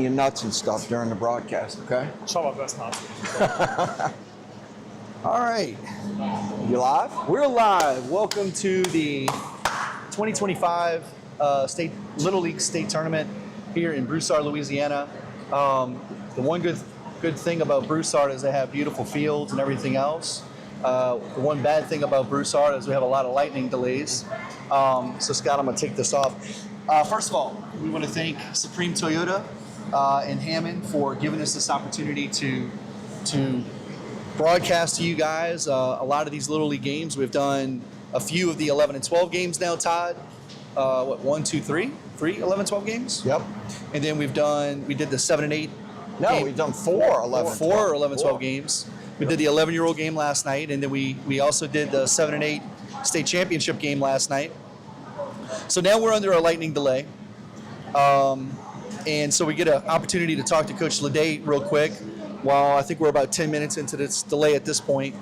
your nuts and stuff during the broadcast, okay? Try my best not to. All right. You live? We're live. Welcome to the 2025 State Little League State Tournament here in Broussard, Louisiana. The one good thing about Broussard is they have beautiful fields and everything else. The one bad thing about Broussard is we have a lot of lightning delays. So Scott, I'm gonna take this off. First of all, we want to thank Supreme Toyota in Hammond for giving us this opportunity to broadcast to you guys a lot of these Little League games. We've done a few of the 11 and 12 games now, Todd. One, two, three 11, 12 games? Yep. And then we did the 7 and 8. No, we've done four 11, 12 games. We did the 11-year-old game last night, and then we also did the 7 and 8 state championship game last night. So now we're under a lightning delay. And so we get an opportunity to talk to Coach Leday real quick. While I think we're about 10 minutes into this delay at this point,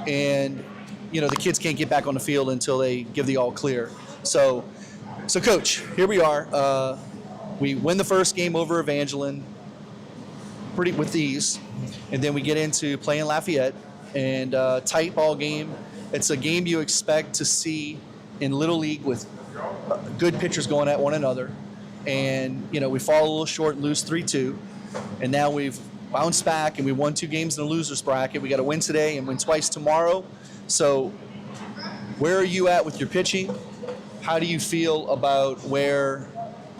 and the kids can't get back on the field until they give the all clear. So Coach, here we are. We win the first game over Evangeline with ease, and then we get into playing Lafayette and tight ball game. It's a game you expect to see in Little League with good pitchers going at one another, and we fall a little short and lose 3-2, and now we've bounced back and we won 2 games in the losers bracket. We got to win today and win twice tomorrow. So where are you at with your pitching? How do you feel about where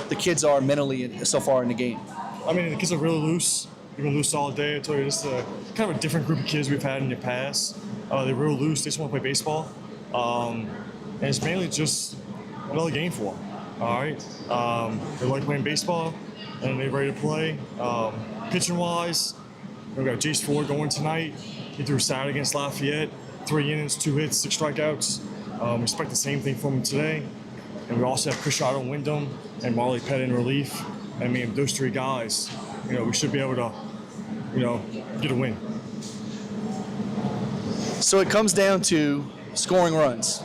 the kids are mentally so far in the game? I mean, the kids are really loose. We've been loose all day. I told you, this is kind of a different group of kids we've had in the past. They're real loose. They just want to play baseball. And it's mainly just another game for them. All right. They like playing baseball and they're ready to play. Pitching wise, we've got Jace Ford going tonight. He threw Saturday against Lafayette, 3 innings, 2 hits, 6 strikeouts. We expect the same thing from him today. And we also have Cristiano Wyndham and Marley Pettit in relief. I mean, those 3 guys, we should be able to, get a win. So it comes down to scoring runs.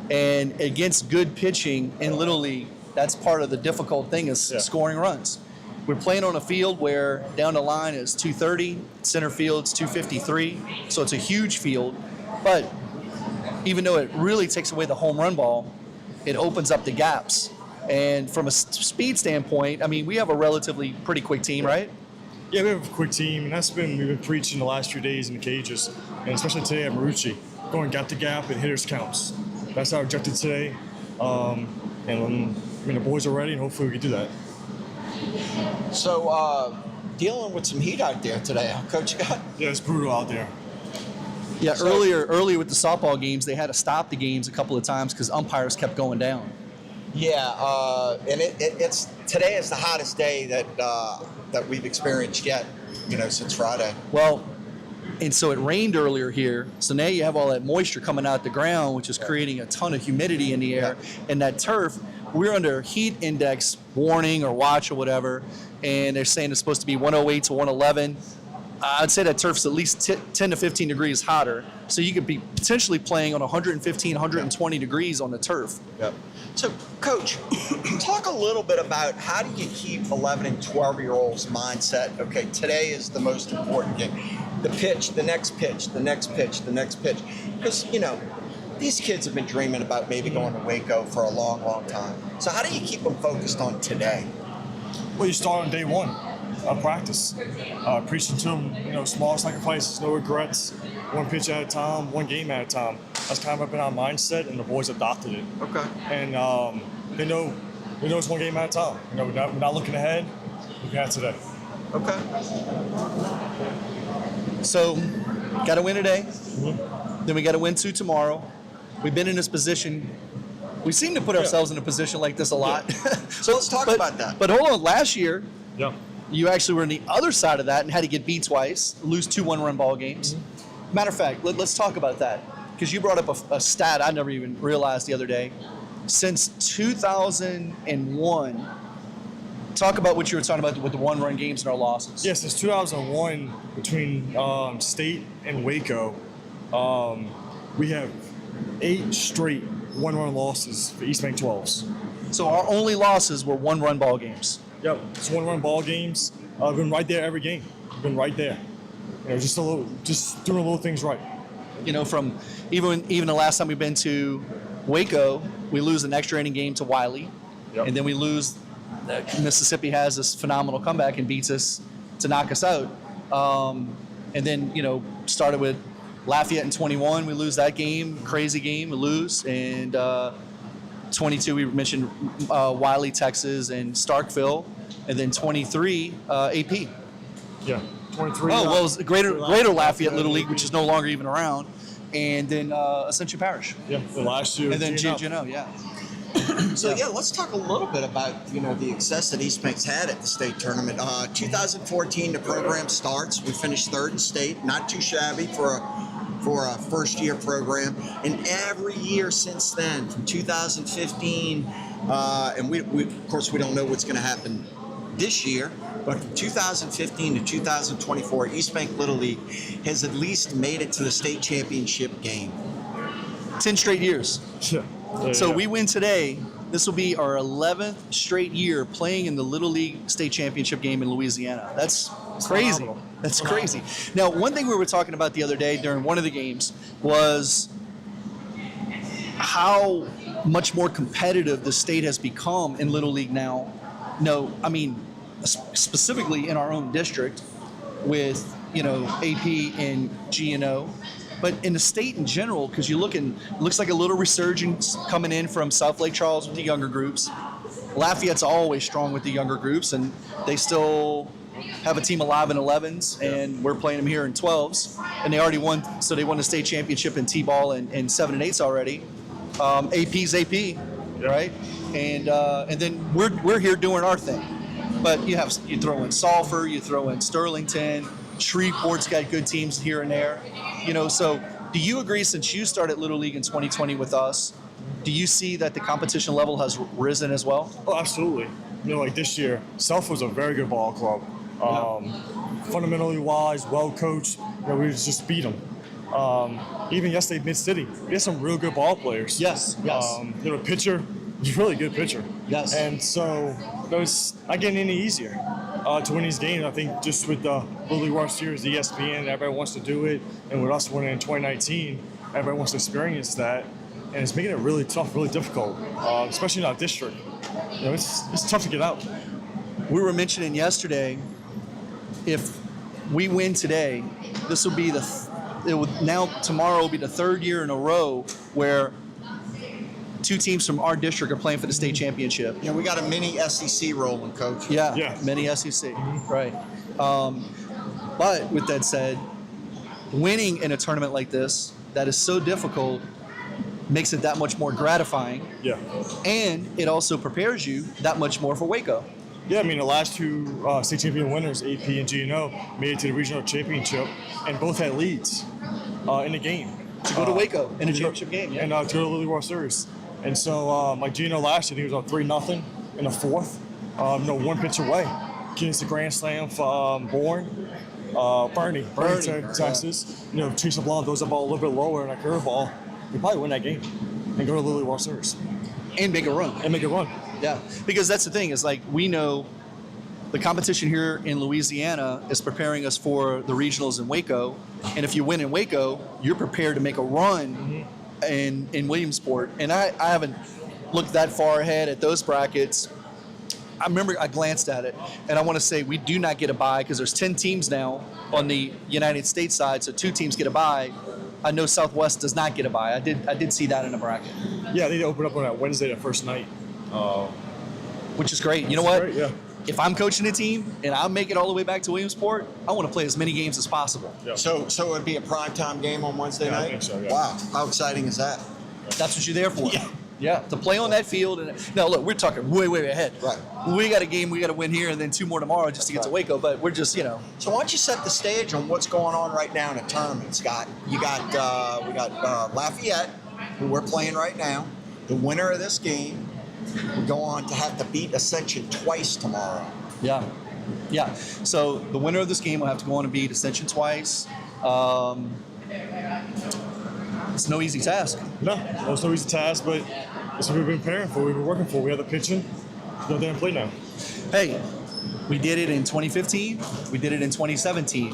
And against good pitching in Little League, that's part of the difficult thing is scoring runs. We're playing on a field where down the line is 230, center field's 253, so it's a huge field. But even though it really takes away the home run ball, it opens up the gaps. And from a speed standpoint, I mean, we have a relatively pretty quick team, right? Yeah, we have a quick team, and we've been preaching the last few days in the cages, and especially today at Marucci, going gap to gap and hitters counts. That's our objective today. The boys are ready, and hopefully we can do that. So, dealing with some heat out there today, huh, Coach Scott? Yeah, it's brutal out there. Yeah, earlier with the softball games, they had to stop the games a couple of times because umpires kept going down. Yeah, and it's today is the hottest day that we've experienced yet, since Friday. Well, and so it rained earlier here, so now you have all that moisture coming out the ground, which is creating a ton of humidity in the air. And that turf, we're under heat index warning or watch or whatever, and they're saying it's supposed to be 108 to 111. I'd say that turf's at least 10 to 15 degrees hotter, so you could be potentially playing on 115, 120 degrees on the turf. Yep. So, Coach, talk a little bit about how do you keep 11 and 12-year-olds' mindset, okay, today is the most important game. The pitch, the next pitch, the next pitch, the next pitch. Because, these kids have been dreaming about maybe going to Waco for a long, long time. So how do you keep them focused on today? Well, you start on day 1 of practice. Preaching to them, small sacrifices, no regrets, 1 pitch at a time, 1 game at a time. That's kind of been our mindset, and the boys adopted it. Okay. And they know it's 1 game at a time. We're not looking ahead, looking at today. Okay. So, got to win today. Then we got to win 2 tomorrow. We've been in this position. We seem to put ourselves in a position like this a lot. So let's talk about that. But hold on, last year, Yeah. you actually were on the other side of that and had to get beat twice, lose 2 one-run ball games. Matter of fact, let's talk about that, because you brought up a stat I never even realized the other day. Since 2001, talk about what you were talking about with the one-run games and our losses. Yeah, since 2001, between State and Waco, we have 8 straight one-run losses for Eastbank 12's. So our only losses were one-run ball games. Yep, it's one-run ball games. I've been right there every game. Been right there. Just doing little things right. From even the last time we've been to Waco, we lose an extra inning game to Wiley, and then we lose. Mississippi has this phenomenal comeback and beats us to knock us out. And then started with Lafayette in 21, we lose that game, crazy game, we lose, and 22 we mentioned Wiley, Texas, and Starkville, and then 23 AP. Yeah. 23. Oh, well, it was Greater Lafayette Little League, which is no longer even around, and then Ascension Parish. Yeah, the last year. And then G&O, yeah. So let's talk a little bit about the success that Eastbank's had at the state tournament. 2014, the program starts. We finished third in state, not too shabby for a first-year program. And every year since then, from 2015, and we of course we don't know what's going to happen this year, but from 2015 to 2024, Eastbank Little League has at least made it to the state championship game. 10 straight years. Yeah. So we win today. This will be our 11th straight year playing in the Little League State Championship game in Louisiana. That's crazy. Phenomenal. That's crazy. Now, one thing we were talking about the other day during one of the games was how much more competitive the state has become in Little League now. No, I mean, specifically in our own district with, AP and G&O. But in the state in general, because looks like a little resurgence coming in from South Lake Charles with the younger groups. Lafayette's always strong with the younger groups, and they still have a team alive in 11s, and we're playing them here in 12s. And they already won, so they won the state championship in T-ball and 7 and 8s already. AP's AP, right? And then we're here doing our thing. But you throw in Sulphur, you throw in Sterlington, Shreveport's got good teams here and there. So do you agree, since you started Little League in 2020 with us, do you see that the competition level has risen as well? Oh, absolutely. Like this year, South was a very good ball club. Fundamentally wise, well coached. We just beat them. Even yesterday, Mid-City, we had some real good ball players. Yes. Pitcher, really good pitcher. Yes. And so it's not getting any easier to win these games. I think just with the Little League World Series, ESPN, everybody wants to do it. And with us winning in 2019, everybody wants to experience that. And it's making it really tough, really difficult, especially in our district. It's tough to get out. We were mentioning yesterday, if we win today, this will be tomorrow will be the third year in a row where two teams from our district are playing for the state championship. We got a mini SEC rolling, Coach. Yeah. Mini SEC, right. But with that said, winning in a tournament like this that is so difficult makes it that much more gratifying. Yeah. And it also prepares you that much more for Waco. Yeah, the last two state champion winners, AP and G&O, made it to the regional championship, and both had leads in the game. To go to Waco in a championship game, yeah. And to go to the Little League World Series. And so, G&O last year, he was on 3-0 in the fourth. One pitch away. Against the Grand Slam for Bernie, Texas. Chase LeBlanc throws the ball a little bit lower in a curveball. You probably win that game and go to the Little League World Series. And make a run. Yeah, because that's the thing, is like we know the competition here in Louisiana is preparing us for the regionals in Waco. And if you win in Waco, you're prepared to make a run in Williamsport. And I haven't looked that far ahead at those brackets. I remember I glanced at it, and I want to say we do not get a bye because there's 10 teams now on the United States side, so 2 teams get a bye. I know Southwest does not get a bye. I did see that in the bracket. Yeah, they opened up on that Wednesday, that first night. Which is great. You know what? Great, yeah. If I'm coaching a team and I make it all the way back to Williamsport, I want to play as many games as possible. Yeah. So it would be a primetime game on Wednesday night? I think so, yeah. Wow, how exciting is that? That's what you're there for. Yeah. Yeah, to play on that field. Now, look, we're talking way ahead. Right. We got a game we got to win here and then 2 more tomorrow just to get to Waco, but we're just, So why don't you set the stage on what's going on right now in the tournament, Scott? We got Lafayette, who we're playing right now. The winner of this game will go on to have to beat Ascension twice tomorrow. Yeah. So the winner of this game will have to go on and beat Ascension twice. It's no easy task. No, it's no easy task, but it's what we've been preparing for, we've been working for. We have the pitching, go there and play now. Hey, We did it in 2015. We did it in 2017,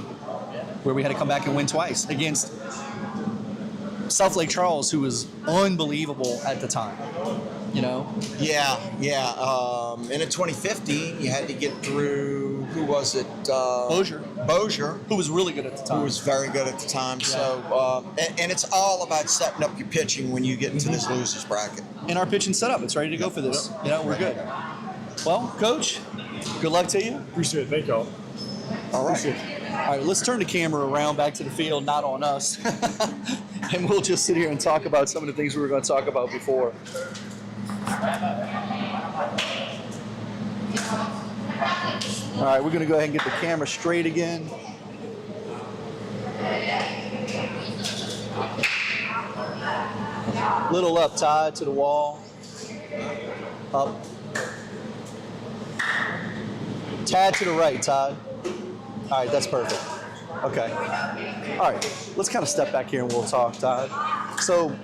where we had to come back and win twice against South Lake Charles, who was unbelievable at the time. You know? Yeah. And in 2015, you had to get through, who was it? Bossier. Who was really good at the time. Who was very good at the time. Yeah. So, and it's all about setting up your pitching when you get into this losers bracket. And our pitching setup, it's ready to go for this. You know, we're good. Well, Coach, good luck to you. Appreciate it. Thank y'all. All right. All right, let's turn the camera around back to the field, not on us. And we'll just sit here and talk about some of the things we were going to talk about before. All right, we're going to go ahead and get the camera straight again. Little up, Todd, to the wall. Up. Tad to the right, Todd. All right, that's perfect. Okay. All right, let's kind of step back here and we'll talk, Todd. So,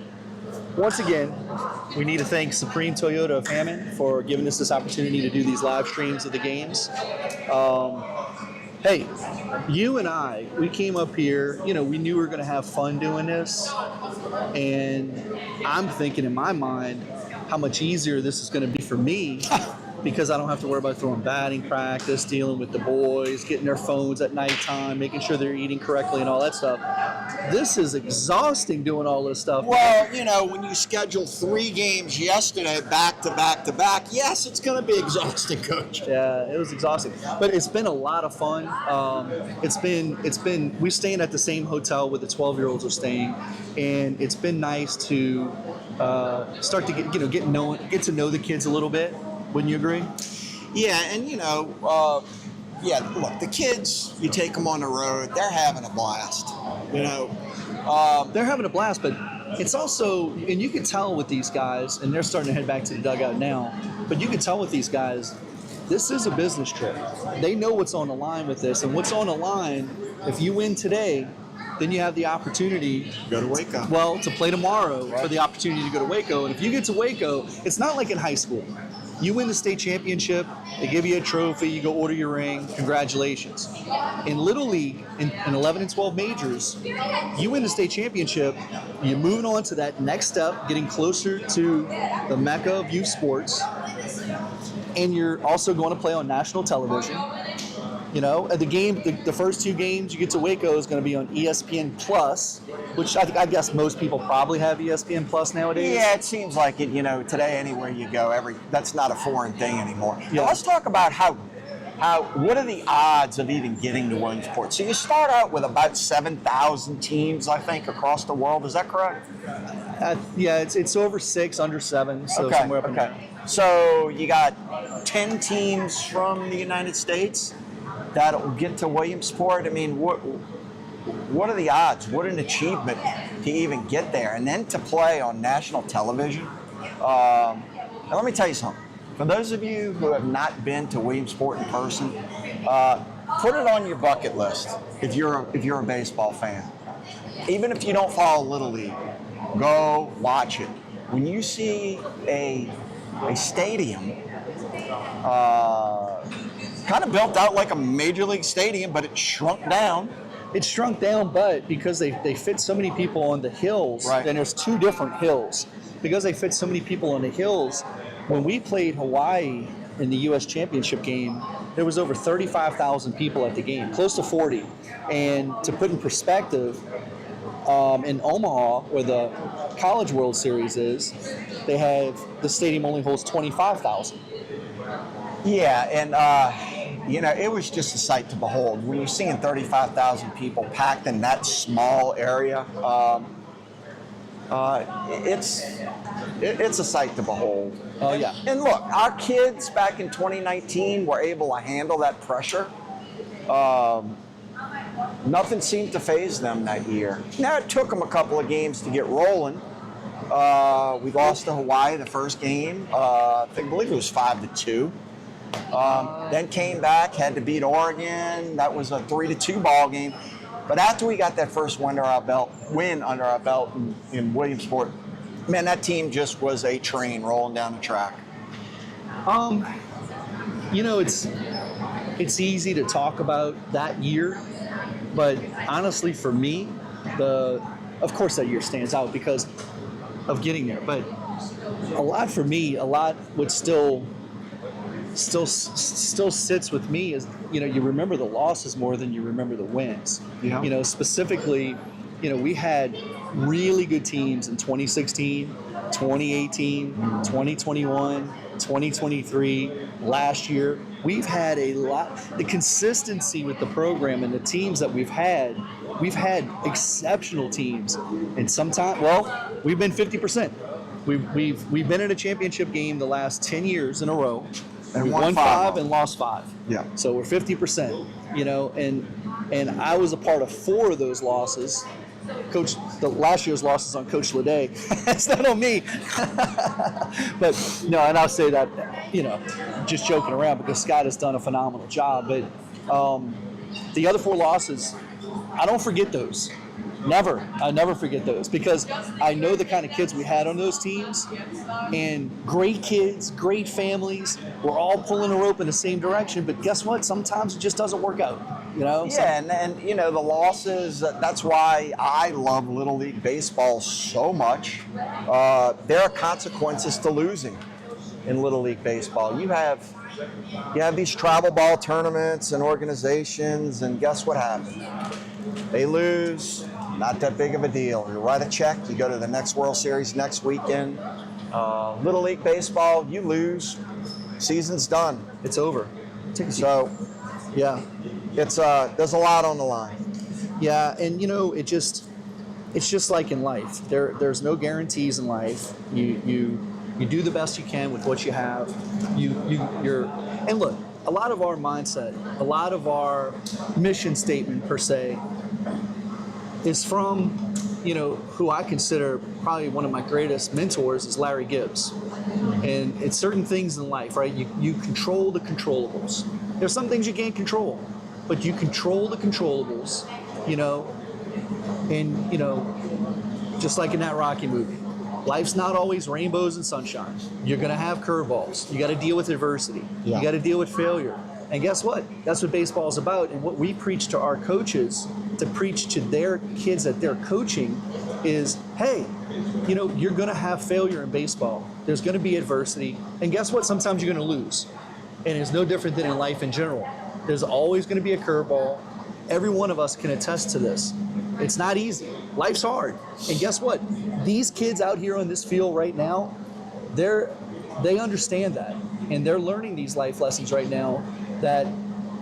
once again, we need to thank Supreme Toyota of Hammond for giving us this opportunity to do these live streams of the games. Hey, you and I, we came up here, you know, we knew we were going to have fun doing this. And I'm thinking in my mind how much easier this is going to be for me because I don't have to worry about throwing batting practice, dealing with the boys, getting their phones at nighttime, making sure they're eating correctly and all that stuff. This is exhausting doing all this stuff. Well, you know, when you schedule 3 games yesterday back to back to back, yes, it's going to be exhausting, Coach. Yeah, it was exhausting, but it's been a lot of fun. We're staying at the same hotel where the 12-year-olds are staying, and it's been nice to start to get to know the kids a little bit. Wouldn't you agree? Yeah, and you know, look, the kids, you take them on the road, they're having a blast. You know, they're having a blast, but it's also, and you can tell with these guys, and they're starting to head back to the dugout now, but you can tell with these guys, this is a business trip. They know what's on the line with this, and what's on the line, if you win today, then you have the opportunity go to Waco. Well, to play tomorrow for the opportunity to go to Waco. And if you get to Waco, it's not like in high school. You win the state championship, they give you a trophy, you go order your ring, congratulations. In Little League, in 11 and 12 majors, you win the state championship, you're moving on to that next step, getting closer to the mecca of youth sports, and you're also going to play on national television. You know, the first 2 games you get to Waco is going to be on ESPN Plus, which I guess most people probably have ESPN Plus nowadays. Yeah, it seems like it. You know, today anywhere you go, that's not a foreign thing anymore. Yeah. Now, let's talk about what are the odds of even getting to Williamsport? So you start out with about 7,000 teams, I think, across the world. Is that correct? Yeah, it's over 6, under 7, so somewhere up in there. So you got 10 teams from the United States that'll get to Williamsport. I mean, what are the odds? What an achievement to even get there, and then to play on national television. And let me tell you something. For those of you who have not been to Williamsport in person, put it on your bucket list if you're a baseball fan. Even if you don't follow Little League, go watch it. When you see a stadium kind of built out like a major league stadium, but it shrunk down. It's shrunk down, but because they fit so many people on the hills, right. And there's 2 different hills. Because they fit so many people on the hills, when we played Hawaii in the U.S. Championship game, there was over 35,000 people at the game, close to 40. And to put in perspective, in Omaha, where the College World Series is, the stadium only holds 25,000. Yeah, and you know, it was just a sight to behold. When you're seeing 35,000 people packed in that small area, it's a sight to behold. Oh yeah. And look, our kids back in 2019 were able to handle that pressure. Nothing seemed to faze them that year. Now, it took them a couple of games to get rolling. We lost to Hawaii the first game. I believe it was 5-2. Then came back, had to beat Oregon. That was a 3-2 ball game. But after we got that first win under our belt in Williamsport, man, that team just was a train rolling down the track. You know, it's easy to talk about that year, but honestly, for me, of course that year stands out because of getting there. But a lot would still sits with me is, you remember the losses more than you remember the wins. Yeah. Specifically, we had really good teams in 2016, 2018, 2021, 2023, last year. We've had a lot. The consistency with the program and the teams that we've had exceptional teams. And sometimes, we've been 50%. We've been in a championship game the last 10 years in a row. And we won won 5 and lost 5. Yeah. So we're 50%, and I was a part of 4 of those losses. The last year's losses on Coach Leday. It's not on me. But no, and I'll say that, just joking around because Scott has done a phenomenal job. But the other 4 losses, I don't forget those. I never forget those because I know the kind of kids we had on those teams, and great kids, great families. We're all pulling a rope in the same direction, but guess what? Sometimes it just doesn't work out. Yeah, and the losses. That's why I love Little League baseball so much. There are consequences to losing in Little League baseball. You have these travel ball tournaments and organizations, and guess what happens? They lose. Not that big of a deal. You write a check, you go to the next World Series next weekend. Little League baseball, you lose, season's done. It's over. So, yeah, it's there's a lot on the line. Yeah, and it's just like in life. There's no guarantees in life. You do the best you can with what you have. And look, a lot of our mindset, a lot of our mission statement per se, is from, who I consider probably one of my greatest mentors is Larry Gibbs. And it's certain things in life, right? You control the controllables. There's some things you can't control, but you control the controllables, and, just like in that Rocky movie, life's not always rainbows and sunshine. You're going to have curveballs. You got to deal with adversity. Yeah. You got to deal with failure. And guess what? That's what baseball is about. And what we preach to our coaches to preach to their kids that they're coaching is, hey, you're going to have failure in baseball. There's going to be adversity. And guess what? Sometimes you're going to lose. And it's no different than in life in general. There's always going to be a curveball. Every one of us can attest to this. It's not easy. Life's hard. And guess what? These kids out here on this field right now, they understand that. And they're learning these life lessons right now that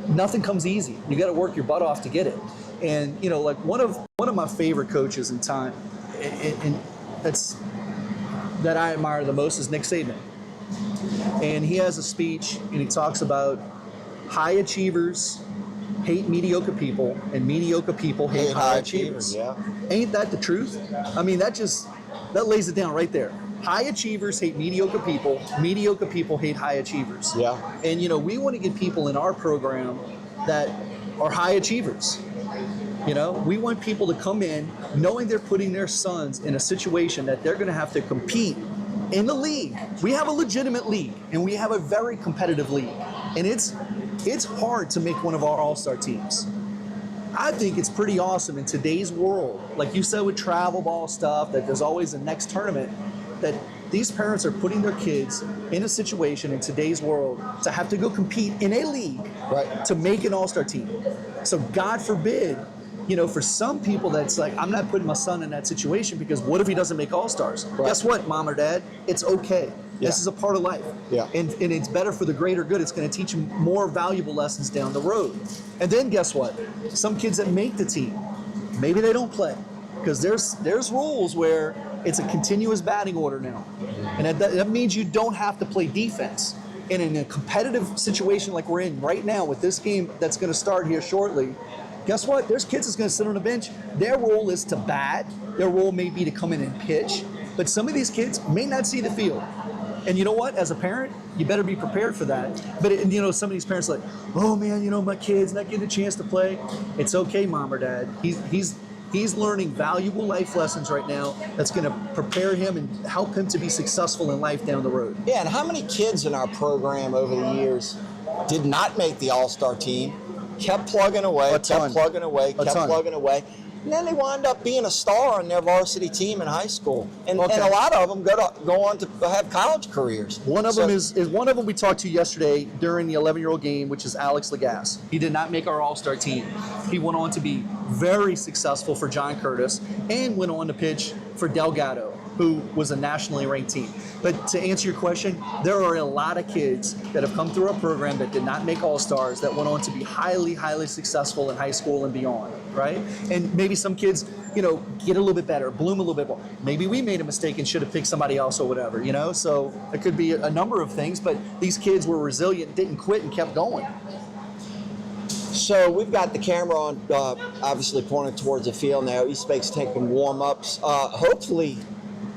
nothing comes easy. You got to work your butt off to get it. And like one of my favorite coaches in time, and that I admire the most is Nick Saban. And he has a speech, and he talks about high achievers hate mediocre people, and mediocre people hate high achievers. Yeah. Ain't that the truth? I mean, that lays it down right there. High achievers hate mediocre people hate high achievers. Yeah. And we want to get people in our program that are high achievers. We want people to come in knowing they're putting their sons in a situation that they're going to have to compete in the league. We have a legitimate league, and we have a very competitive league. And it's hard to make one of our all-star teams. I think it's pretty awesome in today's world, like you said with travel ball stuff, that there's always a next tournament, that these parents are putting their kids in a situation in today's world to have to go compete in a league, right, to make an all-star team. So God forbid, for some people that's like, I'm not putting my son in that situation because what if he doesn't make all-stars? Right. Guess what, mom or dad? It's okay. Yeah. This is a part of life. Yeah. And it's better for the greater good. It's going to teach them more valuable lessons down the road. And then guess what? Some kids that make the team, maybe they don't play because there's rules where it's a continuous batting order now. And that means you don't have to play defense. And in a competitive situation like we're in right now with this game that's going to start here shortly, guess what? There's kids that's going to sit on the bench. Their role is to bat. Their role may be to come in and pitch. But some of these kids may not see the field. And you know what? As a parent, you better be prepared for that. But some of these parents are like, oh man, my kid's not getting a chance to play. It's okay, mom or dad. He's learning valuable life lessons right now that's going to prepare him and help him to be successful in life down the road. Yeah, and how many kids in our program over the years did not make the All-Star team, kept plugging away, A kept ton. plugging away, A kept ton. plugging away. And then they wound up being a star on their varsity team in high school. And Okay. a lot of them go on to have college careers. One of them is one of them we talked to yesterday during the 11-year-old game, which is Alex Lagasse. He did not make our All-Star team. He went on to be very successful for John Curtis and went on to pitch for Delgado, who was a nationally ranked team. But to answer your question, there are a lot of kids that have come through our program that did not make All-Stars that went on to be highly, highly successful in high school and beyond, right? And maybe some kids, get a little bit better, bloom a little bit more. Maybe we made a mistake and should have picked somebody else or whatever, So it could be a number of things, but these kids were resilient, didn't quit, and kept going. So we've got the camera on, obviously pointed towards the field now. Eastbank's taking warm-ups. Hopefully,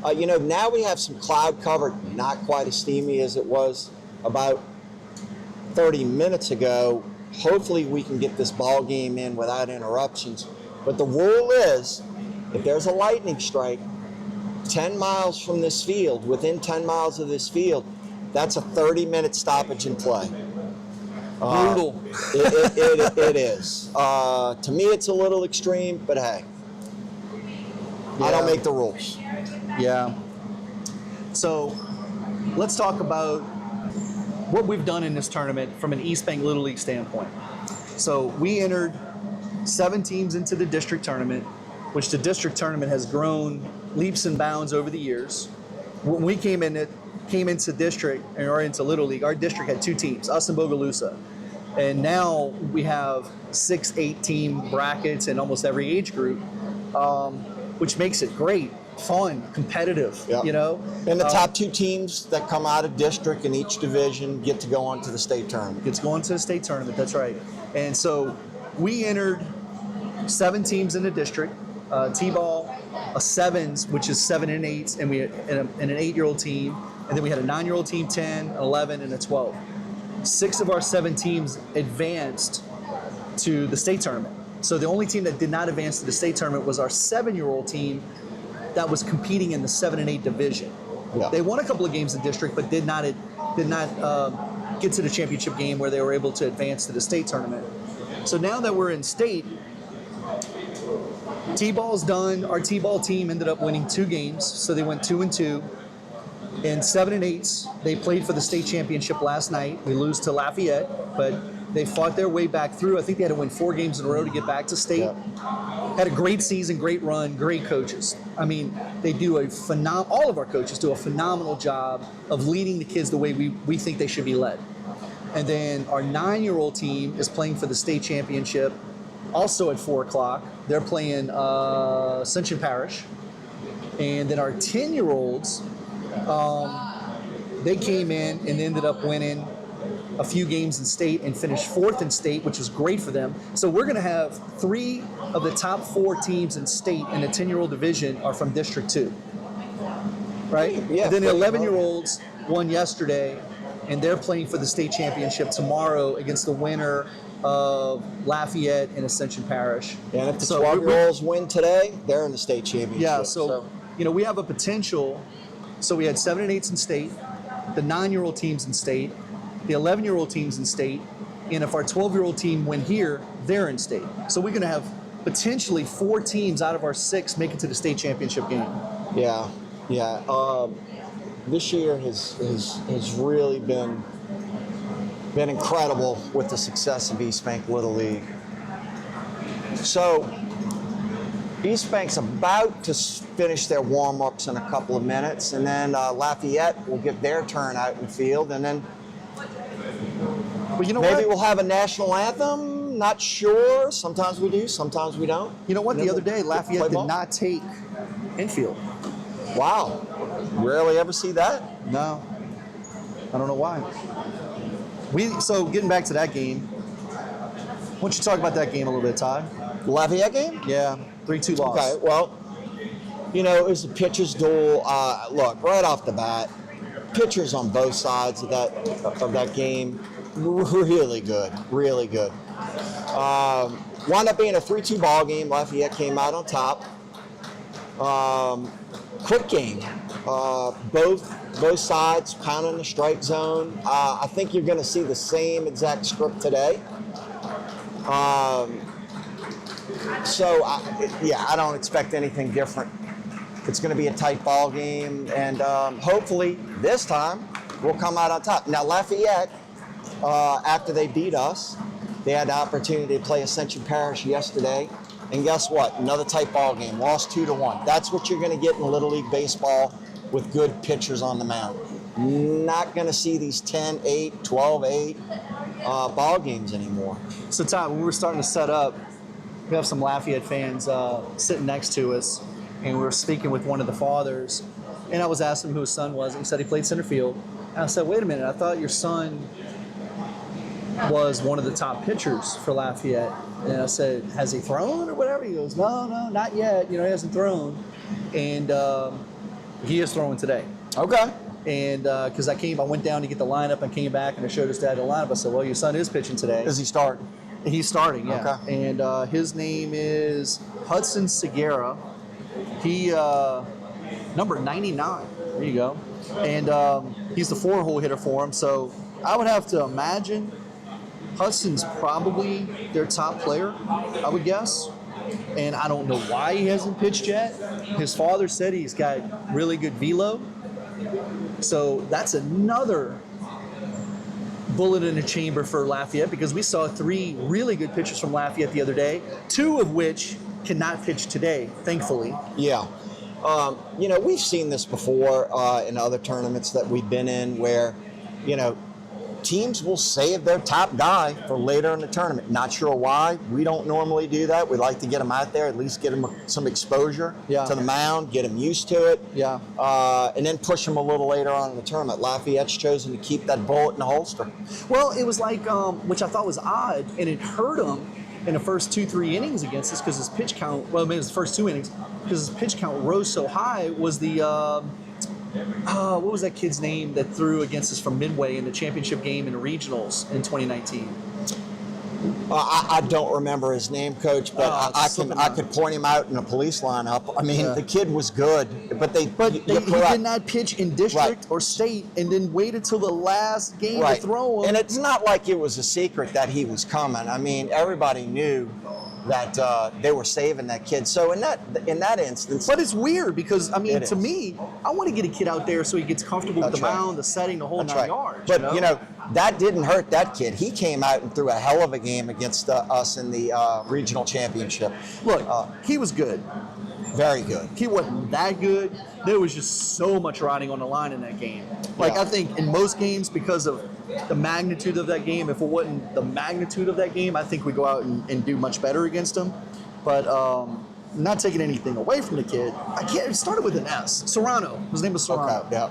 now we have some cloud cover, not quite as steamy as it was about 30 minutes ago. Hopefully we can get this ball game in without interruptions. But the rule is, if there's a lightning strike 10 miles from this field, within 10 miles of this field, that's a 30-minute stoppage in play. Brutal. It is. To me, it's a little extreme, but hey, I don't make the rules. Yeah. So let's talk about what we've done in this tournament from an Eastbank Little League standpoint. So we entered 7 teams into the district tournament, which the district tournament has grown leaps and bounds over the years. When we came into district or into Little League, our district had 2 teams, us and Bogalusa. And now we have 6, 8 team brackets in almost every age group, which makes it great, fun, competitive, Yep. And the top 2 teams that come out of district in each division get to go on to the state tournament. It's going to the state tournament, that's right. And so we entered 7 teams in the district, T-ball, a 7s, which is 7 and 8s, and an 8-year-old team, and then we had a 9-year-old team, 10, 11, and a 12. 6 of our 7 teams advanced to the state tournament. So the only team that did not advance to the state tournament was our 7-year-old team that was competing in the 7 and 8 division. Yeah. They won a couple of games in district, but did not get to the championship game where they were able to advance to the state tournament. So now that we're in state, T-ball's done. Our T-ball team ended up winning 2 games, so they went 2-2. In 7 and 8s, they played for the state championship last night. We lose to Lafayette, but they fought their way back through. I think they had to win 4 games in a row to get back to state. Yeah. Had a great season, great run, great coaches. I mean, they do all of our coaches do a phenomenal job of leading the kids the way we think they should be led. And then our 9-year-old team is playing for the state championship, also at 4 o'clock. They're playing Ascension Parish. And then our 10-year-olds, they came in and ended up winning a few games in state and finished 4th in state, which was great for them. So we're going to have 3 of the top 4 teams in state in the 10-year-old division are from District 2. Right? Yeah, And then the 11-year-olds won yesterday, and they're playing for the state championship tomorrow against the winner of Lafayette and Ascension Parish. And if the So 12-year-olds win today, they're in the state championship. Yeah, so we have a potential. So we had 7 and 8s in state, the 9-year-old teams in state, the 11-year-old teams in state, and if our 12-year-old team win here, they're in state. So we're going to have potentially 4 teams out of our 6 make it to the state championship game. Yeah. This year has really been incredible with the success of Eastbank Little League. So Eastbank's about to finish their warm-ups in a couple of minutes, and then Lafayette will get their turn out in the field, and then But you know maybe what? we'll have a national anthem. Not sure. Sometimes we do. Sometimes we don't. You know what? The other day, Play Lafayette ball. did not take infield. Wow. Rarely ever see that. No. I don't know why. So getting back to that game, why don't you talk about that game a little bit, Todd? The Lafayette game? Yeah, 3-2 loss. Okay, well, it was a pitcher's duel. Look, right off the bat, pitchers on both sides of that game, really good, really good. Wound up being a 3-2 ball game. Lafayette came out on top. quick game. Both sides kind of in the strike zone. I think you're going to see the same exact script today. I don't expect anything different. It's going to be a tight ball game, and hopefully this time we'll come out on top. Now Lafayette, after they beat us, they had the opportunity to play Ascension Parish yesterday, and guess what? Another tight ball game. Lost 2-1. That's what you're going to get in Little League baseball with good pitchers on the mound. Not going to see these 10-8, 12-8 ball games anymore. So, Todd, when we were starting to set up, we have some Lafayette fans sitting next to us, and we were speaking with one of the fathers, and I was asking him who his son was, and he said he played center field. And I said, wait a minute, I thought your son was one of the top pitchers for Lafayette. And I said, has he thrown or whatever? He goes, no, not yet. He hasn't thrown. And he is throwing today. Okay. And because I went down to get the lineup and came back and I showed his dad the lineup. I said, well, your son is pitching today. Does he start? He's starting, yeah. Okay. And his name is Hudson Segura. He, number 99. There you go. And he's the 4-hole hitter for him. So I would have to imagine Hudson's probably their top player, I would guess. And I don't know why he hasn't pitched yet. His father said he's got really good velo. So that's another bullet in the chamber for Lafayette, because we saw 3 really good pitchers from Lafayette the other day, 2 of which cannot pitch today, thankfully. Yeah. We've seen this before in other tournaments that we've been in where, teams will save their top guy for later in the tournament. Not sure why. We don't normally do that. We like to get him out there, at least get him some exposure to the mound, get him used to it, and then push him a little later on in the tournament. Lafayette's chosen to keep that bullet in the holster. Well, it was like, which I thought was odd, and it hurt him in the first 2-3 innings against us because his pitch count, well, maybe it was the first 2 innings, because his pitch count rose so high, was the, what was that kid's name that threw against us from Midway in the championship game in the regionals in 2019? I don't remember his name, Coach, but I could point him out in a police lineup. I mean, the kid was good, but he did not pitch in district or state, and then waited till the last game to throw him. And it's not like it was a secret that he was coming. I mean, everybody knew that they were saving that kid. So in that instance, but it's weird because to me, I want to get a kid out there so he gets comfortable with the mound, the setting, the whole 9 yards. But that didn't hurt that kid. He came out and threw a hell of a game against us in the regional championship. Look, he was good. Very good. He wasn't that good. There was just so much riding on the line in that game. I think in most games, because of the magnitude of that game, if it wasn't the magnitude of that game, I think we go out and do much better against him. But not taking anything away from the kid. It started with an S. Serrano. His name was Serrano. Okay,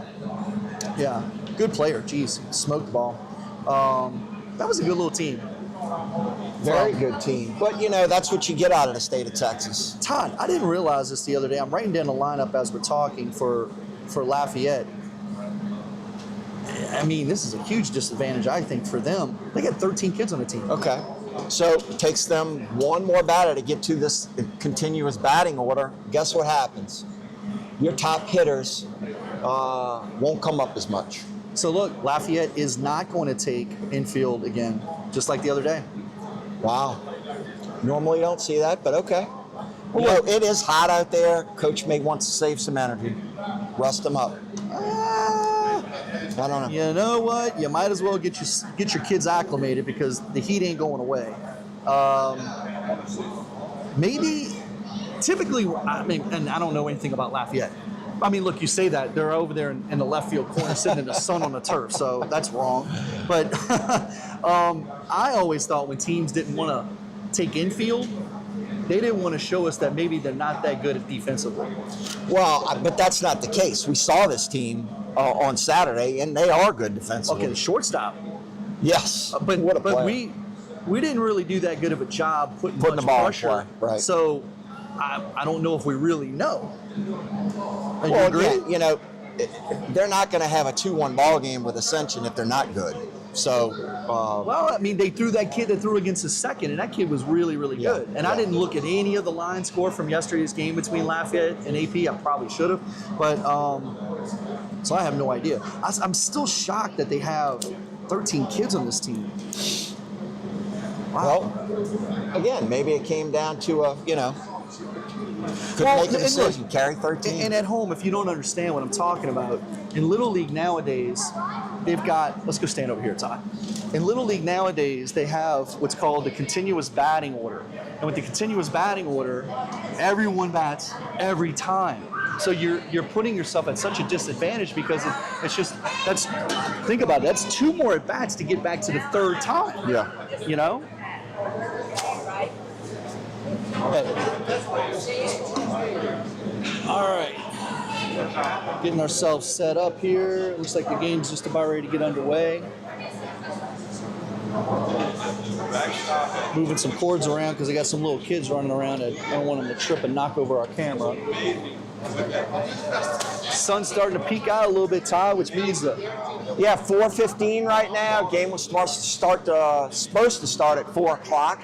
yeah. Good player. Jeez, smoked the ball. That was a good little team. Very good team. But, that's what you get out of the state of Texas. Todd, I didn't realize this the other day. I'm writing down the lineup as we're talking for Lafayette. I mean, this is a huge disadvantage, I think, for them. They got 13 kids on the team. Okay. So it takes them one more batter to get to this continuous batting order. Guess what happens? Your top hitters won't come up as much. So look, Lafayette is not going to take infield again, just like the other day. Wow. Normally you don't see that, but okay. Well, it is hot out there. Coach may want to save some energy. Rust them up. I don't know. You know what? You might as well get your kids acclimated because the heat ain't going away. Maybe, typically, and I don't know anything about Lafayette. I mean, look, you say that. They're over there in the left field corner sitting in the sun on the turf, so that's wrong. But I always thought when teams didn't want to take infield, they didn't want to show us that maybe they're not that good at defensively. Well, but that's not the case. We saw this team on Saturday, and they are good defensively. Okay, the shortstop. Yes. But what a player. we didn't really do that good of a job putting the ball pressure. Right. So I don't know if we really know. Well, you agree? They're not going to have a 2-1 ball game with Ascension if they're not good. So, Well, I mean, they threw that kid that threw against the second, and that kid was really, really good. And I didn't look at any of the line score from yesterday's game between Lafayette and AP. I probably should have, but so I have no idea. I'm still shocked that they have 13 kids on this team. Wow. well, again, maybe it came down to couldn't make a decision. Carry 13. And at home, if you don't understand what I'm talking about, in Little League nowadays, they've got, let's go stand over here, Todd. In Little League nowadays, they have what's called the continuous batting order. And with the continuous batting order, everyone bats every time. So you're putting yourself at such a disadvantage because it's just, think about it, that's 2 more at bats to get back to the 3rd time. Yeah. You know? All right. Getting ourselves set up here. Looks like the game's just about ready to get underway. Moving some cords around because I got some little kids running around. I don't want them to trip and knock over our camera. Sun's starting to peek out a little bit, Ty, which means that. Yeah, 4:15 right now. Game was supposed to start at 4 o'clock.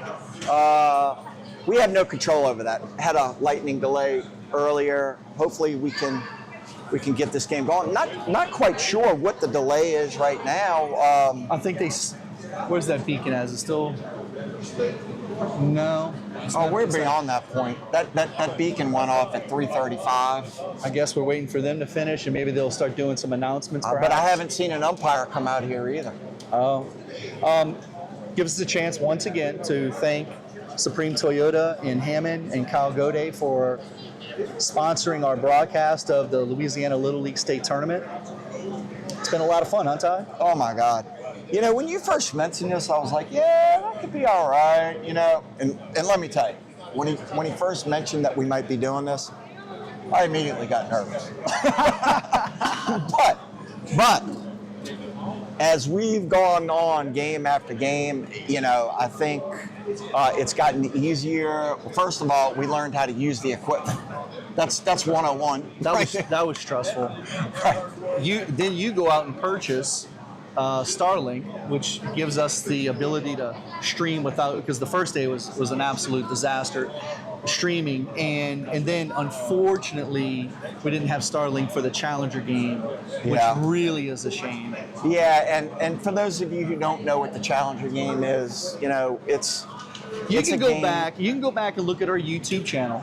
We have no control over that. Had a lightning delay earlier. Hopefully we can get this game going. Not quite sure what the delay is right now. I think where's that beacon as? It's still. No. We're beyond that point. That beacon went off at 3:35. I guess we're waiting for them to finish, and maybe they'll start doing some announcements. But I haven't seen an umpire come out here either. Oh. Gives us a chance once again to thank Supreme Toyota in Hammond and Kyle Goday for sponsoring our broadcast of the Louisiana Little League State Tournament. It's been a lot of fun, huh, Ty? Oh my God. When you first mentioned this, I was like, yeah, that could be all right, And let me tell you, when he first mentioned that we might be doing this, I immediately got nervous. but as we've gone on game after game, I think it's gotten easier. First of all, we learned how to use the equipment. That's 101. That was stressful. Right. Then you go out and purchase Starlink, which gives us the ability to stream because the first day was an absolute disaster streaming, and then unfortunately we didn't have Starlink for the Challenger game, which really is a shame. Yeah, and for those of you who don't know what the Challenger game is, You can go back and look at our YouTube channel.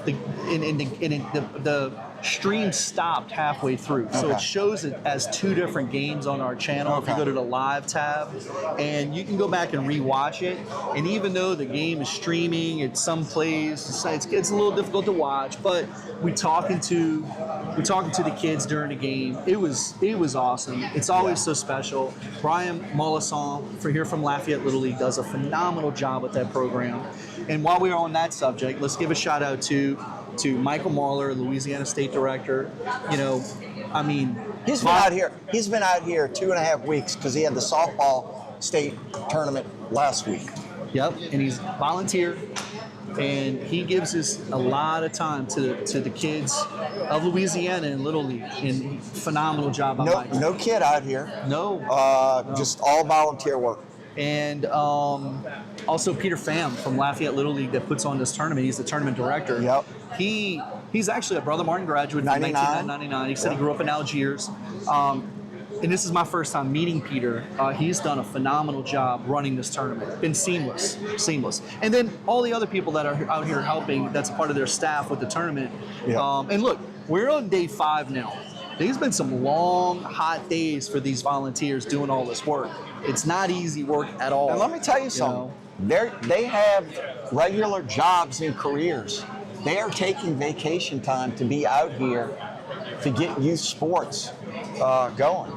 The stream stopped halfway through, so it shows it as 2 different games on our channel. If you go to the live tab, and you can go back and rewatch it. And even though the game is streaming at some plays, it's a little difficult to watch. But we talking to the kids during the game. It was awesome. It's always so special. Brian Mollison from Lafayette Little League does a phenomenal job with that program. And while we are on that subject, let's give a shout out to Michael Mahler, Louisiana State Director. He's been out here. He's been out here 2.5 weeks because he had the softball state tournament last week. Yep, and he's volunteer, and he gives us a lot of time to the kids of Louisiana in Little League. And phenomenal job on Michael. No kid out here. No. Just all volunteer work. And also Peter Pham from Lafayette Little League that puts on this tournament. He's the tournament director. Yep. He's actually a Brother Martin graduate from 1999. He said he grew up in Algiers. And this is my first time meeting Peter. He's done a phenomenal job running this tournament. Been seamless. And then all the other people that are out here helping, that's part of their staff with the tournament. Yeah. And look, we're on day 5 now. There's been some long, hot days for these volunteers doing all this work. It's not easy work at all. And let me tell you something. They have regular jobs and careers. They are taking vacation time to be out here to get youth sports going,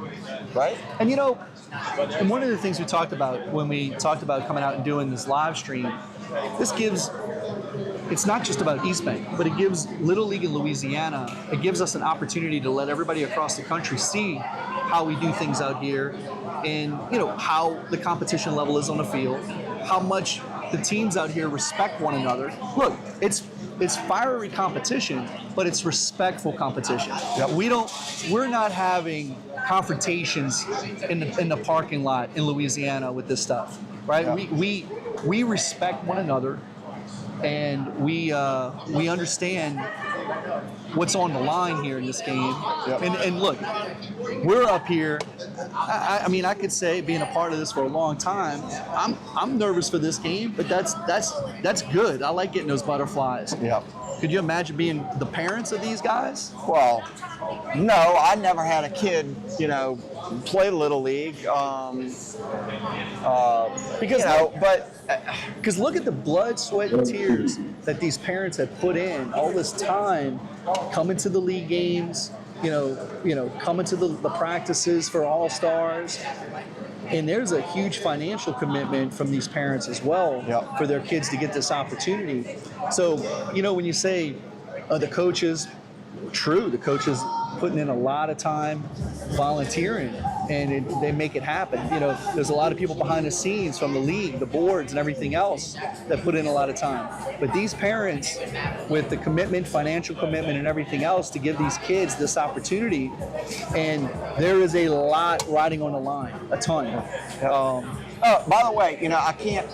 right? And and one of the things we talked about when we talked about coming out and doing this live stream, it's not just about Eastbank, but it gives Little League in Louisiana, it gives us an opportunity to let everybody across the country see how we do things out here and, how the competition level is on the field, how much the teams out here respect one another. Look, it's fiery competition, but it's respectful competition. Yep. We're not having confrontations in the parking lot in Louisiana with this stuff, right? Yeah. We respect one another, and we understand what's on the line here in this game. Yep. And look, we're up here. I mean, I could say, being a part of this for a long time, I'm nervous for this game, but that's good. I like getting those butterflies. Yeah. Could you imagine being the parents of these guys? Well, no, I never had a kid, play Little League. Because look at the blood, sweat, and tears that these parents have put in all this time, coming to the league games, coming to the practices for all-stars. And there's a huge financial commitment from these parents as well for their kids to get this opportunity. So, when you say the coaches, true, the coaches putting in a lot of time volunteering, and they make it happen. There's a lot of people behind the scenes from the league, the boards, and everything else that put in a lot of time. But these parents, with the commitment, financial commitment, and everything else to give these kids this opportunity, and there is a lot riding on the line, a ton. By the way, I can't.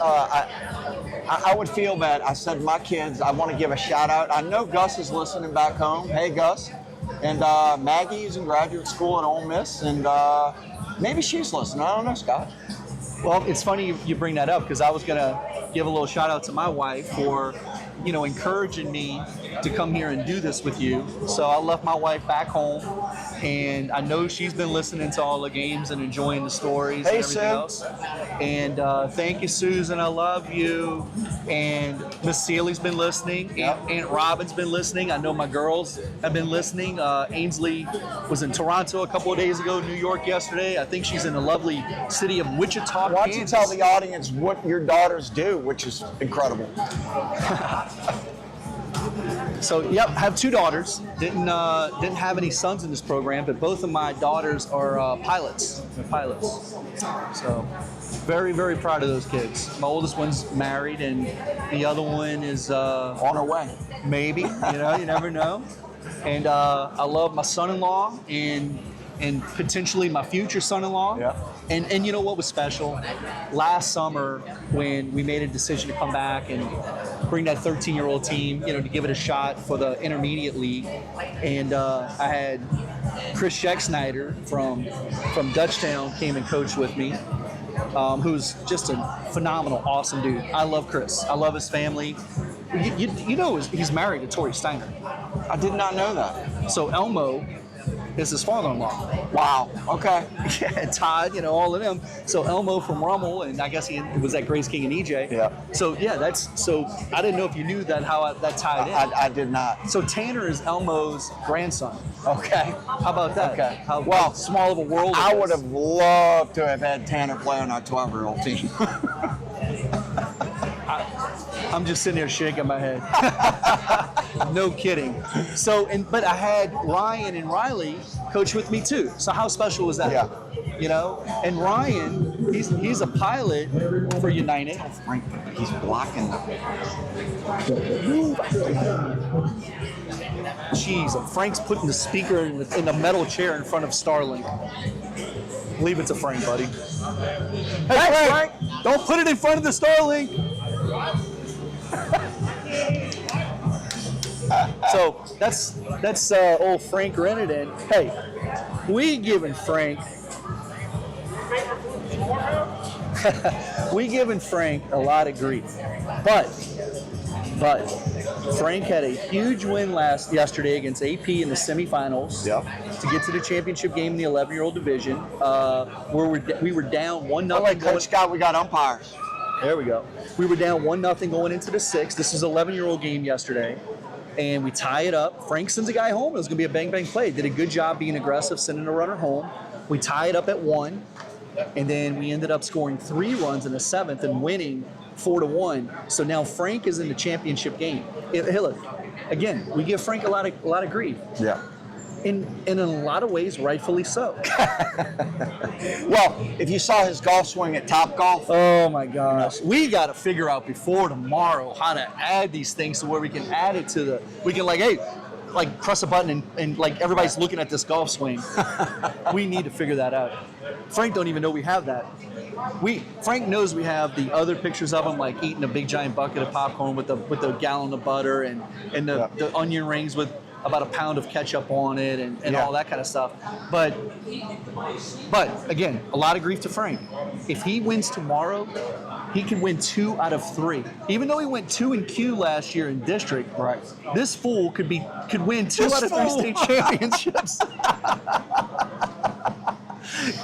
I would feel bad. I said my kids. I want to give a shout out. I know Gus is listening back home. Hey, Gus. And Maggie's in graduate school at Ole Miss, and maybe she's listening. I don't know, Scott. Well, it's funny you bring that up, because I was going to give a little shout out to my wife for, encouraging me to come here and do this with you. So I left my wife back home, and I know she's been listening to all the games and enjoying the stories and everything else. And thank you, Susan. I love you. And Miss Sealy's been listening. Aunt Robin's been listening. I know my girls have been listening. Ainsley was in Toronto a couple of days ago, New York yesterday. I think she's in the lovely city of Wichita, Why don't you Kansas. tell the audience what your daughters do, which is incredible. So, have two daughters. Didn't have any sons in this program, but both of my daughters are pilots. They're pilots. So, very, very proud of those kids. My oldest one's married, and the other one is On her way. maybe. You never know. And I love my son-in-law and potentially my future son-in-law. Yeah. And you know what was special? Last summer, when we made a decision to come back and bring that 13-year-old team, to give it a shot for the intermediate league, and I had Chris Scheck-Snyder from Dutchtown came and coached with me, who's just a phenomenal, awesome dude. I love Chris. I love his family. He's married to Tori Steiner. I did not know that. So Elmo is his father-in-law. Wow. Okay. Yeah, Todd, all of them. So Elmo from Rummel, and I guess he was at Grace King and EJ. Yeah. So so I didn't know if you knew that, how that tied in. I did not. So Tanner is Elmo's grandson. Okay. How about that? Okay. How small of a world I it would is. have loved to have had Tanner play on our 12-year-old team. I'm just sitting there shaking my head. No kidding. So, but I had Ryan and Riley coach with me too. So how special was that? Yeah. And Ryan, he's a pilot for United. Frank, he's blocking the. Jeez, and Frank's putting the speaker in the metal chair in front of Starlink. Leave it to Frank, buddy. Hey, Frank! Don't put it in front of the Starlink! So that's old Frank Renenden. Hey, we giving Frank a lot of grief, but Frank had a huge win yesterday against AP in the semifinals to get to the championship game in the 11-year-old division, where we were down 1-0. Coach Scott, we got umpires. There we go. We were down 1-0 going into the 6th. This was an 11-year-old game yesterday. And we tie it up. Frank sends a guy home. It was going to be a bang-bang play. Did a good job being aggressive, sending a runner home. We tie it up at 1. And then we ended up scoring 3 runs in the 7th and winning 4-1. So now Frank is in the championship game. Hey, look, again, we give Frank a lot of grief. Yeah. And in a lot of ways, rightfully so. Well, if you saw his golf swing at Top Golf. Oh my gosh. We got to figure out before tomorrow how to add these things to where we can add it to we can hey, like press a button and like everybody's looking at this golf swing. We need to figure that out. Frank don't even know we have that. Frank knows we have the other pictures of him, like eating a big giant bucket of popcorn with the gallon of butter and the onion rings with about a pound of ketchup on it and all that kind of stuff. But again, a lot of grief to Frank. If he wins tomorrow, he can win 2 out of 3. Even though he went 2 in Q last year in district, right? This fool could win 2 out of 3 state championships.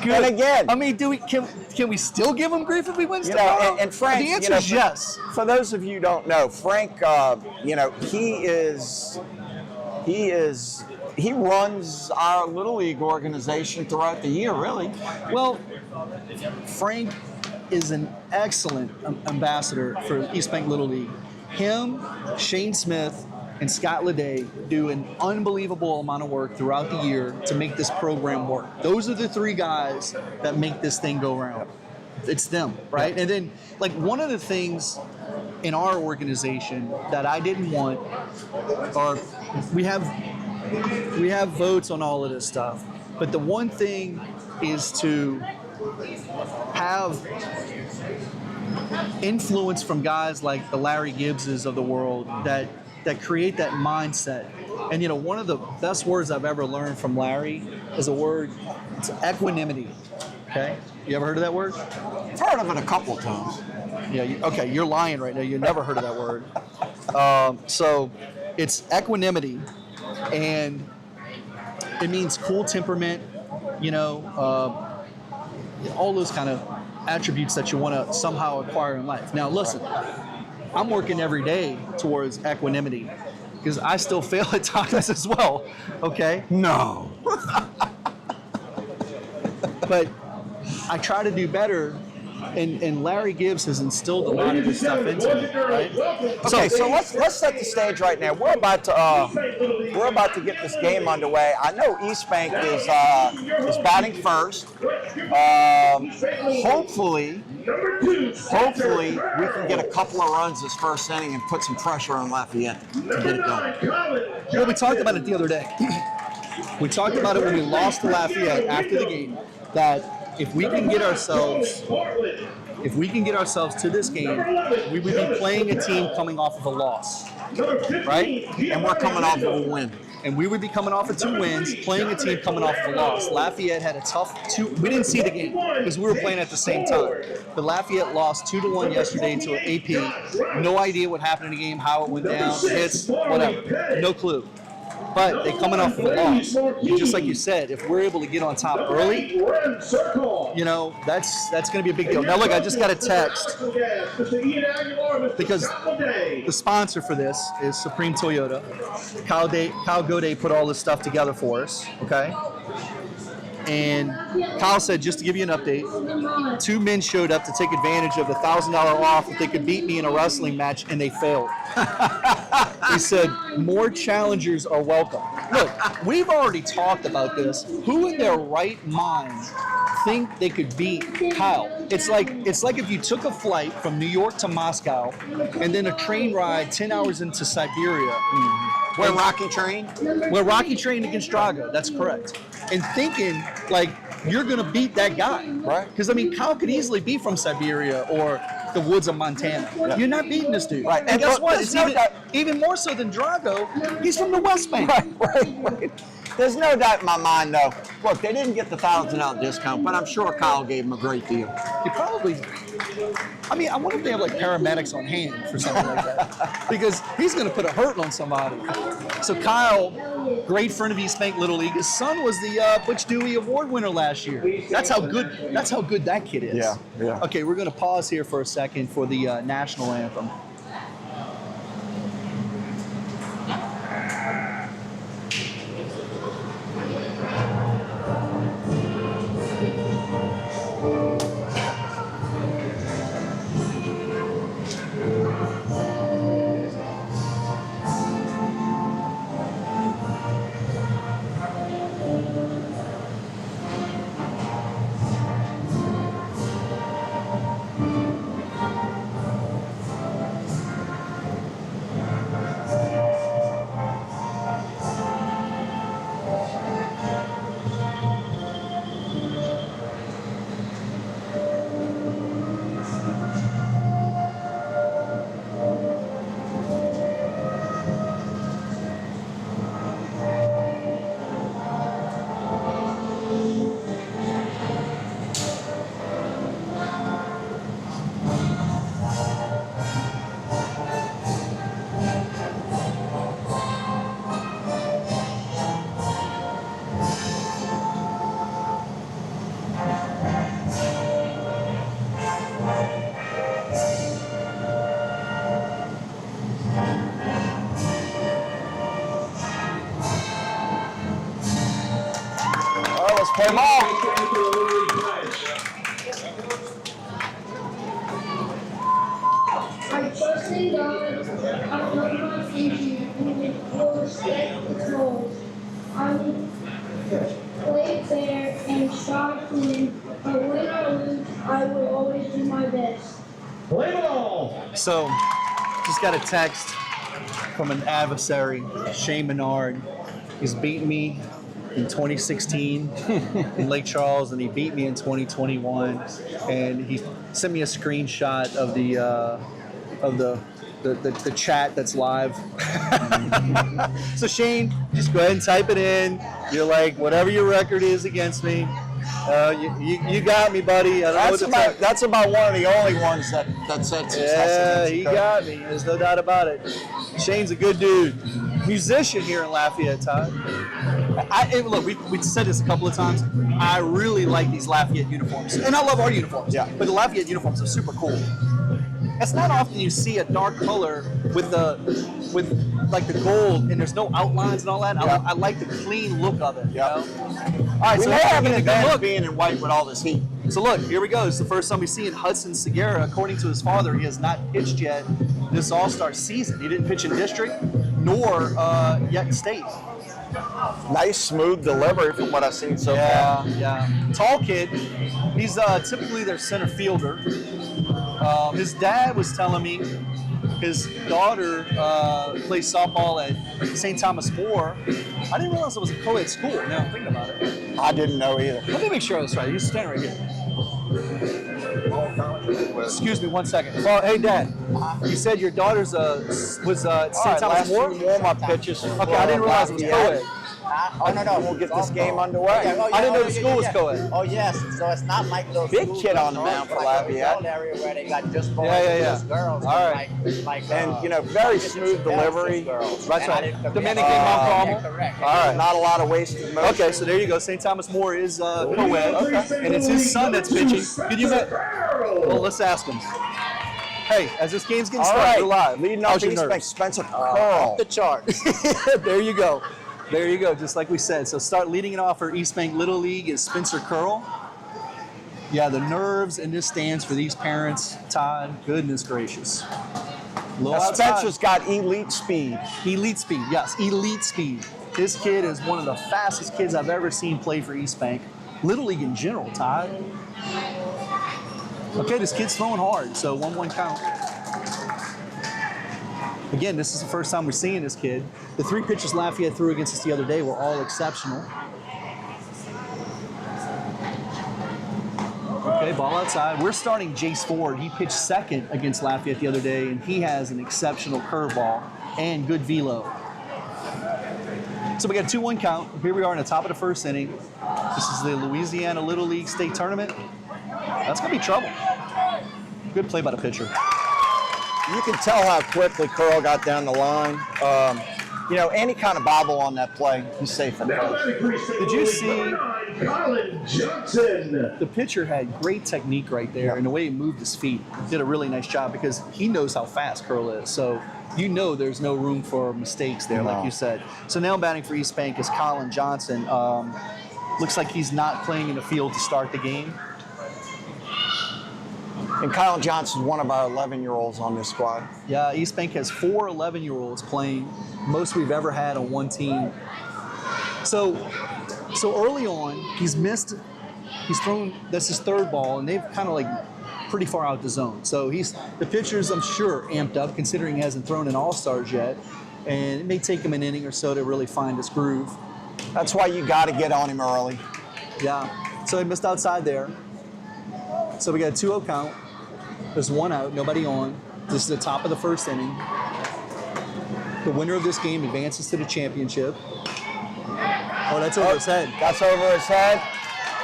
Good. And again, I mean, can we still give him grief if he wins you tomorrow? know, and Frank, the answer is yes. For those of you who don't know, Frank, you know, he runs our Little League organization throughout the year, really. Well, Frank is an excellent ambassador for Eastbank Little League. Him, Shane Smith, and Scott Leday do an unbelievable amount of work throughout the year to make this program work. Those are the 3 guys that make this thing go round. It's them, right? And then, like, one of the things in our organization that I didn't want are we have votes on all of this stuff, but the one thing is to have influence from guys like the Larry Gibbses of the world that create that mindset. And, you know, one of the best words I've ever learned from Larry is it's equanimity. Okay? You ever heard of that word? I've heard of it a couple of times. Yeah. Okay, you're lying right now. You never heard of that word. So it's equanimity, and it means cool temperament, you know, all those kind of attributes that you want to somehow acquire in life. Now, listen, I'm working every day towards equanimity because I still fail at times as well, okay? No. But I try to do better, and Larry Gibbs has instilled a lot of this stuff into me, right? Okay, so let's set the stage right now. We're about to get this game underway. I know Eastbank is batting first. Hopefully we can get a couple of runs this first inning and put some pressure on Lafayette to get it going. Well, we talked about it the other day. We talked about it when we lost to Lafayette after the game, that if we can get ourselves to this game, we would be playing a team coming off of a loss, right? And we're coming off of a win. And we would be coming off of 2 wins, playing a team coming off of a loss. Lafayette had a tough 2. We didn't see the game because we were playing at the same time. But Lafayette lost 2-1 yesterday to an AP. No idea what happened in the game, how it went down, hits, whatever. No clue. But they're coming off of a loss. And just like you said, if we're able to get on top early, you know, that's going to be a big deal. Now, look, I just got a text because the sponsor for this is Supreme Toyota. Kyle Goday put all this stuff together for us, okay? And Kyle said, just to give you an update, 2 men showed up to take advantage of the $1,000 off if they could beat me in a wrestling match, and they failed. He said, more challengers are welcome. Look, we've already talked about this. Who in their right mind think they could beat Kyle? It's like if you took a flight from New York to Moscow and then a train ride 10 hours into Siberia. We're Rocky Train? We're Rocky Train against Drago. That's correct. And thinking, like, you're going to beat that guy. Right. Because, I mean, Kyle could easily be from Siberia or the woods of Montana. Yeah. You're not beating this dude. Right. And guess what? It's even more so than Drago. He's from the West Bank. Right. There's no doubt in my mind, though. Look, they didn't get the $1,000 discount, but I'm sure Kyle gave him a great deal. He probably. I mean, I wonder if they have like paramedics on hand for something like that, because he's going to put a hurt on somebody. So Kyle, great friend of Eastbank Little League. His son was the Butch Dewey Award winner last year. That's how good that kid is. Yeah. Okay, we're going to pause here for a second for the national anthem. Play ball. I trust in God, I love my future, and will respect its goals. I will play fair and strive to win, but win or lose, I will always do my best. Play ball. So, just got a text from an adversary, Shane Menard. He's beaten me in 2016 in Lake Charles, and he beat me in 2021. And he sent me a screenshot of the chat that's live. So Shane, just go ahead and type it in. You're like, whatever your record is against me, you got me, buddy. I don't know what to That's about one of the only ones that said success. Yeah, against he Coach. got me. There's no doubt about it. Shane's a good dude. Musician here in Lafayette, Todd. Look, we said this a couple of times. I really like these Lafayette uniforms. And I love our uniforms. Yeah. But the Lafayette uniforms are super cool. It's not often you see a dark color with like the gold and there's no outlines and all that. Yeah. I like the clean look of it. Yeah. You know? All right, We so may let's have an get a good advantage look. being in white with all this heat. So look, here we go. It's the first time we've seen Hudson Segura. According to his father, he has not pitched yet this All-Star season. He didn't pitch in district, nor yet in state. Nice, smooth delivery from what I've seen so far. Yeah. Tall kid. He's typically their center fielder. His dad was telling me his daughter plays softball at St. Thomas More. I didn't realize it was a co-ed school. Now I'm thinking about it. I didn't know either. Let me make sure that's right. You stand right here. Excuse me, 1 second. Well, hey, Dad. You said your daughter's was at St. Thomas More? Warm-up pitches. Okay, I didn't realize it was co-ed. Oh, no. We'll get this game underway. I didn't know the school was co-ed. Oh, yes. So it's not like those Big schools kid up on the north, mound for like Lafayette. the area where they got just boys Yeah. and just girls. All right. And, very smooth delivery. That's right. Dominican mom problem. Correct. All right. Not a lot of wasted motion. Okay, so there you go. St. Thomas More is co-ed, and it's his son that's pitching. Could you met? Well, let's ask him. Hey, as this game's getting All started, right, you're live. leading How's off your Eastbank, nerves? Spencer Off Curl. the chart. There you go. There you go, just like we said. So start leading it off for Eastbank Little League is Spencer Curl. Yeah, the nerves in this stands for these parents, Todd, goodness gracious. Now, Spencer's got elite speed. Elite speed, yes, elite speed. This kid is one of the fastest kids I've ever seen play for Eastbank. Little League in general, Todd. Okay, this kid's throwing hard, so 1-1 count. Again, this is the first time we're seeing this kid. The 3 pitches Lafayette threw against us the other day were all exceptional. Okay, ball outside. We're starting Jace Ford. He pitched second against Lafayette the other day, and he has an exceptional curveball and good velo. So we got a 2-1 count. Here we are in the top of the first inning. This is the Louisiana Little League State Tournament. That's going to be trouble. Good play by the pitcher. You can tell how quickly Curl got down the line. Any kind of bobble on that play, he's safe at first. Did you see Colin Johnson? The pitcher had great technique right there, and the way he moved his feet did a really nice job because he knows how fast Curl is. So there's no room for mistakes there, like you said. So now batting for Eastbank is Colin Johnson. Looks like he's not playing in the field to start the game. And Kyle Johnson's one of our 11-year-olds on this squad. Yeah, Eastbank has 4 11-year-olds playing, most we've ever had on one team. So early on, he's thrown, that's his 3rd ball, and they've kind of like pretty far out the zone. So the pitcher's, I'm sure, amped up considering he hasn't thrown in All-Stars yet, and it may take him an inning or so to really find his groove. That's why you got to get on him early. Yeah, so he missed outside there. So we got a 2-0 count. There's 1 out, nobody on. This is the top of the first inning. The winner of this game advances to the championship. Oh, that's over his head. That's over his head.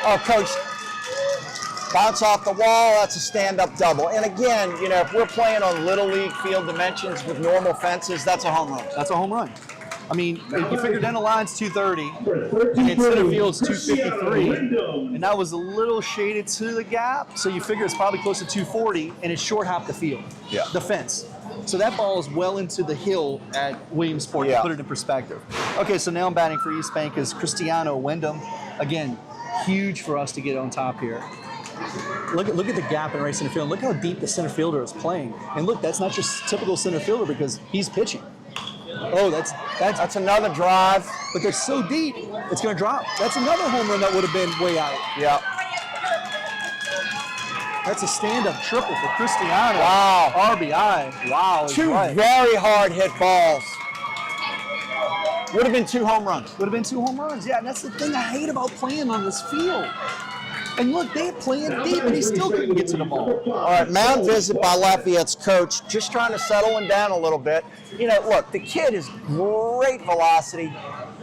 Oh, Coach, bounce off the wall. That's a stand-up double. And again, if we're playing on Little League field dimensions with normal fences, that's a home run. That's a home run. I mean, if you figure down the line's 230, and center field's 253, and that was a little shaded to the gap, so you figure it's probably close to 240, and it's short half the field, the fence. So that ball is well into the hill at Williamsport, to put it in perspective. Okay, so now I'm batting for Eastbank is Cristiano Wyndham. Again, huge for us to get on top here. Look at the gap in right center field. Look how deep the center fielder is playing. And look, that's not just typical center fielder because he's pitching. Oh, that's another drive. But they're so deep, it's going to drop. That's another home run that would have been way out. Yeah. That's a stand-up triple for Cristiano. Wow. RBI. Wow. Two very hard hit balls. Would have been 2 home runs. Would have been 2 home runs. Yeah, and that's the thing I hate about playing on this field. And look, they're playing deep, and he still couldn't get to the ball. All right, mound visit by Lafayette's coach, just trying to settle him down a little bit. You know, look, the kid is great velocity,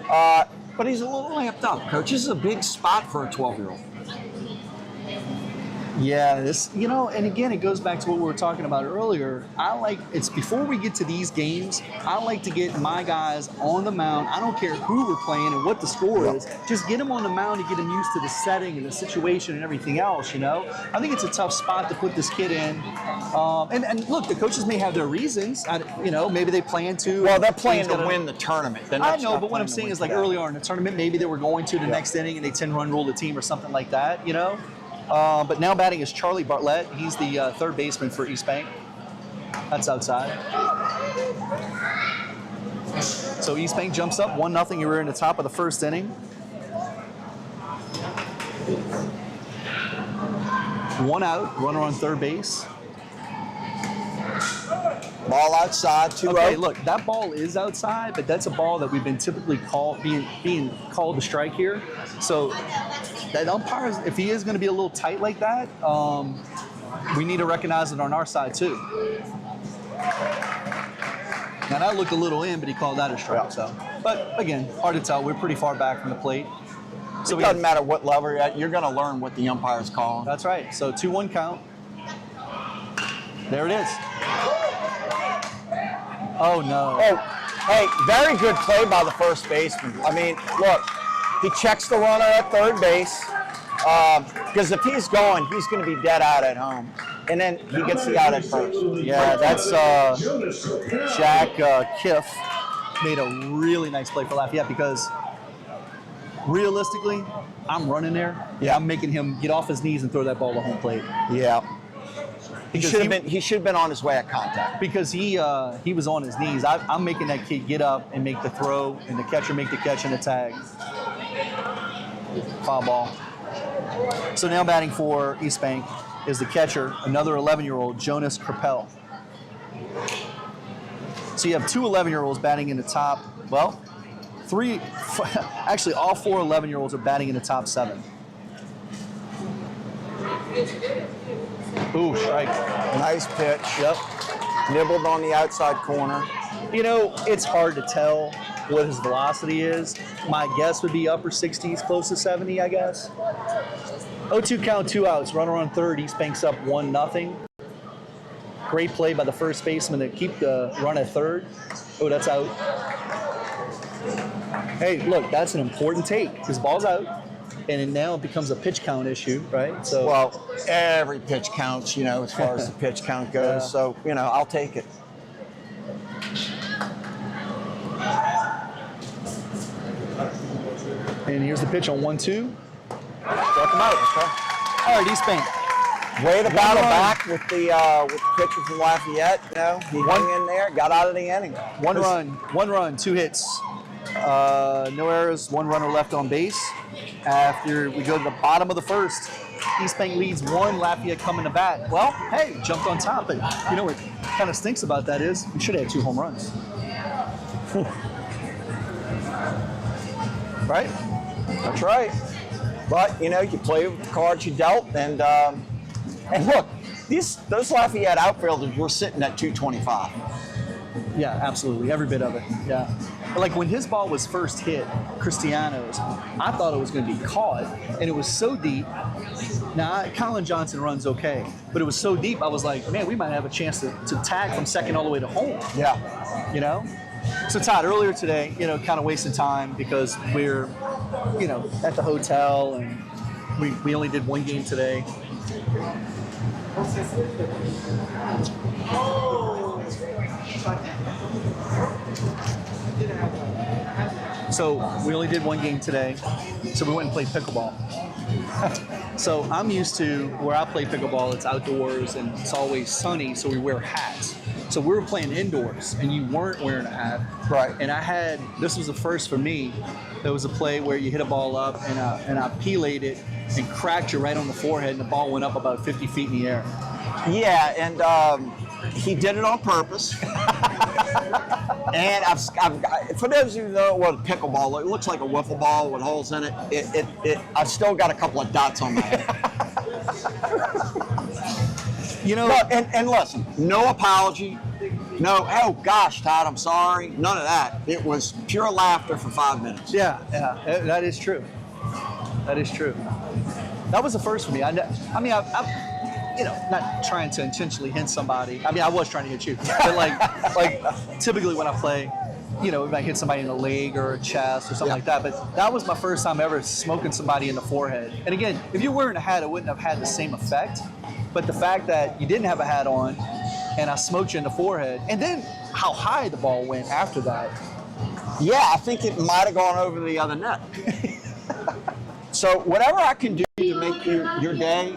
but he's a little amped up, coach. This is a big spot for a 12-year-old. Yeah, and again, it goes back to what we were talking about earlier. It's before we get to these games, I like to get my guys on the mound. I don't care who we're playing and what the score is. Just get them on the mound and get them used to the setting and the situation and everything else, I think it's a tough spot to put this kid in. And look, the coaches may have their reasons. Maybe they plan to. Well, they're playing to win the tournament. I know, but what I'm saying is like earlier on in the tournament, maybe they were going to the next inning and they 10-run rule the team or something like that, But now batting is Charlie Bartlett. He's the third baseman for Eastbank. That's outside. So Eastbank jumps up 1-0. We're in the top of the first inning. 1 out, runner on third base. Ball outside, 2-0. Okay, look, that ball is outside, but that's a ball that we've been typically being called to strike here. So that umpire, if he is going to be a little tight like that, we need to recognize it on our side too. Now that looked a little in, but he called that a strike. So, but again, hard to tell. We're pretty far back from the plate. So it doesn't matter what level you're at. You're going to learn what the umpire's calling. That's right. So 2-1 count. There it is. Oh, no. Oh, hey, very good play by the first baseman. I mean, look, he checks the runner at third base because if he's going, he's going to be dead out at home. And then he gets the out at first. Yeah, that's Jack Kiff made a really nice play for Lafayette because realistically, I'm running there. Yeah, I'm making him get off his knees and throw that ball to home plate. Yeah. He should have been on his way at contact. Because he was on his knees. I'm making that kid get up and make the throw, and the catcher make the catch and the tag. Foul ball. So now batting for Eastbank is the catcher, another 11-year-old, Jonas Krapel. So you have 2 11-year-olds batting in the top, well, actually all 4 11-year-olds are batting in the top 7. Ooh, strike. Nice pitch. Yep. Nibbled on the outside corner. It's hard to tell what his velocity is. My guess would be upper 60s, close to 70, I guess. 0-2 count, 2 outs. Runner on third. Eastbank's up 1-0. Great play by the first baseman to keep the run at third. Oh, that's out. Hey, look, that's an important take because ball's out. And now it becomes a pitch count issue, right? So, well, every pitch counts, as far as the pitch count goes. Yeah. So, I'll take it. And here's the pitch on 1-2. Struck him out. Okay. All right, Eastbank. Way to battle back with the pitcher from Lafayette. He hung in there, got out of the inning. One run, 2 hits. No errors, 1 runner left on base. After we go to the bottom of the first, Eastbank leads 1, Lafayette coming to bat. Well, hey, jumped on top, but what kind of stinks about that is we should have had 2 home runs. Right? That's right. But, you play with the cards you dealt, and look, those Lafayette outfielders were sitting at 225. Yeah, absolutely, every bit of it, yeah. Like when his ball was first hit, Cristiano's, I thought it was going to be caught, and it was so deep. Now, Colin Johnson runs okay, but it was so deep, I was like, man, we might have a chance to tag from second all the way to home. Yeah. So Todd, earlier today, kind of wasted time because we're, at the hotel, and we only did 1 game today. So we only did 1 game today, so we went and played pickleball. So I'm used to where I play pickleball, it's outdoors and it's always sunny, so we wear hats. So we were playing indoors and you weren't wearing a hat. Right. And this was the first for me. There was a play where you hit a ball up and I peeled it and cracked you right on the forehead and the ball went up about 50 feet in the air. Yeah, and he did it on purpose. And for those of you who don't know what a pickleball, it looks like a wiffle ball with holes in it. I've still got a couple of dots on my head. You know, Look, and listen, no apology, no, oh gosh, Todd, I'm sorry, none of that. It was pure laughter for 5 minutes. yeah, that is true. That is true. That was the first for me. I'm not trying to intentionally hit somebody. I mean, I was trying to hit you, but like typically when I play, we might hit somebody in the leg or a chest or something like that. But that was my first time ever smoking somebody in the forehead. And again, if you're wearing a hat, it wouldn't have had the same effect. But the fact that you didn't have a hat on and I smoked you in the forehead, and then how high the ball went after that. Yeah, I think it might have gone over the other net. So whatever I can do to make your day.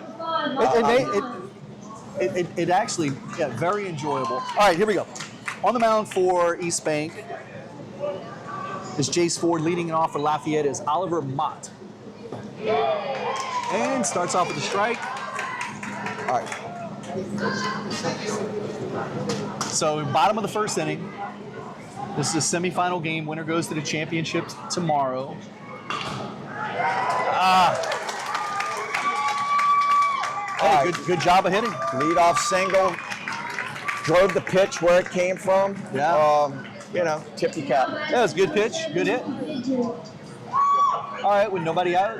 It actually, very enjoyable. All right, here we go. On the mound for Eastbank is Jace Ford. Leading it off for Lafayette is Oliver Mott. And starts off with a strike. All right. So bottom of the first inning. This is a semifinal game. Winner goes to the championship tomorrow. Hey, good job of hitting. Leadoff single. Drove the pitch where it came from. Yeah. Tip your cap. That was a good pitch. Good hit. All right, with nobody out.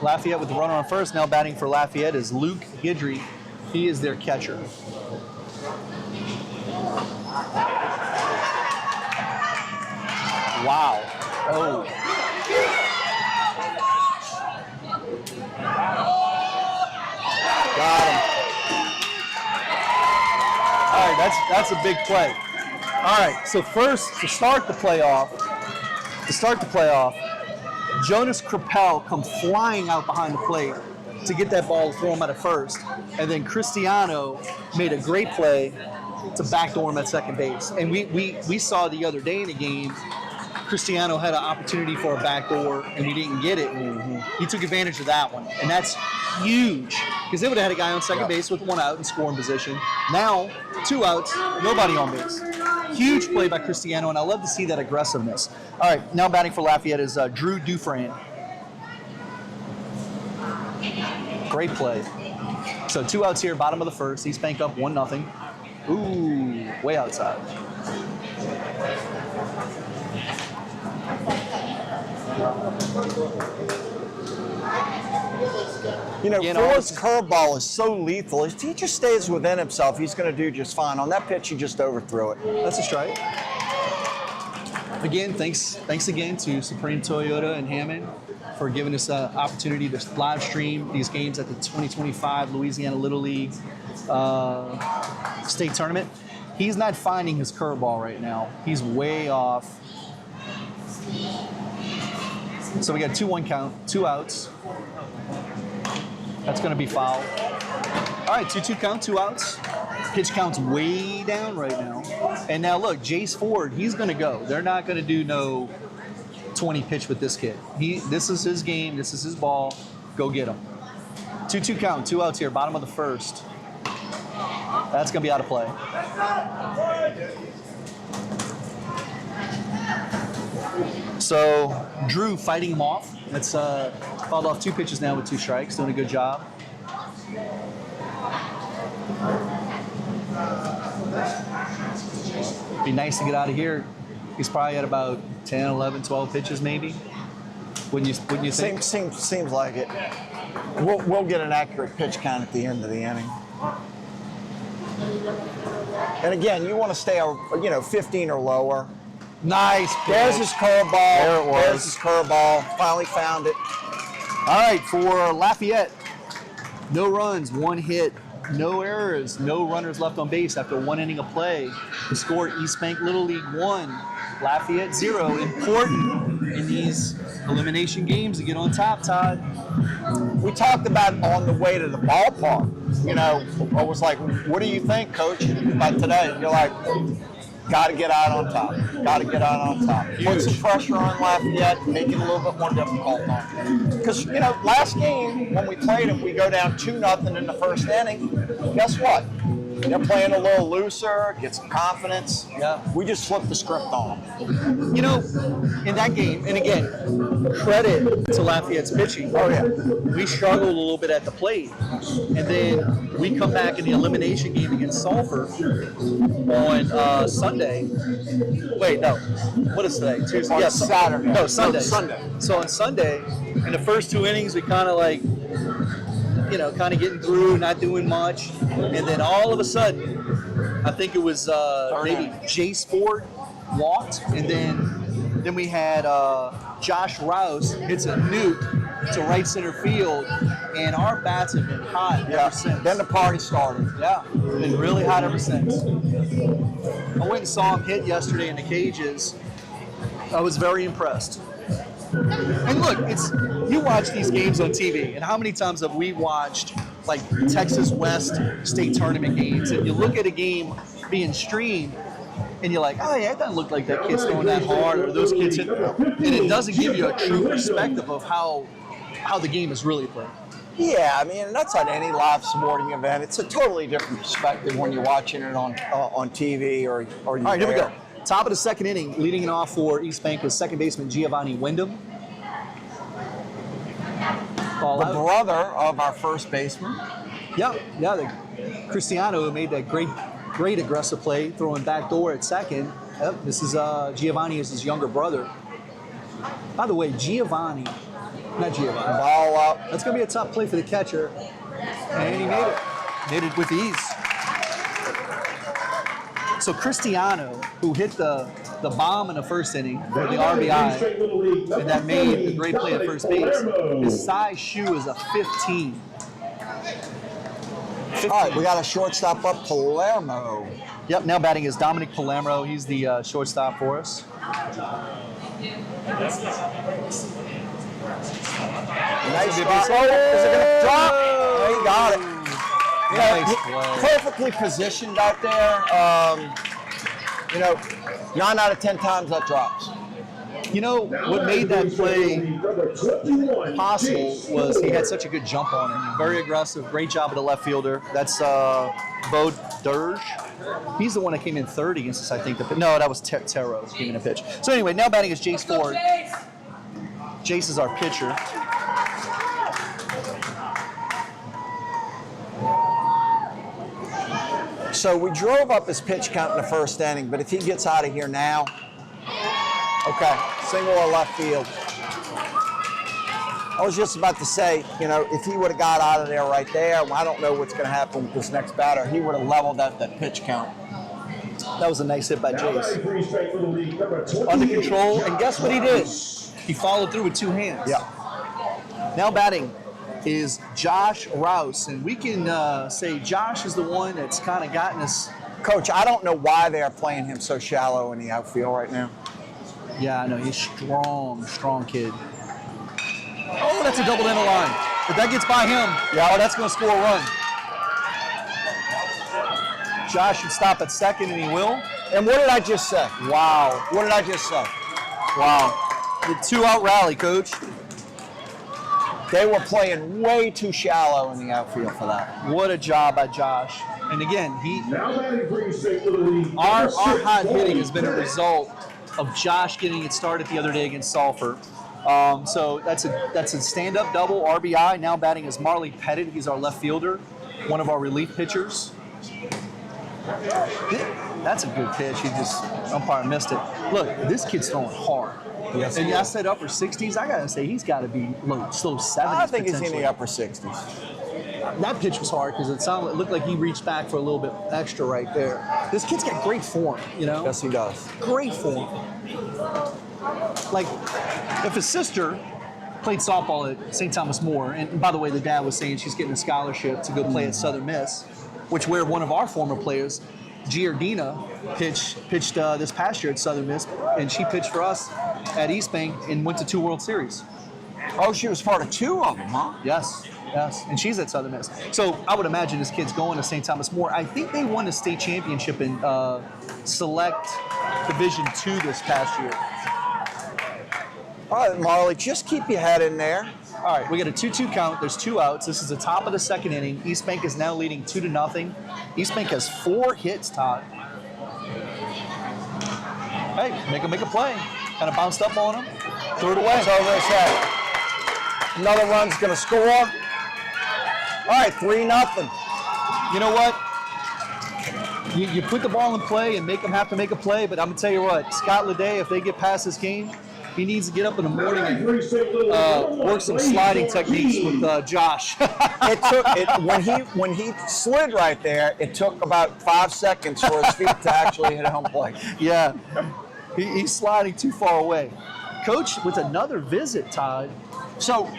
Lafayette with the runner on first. Now batting for Lafayette is Luke Hidry. He is their catcher. Wow. Oh. Got him. All right, that's a big play. All right, so first to start the playoff, Jonas Krappel come flying out behind the plate to get that ball, throw him out at first, and then Cristiano made a great play to backdoor him at second base. And we saw the other day in the game, Cristiano had an opportunity for a backdoor and he didn't get it. He took advantage of that one, and that's huge because they would have had a guy on second base with one out in scoring position. Now 2 outs, nobody on base. Huge play by Cristiano, and I love to see that aggressiveness. All right, now batting for Lafayette is Drew Dufresne. Great play. So 2 outs here, bottom of the first. Eastbank up 1-0. Ooh, way outside. Ford's curveball is so lethal. If he just stays within himself, he's going to do just fine. On that pitch, he just overthrew it. That's a strike. Again, thanks again to Supreme Toyota and Hammond for giving us an opportunity to live stream these games at the 2025 Louisiana Little League state tournament. He's not finding his curveball right now. He's way off. So we got 2-1 count, 2 outs. That's going to be foul. All right, 2-2 count, 2 outs. Pitch count's way down right now. And now look, Jace Ford, he's going to go. They're not going to do no 20 pitch with this kid. This is his game. This is his ball. Go get him. 2-2 count, 2 outs here, bottom of the first. That's going to be out of play. So Drew fighting him off. That's fouled off 2 pitches now with 2 strikes. Doing a good job. Be nice to get out of here. He's probably at about 10, 11, 12 pitches maybe. Wouldn't you think? Seems like it. We'll get an accurate pitch count at the end of the inning. And again, you want to stay, 15 or lower. Nice. There's his curveball. There it was. There's his curveball. Finally found it. All right, for Lafayette, no runs, 1 hit, no errors, no runners left on base after 1 inning of play. The score, Eastbank Little League 1, Lafayette 0. Important in these elimination games to get on top, Todd. We talked about on the way to the ballpark. You know, I was like, what do you think, Coach, about today? You're like, got to get out on top. Got to get out on top. Put some pressure on Lafayette, make it a little bit more difficult on them. Because, you know, last game when we played them, we go down 2-0 in the first inning. Guess what? They're playing a little looser, get some confidence. Yeah. We just flipped the script on them. You know, in that game, and again, credit to Lafayette's pitching. Oh, yeah. We struggled a little bit at the plate. And then we come back in the elimination game against Sulphur on Sunday. Wait, no. What is today? Tuesday? On Yeah, Saturday. No, Sunday. No, Sunday. So on Sunday, in the first 2 innings, we kind of like, you know, kind of getting through, not doing much. And then all of a sudden, I think it was maybe Jace Ford walked. And then we had Josh Rouse hits a nuke to right center field. And our bats have been hot ever since. Then the party started. Yeah, been really hot ever since. I went and saw him hit yesterday in the cages. I was very impressed. And look, it's you watch these games on TV, and how many times have we watched like Texas West state tournament games, and you look at a game being streamed, and you're like, oh yeah, it doesn't look like that kid's throwing that hard, or those kids hit, and it doesn't give you a true perspective of how the game is really played. Yeah, I mean, that's on any live sporting event. It's a totally different perspective when you're watching it on TV or you're All right, here we there. go. Top of the second inning, leading it off for Eastbank is second baseman Giovanni Wyndham. Ball The out. brother of our first baseman. Yeah, Cristiano who made that great aggressive play, throwing back door at second. Yep, this is Giovanni is his younger brother. By the way, not Giovanni. Ball up. That's going to be a tough play for the catcher. And he made it. Made it with ease. So Cristiano, who hit the bomb in the first inning for the RBI, and that made a great play at first base, his size shoe is a 15. All right, we got a shortstop up, Palermo. Yep, now batting is Dominic Palermo. He's the shortstop for us. Nice drop. Oh, is it going to drop? Oh, he got it. Nice Yeah, play. perfectly positioned out there. 9 out of 10 times that drops. You know, what made that play possible was he had such a good jump on it. Very aggressive. Great job of the left fielder. That's Bo Durge. He's the one that came in third against us, I think. No, that was Taro who came in a pitch. So anyway, now batting is Jace Ford. Jace is our pitcher. So we drove up his pitch count in the first inning, but if he gets out of here now, okay, single or left field. I was just about to say, if he would have got out of there right there, I don't know what's going to happen with this next batter. He would have leveled out that pitch count. That was a nice hit by Jace. Under control, and guess what he did? He followed through with two hands. Yeah. Now batting is Josh Rouse, and we can say Josh is the one that's kind of gotten us. Coach, I don't know why they are playing him so shallow in the outfield right now. Yeah, I know. He's strong kid. Oh, that's a double down the line. If that gets by him, that's going to score a run. Josh should stop at second, and he will. And what did I just say? Wow. What did I just say? Wow. The 2-out rally, Coach. They were playing way too shallow in the outfield for that. What a job by Josh. And again, our hot hitting has been a result of Josh getting it started the other day against Sulphur. So that's a stand-up double RBI. Now batting is Marley Pettit. He's our left fielder, one of our relief pitchers. That's a good pitch. Umpire missed it. Look, this kid's throwing hard. Yes, and he I is. said upper 60s. I gotta say he's got to be slow 70s. I think he's in potentially. the upper 60s. That pitch was hard because it looked like he reached back for a little bit extra right there. This kid's got great form, Yes, he does. Great form. Like, if his sister played softball at St. Thomas More. And by the way, the dad was saying she's getting a scholarship to go play at Southern Miss, which where one of our former players, Giardina, pitched this past year at Southern Miss, and she pitched for us at Eastbank and went to 2 World Series. Oh, she was part of 2 of them, huh? Yes. And she's at Southern Miss. So I would imagine this kid's going to St. Thomas More. I think they won a state championship in select Division II this past year. All right, Marley, just keep your head in there. All right, we got a 2-2 count. There's 2 outs. This is the top of the 2nd inning. Eastbank is now leading 2-0. Eastbank has 4 hits, Todd. Hey, make a play. Kind of bounced up on him. Threw it away. It's over his head. Another run's going to score. All right, 3-0. You know what? You put the ball in play and make them have to make a play, but I'm going to tell you what, Scott Leday, if they get past this game, he needs to get up in the morning and work some sliding techniques with Josh. When he slid right there, it took about 5 seconds for his feet to actually hit home plate. Yeah, he's sliding too far away. Coach, with another visit, Todd. So,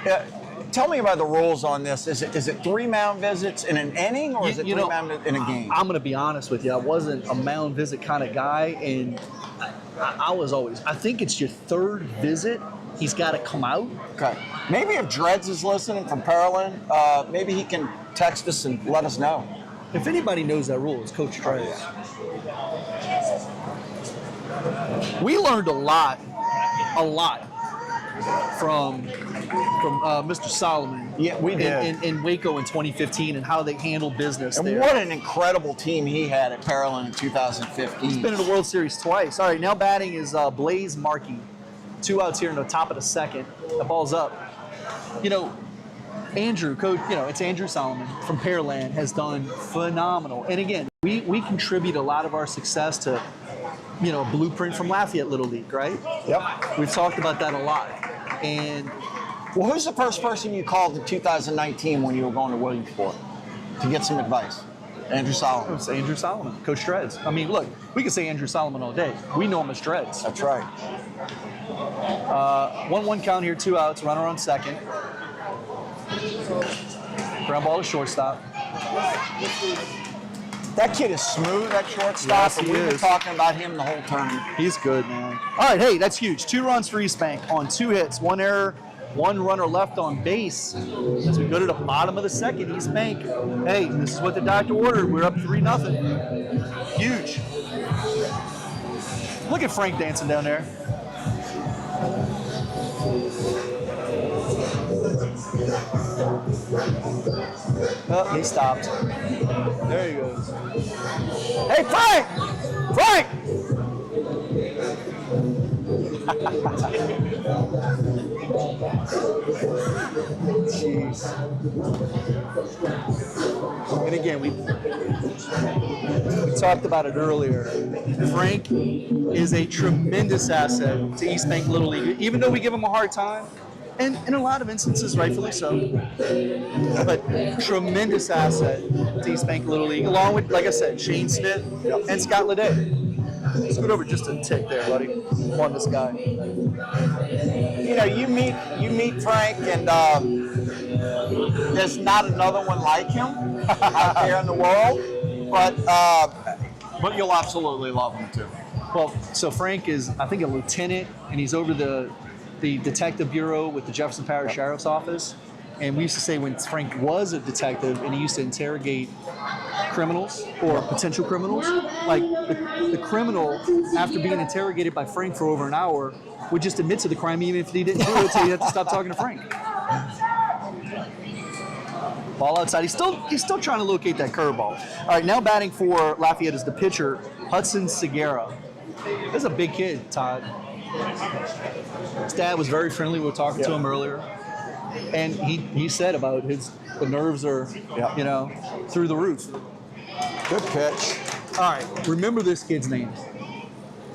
tell me about the rules on this. Is it 3 mound visits in an inning, or is it 3 mound in a game? I'm going to be honest with you. I wasn't a mound visit kind of guy, and I was always. I think it's your 3rd visit. He's got to come out. Okay. Maybe if Dreads is listening from Pearland, maybe he can text us and let us know. If anybody knows that rule, it's Coach Dreads. We learned a lot from Mr. Solomon. Yeah, we did. In Waco in 2015 and how they handle business And there. what an incredible team he had at Pearland in 2015. He's been in the World Series twice. All right, now batting is Blaze Markey. 2 outs here in the top of the 2nd. The ball's up. You know, Andrew, coach, it's Andrew Solomon from Pearland, has done phenomenal. And again, we contribute a lot of our success to, a blueprint from Lafayette Little League, right? Yep. We've talked about that a lot. And well, who's the first person you called in 2019 when you were going to Williamsport to get some advice? Andrew Solomon. It's Andrew Solomon, Coach Dreads. I mean, look, we can say Andrew Solomon all day. We know him as Dreads. That's right. 1-1 count here, 2 outs, runner on 2nd. Ground ball to shortstop. That kid is smooth, that shortstop, Yes, and he we've been is. talking about him the whole tournament. He's good, man. All right, hey, that's huge. 2 runs for Eastbank on 2 hits, 1 error, 1 runner left on base. As we go to the bottom of the 2nd, Eastbank. Hey, this is what the doctor ordered. We're up 3-0. Huge. Look at Frank dancing down there. Oh, he stopped. There he goes. Hey, Frank! Frank! Jeez. And again, we talked about it earlier. Frank is a tremendous asset to Eastbank Little League, even though we give him a hard time. And in a lot of instances, rightfully so. But tremendous asset to Eastbank Little League, along with, like I said, Shane Smith and Scott Leday. Scoot over just a tick there, buddy, on this guy. You meet Frank, and there's not another one like him out there in the world, but you'll absolutely love him too. Well, so Frank is, I think, a lieutenant, and he's over the detective bureau with the Jefferson Parish Sheriff's Office. And we used to say when Frank was a detective and he used to interrogate criminals or potential criminals, like the criminal, after being interrogated by Frank for over an hour, would just admit to the crime even if he didn't do it, so you have to stop talking to Frank. Ball outside. He's still trying to locate that curveball. All right, now batting for Lafayette is the pitcher, Hudson Segura. This is a big kid, Todd. His dad was very friendly. We were talking to him earlier. And he said about the nerves are, through the roof. Good pitch. All right, remember this kid's name.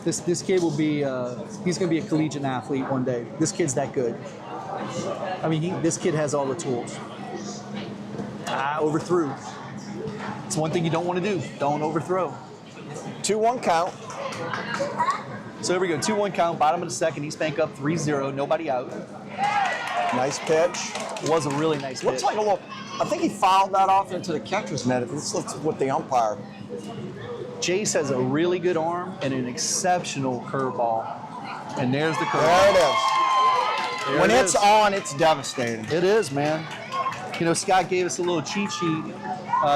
This kid will be, he's going to be a collegiate athlete one day. This kid's that good. I mean, this kid has all the tools. Overthrew. It's one thing you don't want to do. Don't overthrow. 2-1 count. So here we go, 2-1 count, bottom of the 2nd, Eastbank up 3-0, nobody out. Nice pitch. It was a really nice Looks pitch. like a little. I think he fouled that off into the catcher's net. This looks with the umpire. Jace has a really good arm and an exceptional curveball. And there's the curveball. There it is. There When it it's is. on, it's devastating. It is, man. You know, Scott gave us a little cheat sheet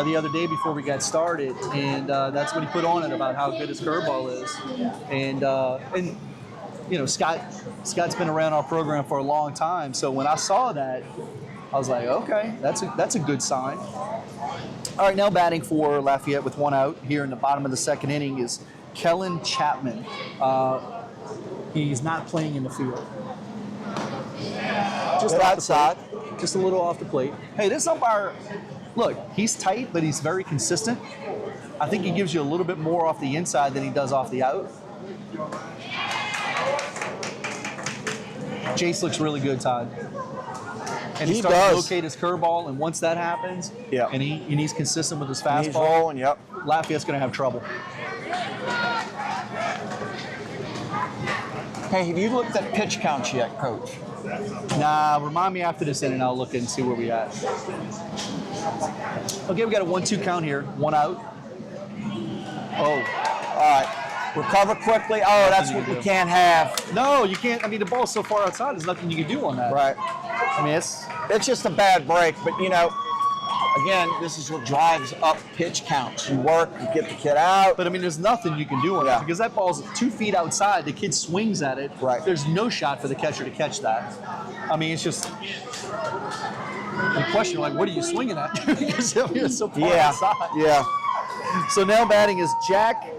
the other day before we got started, and that's what he put on it about how good his curveball is. And you know, Scott's been around our program for a long time, so when I saw that, I was like, okay, that's a good sign. All right, now batting for Lafayette with one out here in the bottom of the second inning is Kellen Chapman. He's not playing in the field. Just Good off the outside. plate, just a little off the plate. Hey, this umpire, look, he's tight, but he's very consistent. I think he gives you a little bit more off the inside than he does off the out. Jace looks really good, Todd. And he starts to does. locate his curveball, and once that happens, Yeah. and he's consistent with his He's fastball, rolling. Yep. Lafayette's going to have trouble. Hey, have you looked at pitch counts yet, Coach? Nah, remind me after this inning, I'll look and see where we at. Okay, we got a 1-2 count here. One out. Oh, All right. Recover quickly. Oh, that's what we can't have. no, you can't. I mean, the ball's so far outside, there's nothing you can do on that. Right. I mean, It's just a bad break, but you know, again, this is what drives up pitch counts. You work, you get the kid out. but I mean, there's nothing you can do on Yeah. that because that ball's 2 feet outside. The kid swings at it. Right. There's no shot for the catcher to catch that. I mean, it's just the question, like, what are you swinging at? Because I mean, it's so far Yeah. outside. Yeah. So now batting is Jack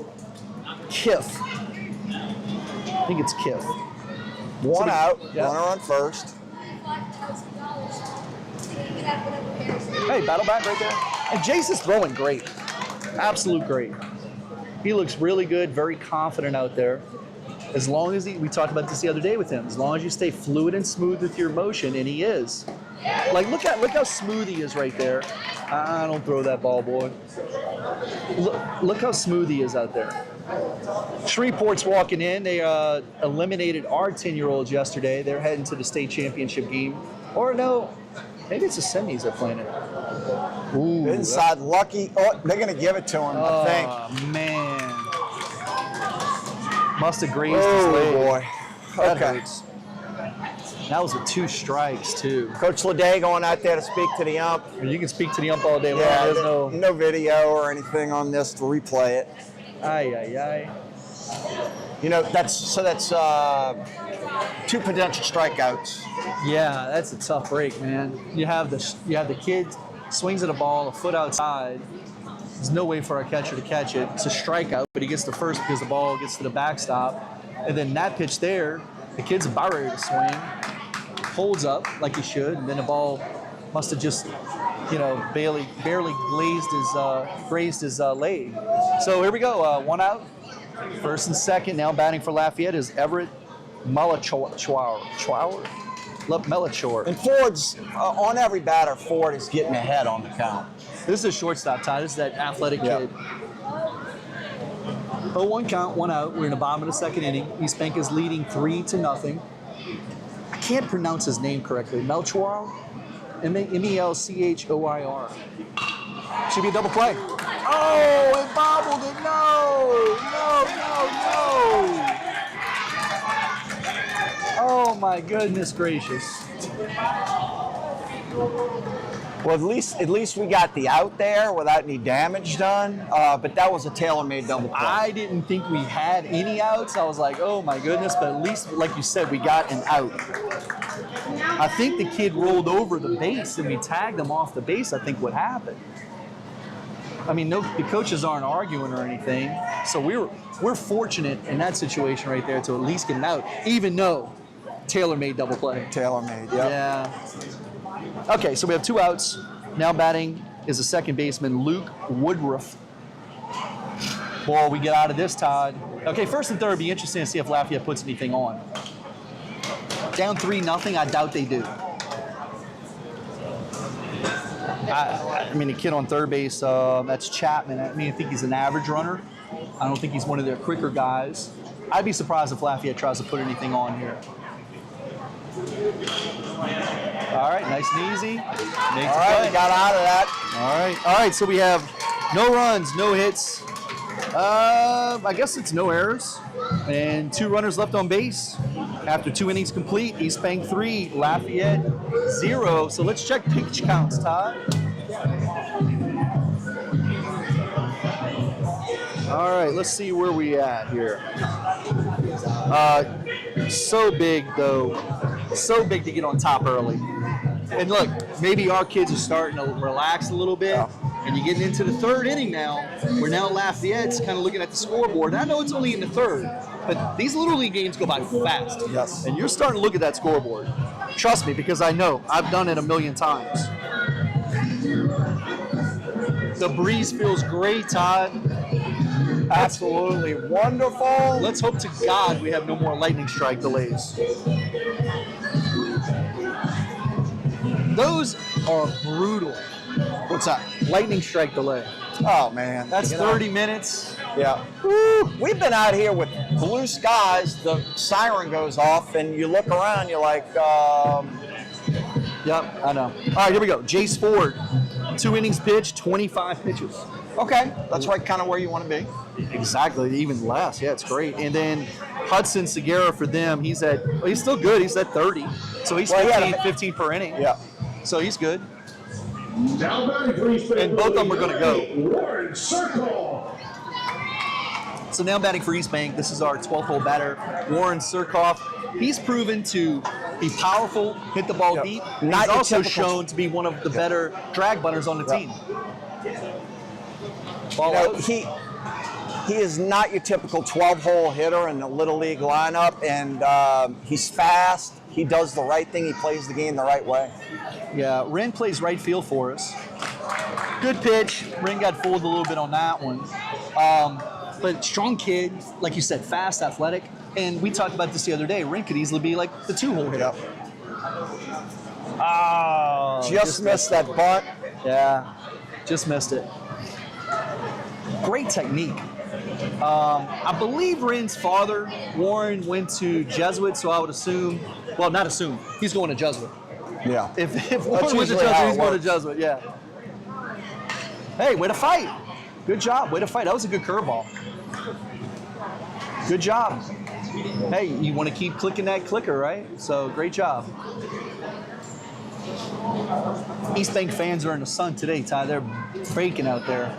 Kiff. I think it's Kiff. One out. Yeah. Runner on first. Hey, battle back right there. And Jace is throwing great. Absolute great. He looks really good, very confident out there. As long as we talked about this the other day with him, as long as you stay fluid and smooth with your motion, and he is. Like, look how smooth he is right there. Don't throw that ball, boy. Look how smooth he is out there. Shreveport's walking in. They eliminated our 10-year-olds yesterday. They're heading to the state championship game. Or no, maybe it's the semis they're playing it. Ooh, Inside, lucky. Oh, they're going to give it to him, I think. oh, man. Must have grazed his Oh, leg. boy. That Okay. hurts. That was with 2 strikes, too. Coach Leday going out there to speak to the ump. You can speak to the ump all day long. Yeah, There's no... no video or anything on this to replay it. Ay. You know, that's 2 potential strikeouts. Yeah, that's a tough break, man. You have the kid swings at a ball a foot outside. There's no way for our catcher to catch it. It's a strikeout, but he gets the first because the ball gets to the backstop. And then that pitch there, the kid's about ready to swing, holds up like he should, and then the ball must have just, barely grazed his leg. So here we go, one out. First and second. Now batting for Lafayette is Everett Melchior. And Ford's, on every batter, Ford is getting ahead on the count. This is a shortstop, Ty. This is that athletic Yeah. kid. 0-1 count, one out. We're in the bottom of the second inning. Eastbank is leading 3-0. I can't pronounce his name correctly. Melchior? Melchoir. Should be a double play. Oh, it bobbled it. No. Oh, my goodness gracious. Well, at least we got the out there without any damage done. But that was a tailor-made double play. I didn't think we had any outs. I was like, oh my goodness, but at least, like you said, we got an out. I think the kid rolled over the base and we tagged him off the base, I think what happened. I mean, no, the coaches aren't arguing or anything. So we're fortunate in that situation right there to at least get an out, even though tailor-made double play. Tailor-made, yep. Yeah. Okay, so we have 2 outs. Now batting is the second baseman, Luke Woodruff. Boy, we get out of this, Todd. Okay, first and third, it'd be interesting to see if Lafayette puts anything on. Down 3-0, I doubt they do. I mean, the kid on third base, that's Chapman. I mean, I think he's an average runner. I don't think he's one of their quicker guys. I'd be surprised if Lafayette tries to put anything on here. All right, nice and easy. Makes All right, we got out of that. All right. So we have no runs, no hits. I guess it's no errors, and 2 runners left on base. After 2 innings complete, Eastbank 3, Lafayette 0. So let's check pitch counts, Todd. All right, let's see where we at here. So big, though. So big to get on top early. And look, maybe our kids are starting to relax a little bit. And you're getting into the 3rd inning now, where now Lafayette's kind of looking at the scoreboard. And I know it's only in the 3rd, but these Little League games go by fast. Yes. And you're starting to look at that scoreboard. Trust me, because I know. I've done it a million times. The breeze feels great, Todd. Absolutely wonderful. Let's hope to God we have no more lightning strike delays. Those are brutal. What's that? Lightning strike delay. Oh, man. That's You know, 30 minutes. Yeah. Woo. We've been out here with blue skies. The siren goes off, and you look around, you're like, Yep, I know. All right, here we go. Jace Ford, 2 innings pitched, 25 pitches. okay, that's right, kind of where you want to be. Exactly, even less. Yeah, it's great. And then Hudson Segura for them, he's still good. He's at 30. So he's Well, he had 15 per inning. Yeah. So he's good. Now batting for Eastbank. And both of them are gonna go. Warren Circle. So now batting for Eastbank, this is our 12th hole batter, Warren Surkoff. He's proven to be powerful, hit the ball Yep. deep. Not He's your also typical- shown to be one of the better drag butters on the team. Ball You know, out. he is not your typical 12-hole hitter in the Little League lineup, and he's fast. He does the right thing. He plays the game the right way. Yeah, Ren plays right field for us. Good pitch. Ren got fooled a little bit on that one. But strong kid, like you said, fast, athletic. And we talked about this the other day. Ren could easily be like the 2-hole hitter. Oh, Just missed that bunt. Yeah, just missed it. Great technique. I believe Ren's father, Warren, went to Jesuit, so I would assume, well, not assume, he's going to Jesuit. Yeah. If Warren went to usually how Jesuit, it he's going to works. Jesuit, yeah. Hey, way to fight. Good job, way to fight. That was a good curveball. Good job. Hey, you want to keep clicking that clicker, right? So, great job. Eastbank fans are in the sun today, Ty. They're faking out there.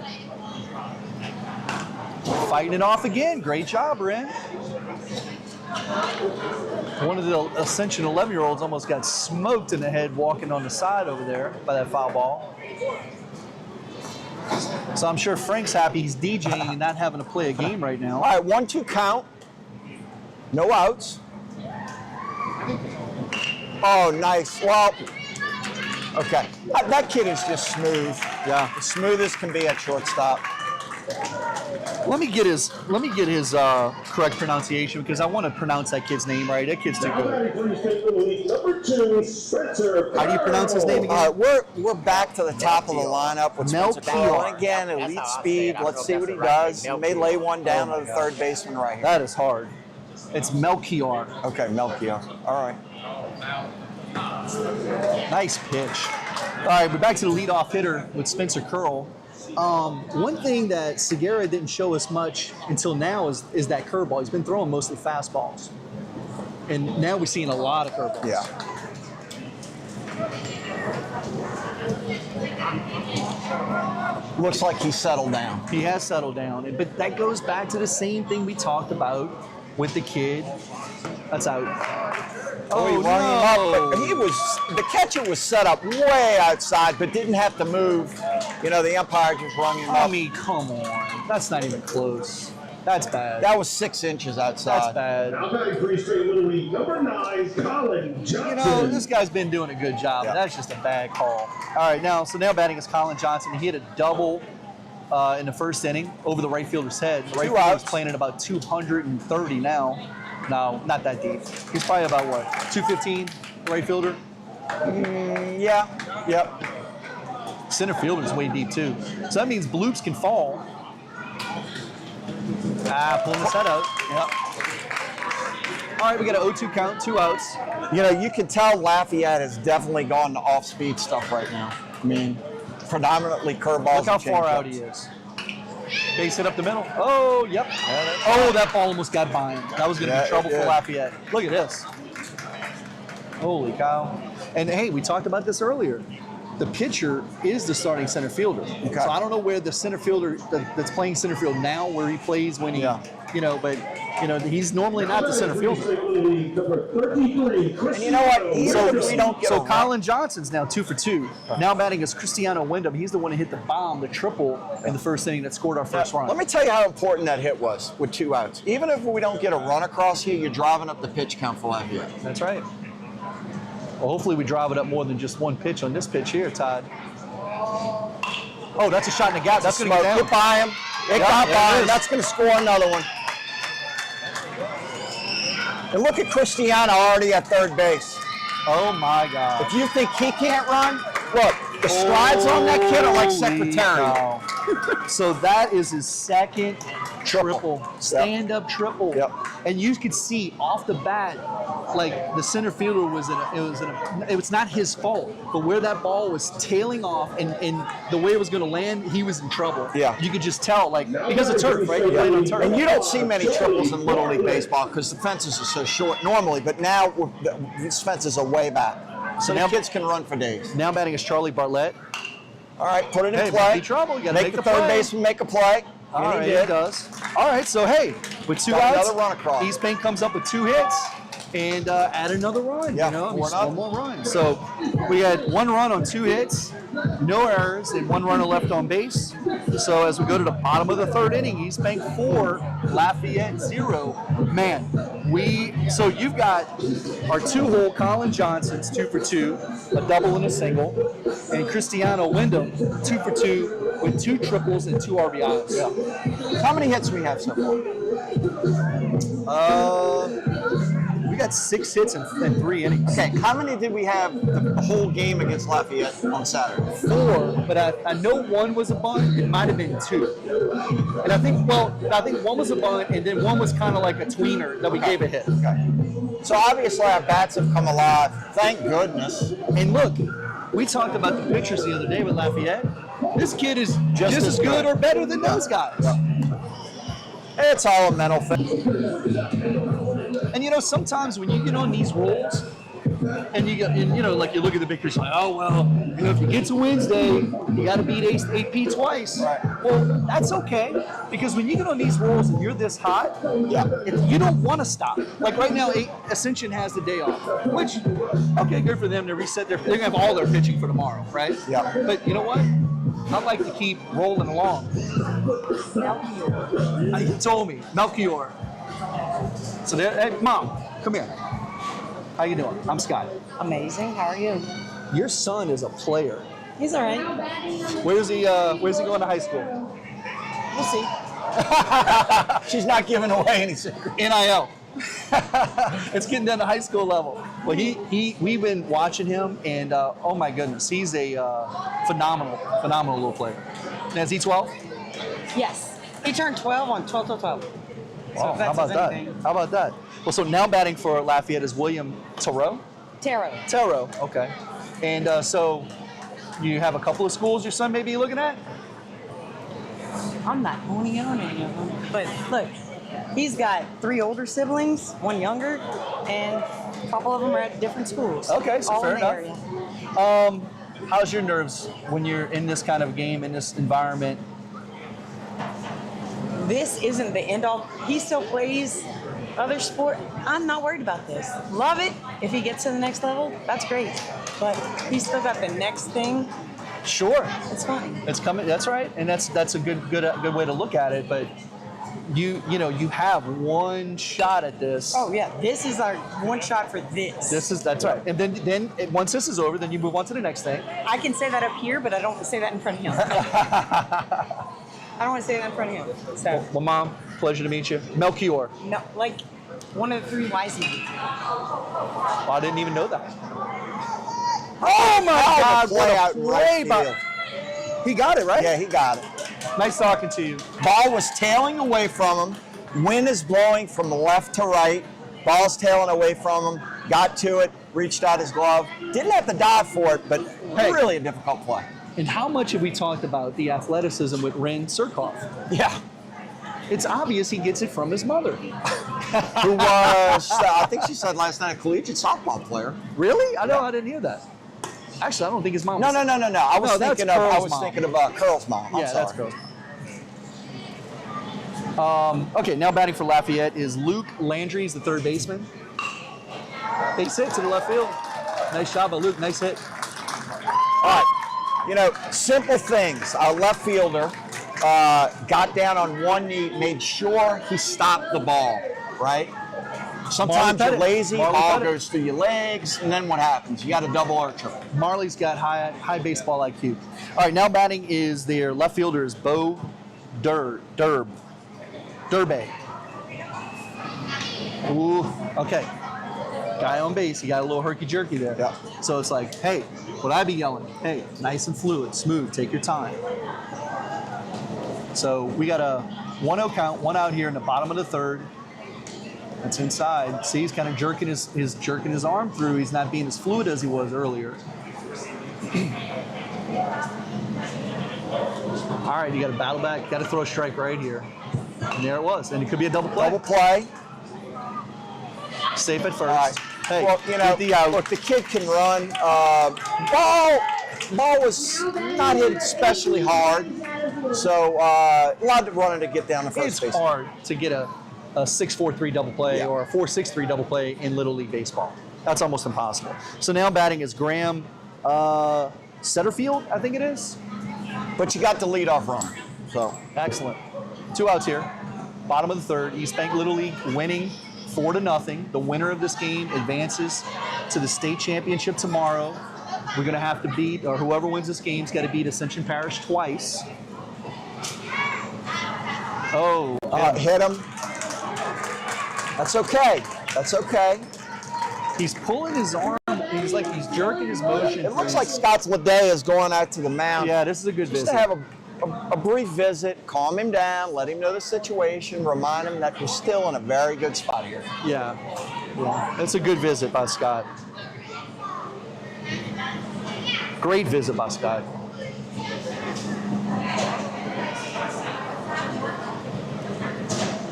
Fighting it off again. Great job, Ren. One of the Ascension 11-year-olds almost got smoked in the head walking on the side over there by that foul ball. So I'm sure Frank's happy he's DJing and not having to play a game right now. All right, 1-2 count. No outs. Oh, nice. Well, okay. That kid is just smooth. Yeah. As smooth as can be at shortstop. Let me get his correct pronunciation because I want to pronounce that kid's name right. That kid's too Now good. batting for Eastbank Little League, number 2, Spencer. How do you pronounce his name again? All right, we're back to the top of the lineup with Spencer Melchior. Crowe. And again, elite speed. Let's see what he does. He may lay one down to the third baseman right here. That is hard. It's Melchior. Okay, Melchior. All right. Nice pitch. All right, we're back to the leadoff hitter with Spencer Curl. One thing that Segura didn't show us much until now is that curveball. He's been throwing mostly fastballs. And now we're seeing a lot of curveballs. Yeah. Looks like he settled down. He has settled down. But that goes back to the same thing we talked about with the kid. That's out. He rung him up, but the catcher was set up way outside, but didn't have to move. You know, the umpire just rung him I up. mean, come on. That's not even close. That's bad. That was 6 inches outside. That's bad. Now batting for Eastbank Little League, number 9, Colin Johnson. You know, this guy's been doing a good job. Yeah. That's just a bad call. All right, now batting is Colin Johnson. He hit a double in the first inning over the right fielder's head. The right Two fielder's outs. playing at about 230 now. No, not that deep. He's probably about what, 215, right fielder? Yeah. Yep. Center fielder's way deep too. So that means bloops can fall. Pulling his head out. Yep. All right, we got an 0-2 count, 2 outs. You know, you can tell Lafayette has definitely gone to off-speed stuff right now. I mean, predominantly curveballs. Look how and far out changeups. he is. Base hit up the middle. Oh, yep. Oh, that ball almost got by him. That was going to be trouble for Lafayette. Look at this. Holy cow. And hey, we talked about this earlier. The pitcher is the starting center fielder. Okay. So I don't know where the center fielder that's playing center field now, where he plays when he, but he's normally not the center fielder. And you know what? Even if we don't get So a Colin Johnson's now 2 for 2. Now batting is Cristiano Wyndham. He's the one who hit the bomb, the triple in the first inning that scored our first run. Let me tell you how important that hit was with 2 outs. Even if we don't get a run across here, you're driving up the pitch count for Lafayette. That's right. Well, hopefully we drive it up more than just one pitch on this pitch here, Todd. Oh, that's a shot in the gap. That's going to go down. Get by him. It got by him. That's going to score another one. And look at Cristiano already at third base. Oh, my God. If you think he can't run, look, the strides on that kid are like secretarial. So that is his second triple, stand-up triple. Yep. And you could see off the bat, like the center fielder it was not his fault, but where that ball was tailing off and the way it was going to land, he was in trouble. Yeah. You could just tell, like, because of turf, right? You're playing on turf. And you don't see many triples in Little League Baseball because the fences are so short normally, but now these fences are way back. So now kids can run for days. Now batting is Charlie Bartlett. All right, put it in Hey, play. be trouble. You gotta make the the third play. baseman make a play. All And right, he he did. does. All right, so hey, with 2 Got outs, another run across. Eastbank comes up with 2 hits and add another run. Yeah, Just 4-0. one more run. So we had 1 run on 2 hits, no errors, and 1 runner left on base. So as we go to the bottom of the 3rd inning, Eastbank 4, Lafayette 0. Man, so you've got our 2-hole Colin Johnson's 2 for 2, a double and a single, and Cristiano Wyndham 2 for 2 with 2 triples and 2 RBIs. Yeah. How many hits do we have so far? We got 6 hits in 3 innings. Okay, how many did we have the whole game against Lafayette on Saturday? 4, but I know 1 was a bunt. It might have been 2. And I think 1 was a bunt, and then 1 was kind of like a tweener that we gave a hit. Okay. So obviously our bats have come alive. Thank goodness. And look, we talked about the pitchers the other day with Lafayette. This kid is just as good or better than those guys. It's all a mental thing. And sometimes when you get on these rolls, and like you look at the big picture, like, oh well, if you get to Wednesday, you got to beat AP twice. Right. Well, that's okay, because when you get on these rolls and you're this hot, you don't want to stop. Like right now, Ascension has the day off, which okay, good for them to reset they're gonna have all their pitching for tomorrow, right? Yeah. But you know what? I like to keep rolling along. He told me, Melchior. So there, hey, Mom, come here. How you doing? I'm Scott. Amazing. How are you? Your son is a player. He's all right. Where's he going to high school? We'll see. She's not giving away any secrets. NIL. It's getting down to high school level. Well, we've been watching him, and oh my goodness, he's a phenomenal little player. Now, is he 12? Yes. He turned 12 on 12/12. Wow, how about that? How about that? Well, so now batting for Lafayette is William Tarot? Tarot. Okay. And so you have a couple of schools your son may be looking at? I'm not honing in on any of them. But look, he's got 3 older siblings, 1 younger, and a couple of them are at different schools. Okay, so all fair in the enough. area. How's your nerves when you're in this kind of game, in this environment? This isn't the end all. He still plays other sport. I'm not worried about this. Love it. If he gets to the next level, that's great. But he's still got the next thing. Sure. It's fine. It's coming. That's right, and that's a good way to look at it. But you have 1 shot at this. Oh yeah, this is our 1 shot for this. That's right. And then once this is over, then you move on to the next thing. I can say that up here, but I don't say that in front of him. I don't want to say that in front of him. So Well, Mom, pleasure to meet you. Melchior. no, like one of the 3 wise men. Oh, I didn't even know that. Oh my God! play What out a in right play by. field. He got it right. Yeah, he got it. Nice talking to you. Ball was tailing away from him. Wind is blowing from left to right. Ball's tailing away from him. Got to it, reached out his glove. Didn't have to dive for it, but really a difficult play. And how much have we talked about the athleticism with Ren Surkoff? Yeah. It's obvious he gets it from his mother. Who was, I think she said last night, a collegiate softball player. Really? I didn't hear that. Actually, I don't think his mom No. was. I was that's thinking of Curl's Curl's mom. I'm Yeah, sorry. that's Curl's mom. Okay, now batting for Lafayette is Luke Landry. He's the third baseman. Base hit to the left field. Nice job by Luke. Nice hit. All right. You know, simple things. Our left fielder got down on one knee, made sure he stopped the ball, right? Sometimes you're lazy, ball goes through your legs, and then what happens? You got a double or a triple. Marley's got high baseball IQ. All right, now batting is their left fielder is Bo Durbe. Ooh, okay. Guy on base, he got a little herky-jerky there. Yeah. So it's like, hey, would I be yelling? Hey, nice and fluid, smooth, take your time. So we got a 1-0 count, one out here in the bottom of the third. That's inside. See, he's kind of jerking his arm through. He's not being as fluid as he was earlier. All right, you got to battle back. Got to throw a strike right here. And there it was. And it could be a double play. Double play. Safe at first. All right. Hey, well, you know, the out. look, the kid can run. Ball was not hit especially hard, so allowed to run it to get down the first base. It's hard to get a 6-4-3 double play or a 4-6-3 double play in Little League baseball. That's almost impossible. So now batting is Graham Setterfield, I think it is. But you got the leadoff run, so. Excellent. 2 outs here. Bottom of the third. Eastbank Little League winning 4-0. The winner of this game advances to the state championship tomorrow. We're going to have to beat, or whoever wins this game's got to beat Ascension Parish twice. Oh, Hit him. That's okay. That's okay. he's pulling his arm. He's jerking his motion. It looks like Scott's Leday is going out to the mound. Yeah, this is a good Just visit. to have a brief visit, calm him down, let him know the situation, remind him that you're still in a very good spot here. Yeah. That's a good visit by Scott. Great visit by Scott.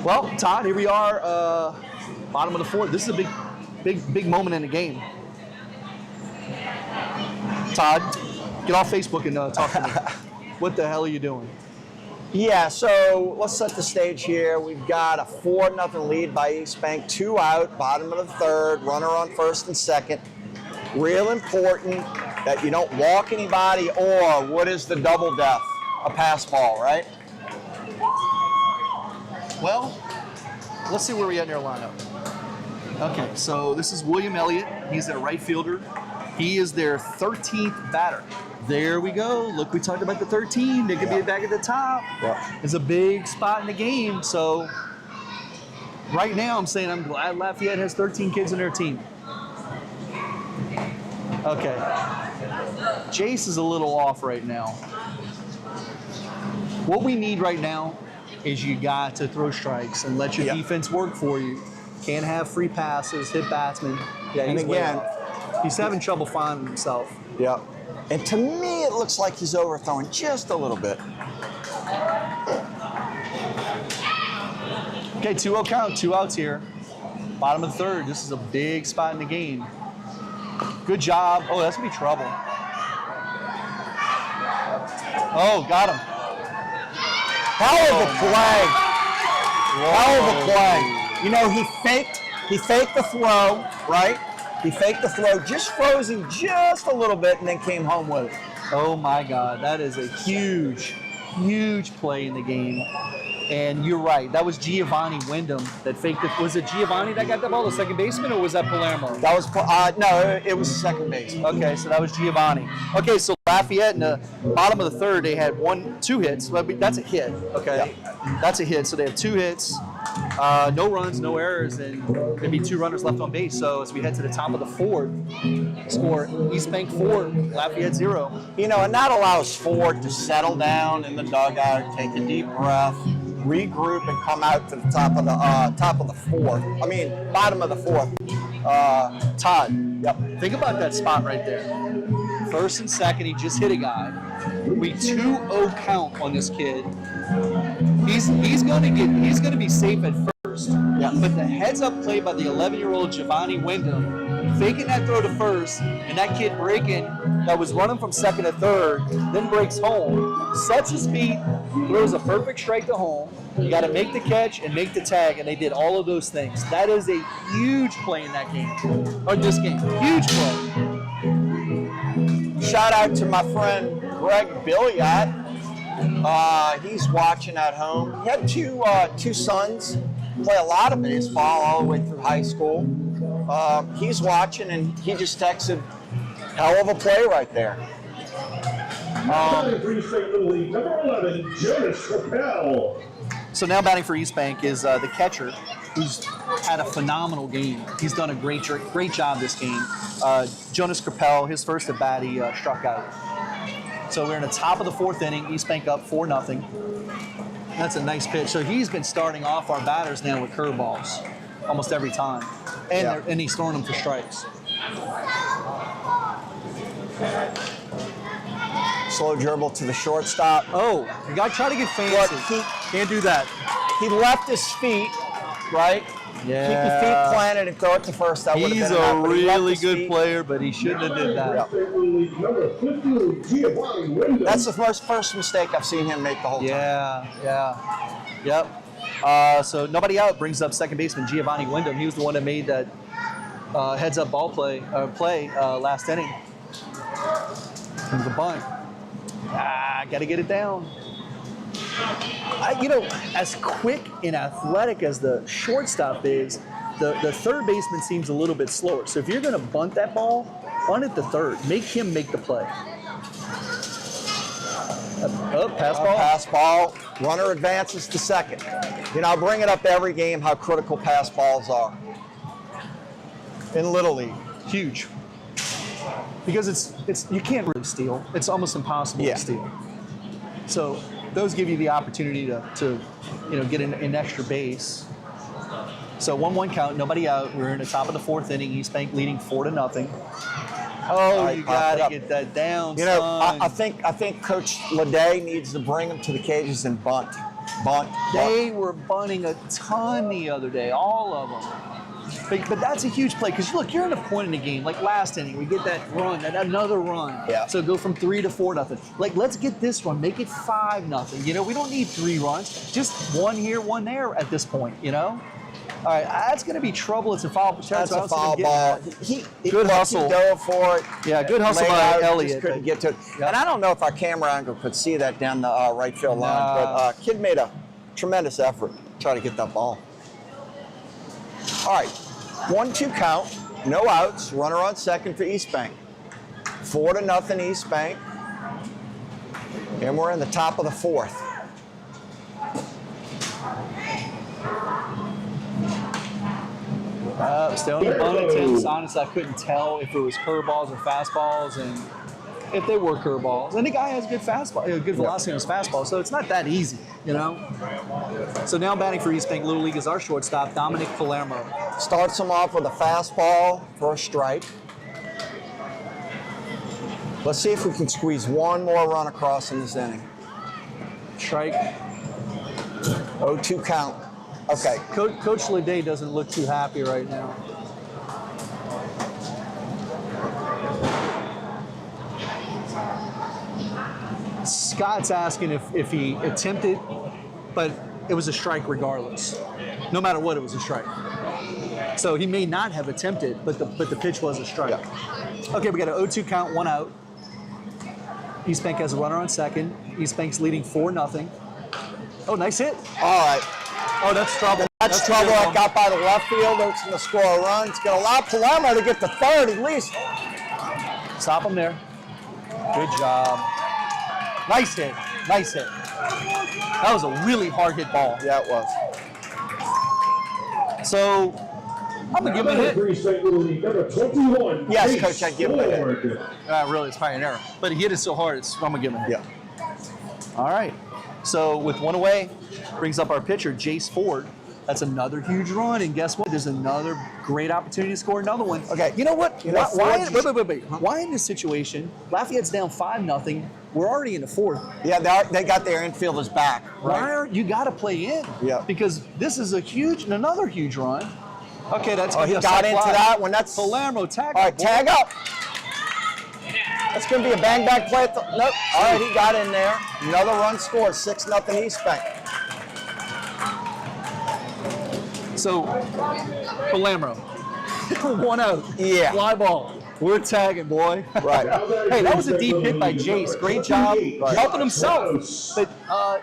Well, Todd, here we are, bottom of the fourth. This is a big moment in the game. Todd, get off Facebook and talk to me. What the hell are you doing? Yeah, so let's set the stage here. We've got a 4-0 lead by Eastbank, 2 out, bottom of the third, runner on first and second. Real important that you don't walk anybody, or what is the double death? A pass ball, right? Well, let's see where we at in our lineup. Okay, so this is William Elliott. He's their right fielder. He is their 13th batter. There we go. Look, we talked about the 13. They could be back at the top. Yeah. It's a big spot in the game. So right now I'm saying I'm glad Lafayette has 13 kids in their team. Okay. Jace is a little off right now. What we need right now is you got to throw strikes and let your defense work for you. Can't have free passes, hit batsmen. Yeah, And again, he's having trouble finding himself. Yeah. And to me, it looks like he's overthrowing just a little bit. Okay, 2-0 count, 2 outs here. Bottom of the third. This is a big spot in the game. Good job. Oh, that's going to be trouble. Oh, got him. Hell of a play. Hell of a play. You know, he faked the throw, right? He faked the throw, just froze him just a little bit, and then came home with it. Oh my God, that is a huge play in the game. And you're right, that was Giovanni Wyndham that faked it. Was it Giovanni that got that ball, the second baseman, or was that Palermo? That was no, it was second base. Okay, so that was Giovanni. Okay, so Lafayette in the bottom of the third, they had 2 hits. Well, that's a hit. Okay, that's a hit. So they have 2 hits, no runs, no errors, and there'd be 2 runners left on base. So as we head to the top of the fourth, score Eastbank 4, Lafayette 0. You know, and that allows Ford to settle down in the dugout, take a deep breath, regroup and come out to the top of the fourth. I mean, bottom of the fourth. Todd, Yep. think about that spot right there. First and second, he just hit a guy. We 2-0 count on this kid. He's gonna be safe at first. Yeah. But the heads up play by the 11-year-old Giovanni Wyndham, faking that throw to first, and that kid breaking that was running from second to third, then breaks home, sets his feet, throws a perfect strike to home. You got to make the catch and make the tag, and they did all of those things. That is a huge play in that game, or this game. Huge play. Shout out to my friend Greg Billiot. He's watching at home. He had two sons play a lot of baseball all the way through high school. He's watching, and he just texted, hell of a play right there. Batting for Eastbank Little League, number 11, Jonas Capel. So now batting for Eastbank is the catcher, who's had a phenomenal game. He's done a great job this game. Jonas Capel, his first at bat, he struck out. So we're in the top of the fourth inning. Eastbank up 4-0. That's a nice pitch. So he's been starting off our batters now with curveballs almost every time, and he's throwing them for strikes. Slow dribble to the shortstop. Oh, you got to try to get fancy. Can't do that. He left his feet, right? Yeah. Keep your feet planted and throw it to first. That would have He's been enough, a but he left really his good feet. player, but he shouldn't have did that. Eastbank Little League, number 15, Giovanni Wyndham. That's the first mistake I've seen him make the whole time. Yep. So nobody out, brings up second baseman Giovanni Wyndham. He was the one that made that heads-up ball play last inning. From the bunt. Got to get it down. As quick and athletic as the shortstop is, the third baseman seems a little bit slower. So if you're going to bunt that ball, bunt it to third. Make him make the play. Pass ball. Pass ball. Runner advances to second. I bring it up every game how critical pass balls are in Little League. Huge. Because it's you can't really steal. It's almost impossible to steal. So those give you the opportunity to get an extra base. So 1-1 count, nobody out. We're in the top of the fourth inning. Eastbank leading 4-0. Oh, you gotta get that down. Son. I think Coach Leday needs to bring him to the cages and bunt. They were bunting a ton the other day, all of them. But that's a huge play because look, you're in a point in the game. Like last inning, we get that run, another run. Yeah. So go from 3 to 4-0. Like let's get this one, make it 5-0. We don't need 3 runs, just 1 here, 1 there at this point. All right, that's going to be trouble. It's a foul. That's a foul ball. Good hustle. He dove for it. Yeah, good hustle Laid by out, Elliott. Just couldn't get to it. Yep. And I don't know if our camera angle could see that down the right field line, but kid made a tremendous effort to try to get that ball. All right, 1-2 count, no outs, runner on second for Eastbank. 4-0 Eastbank, and we're in the top of the fourth. Still in the bunt attempts. Honestly, I couldn't tell if it was curveballs or fastballs, and if they were curveballs. And the guy has good fastball, good velocity on his fastball, so it's not that easy, So now batting for Eastbank Little League is our shortstop, Dominic Palermo. Starts him off with a fastball for a strike. Let's see if we can squeeze one more run across in this inning. Strike. 0-2 count. Okay. Coach Leday doesn't look too happy right now. Scott's asking if he attempted, but it was a strike regardless. No matter what, it was a strike. So he may not have attempted, but the pitch was a strike. Yeah. Okay, we got an 0-2 count, 1 out. Eastbank has a runner on second. Eastbank's leading 4-0. Oh, nice hit. All right. Oh, that's trouble. That's trouble. I got by the left field. It's going to score a run. It's going to allow Palermo to get to third at least. Stop him there. Good job. Nice hit. Nice hit. That was a really hard hit ball. Yeah, it was. So, I'm going to give him a hit. Eastbank Little League, number 21. Yes, Chase Coach, I'd give him a hit. Ford. Really, it's probably an error. But he hit it so hard, I'm going to give him a hit. Yeah. All right. So with one away, brings up our pitcher, Jace Ford. That's another huge run, and guess what? There's another great opportunity to score another one. Okay. You know what? You know, Wait. Why in this situation, Lafayette's down 5-0, we're already in the fourth. Yeah, they got their infielders back. Right? Why aren't you got to play in? Yeah. Because this is another huge run. Okay, that's Oh, he got into that one. That's Palermo tag. All right, tag up. That's going to be a bang bang play. Nope. All right, he got in there. Another run scored. 6-0 Eastbank. So, Palermo, 1 out. Yeah. Fly ball. We're tagging, boy. Right. Hey, that was a deep hit by Jace. Great job helping himself. But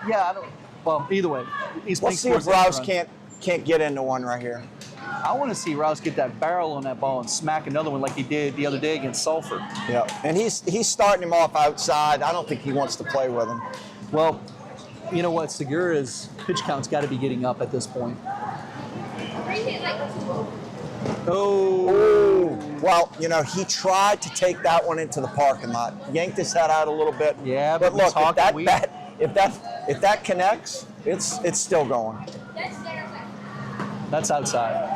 yeah, I don't. Well, either way, Let's see if Rouse can't get into one right here. I want to see Rouse get that barrel on that ball and smack another one like he did the other day against Sulphur. Yeah. And he's starting him off outside. I don't think he wants to play with him. Well, you know what? Segura's pitch count's got to be getting up at this point. Oh. Well, you know, he tried to take that one into the parking lot. Yanked his head out a little bit. Yeah, but look, if that connects, it's still going. That's outside.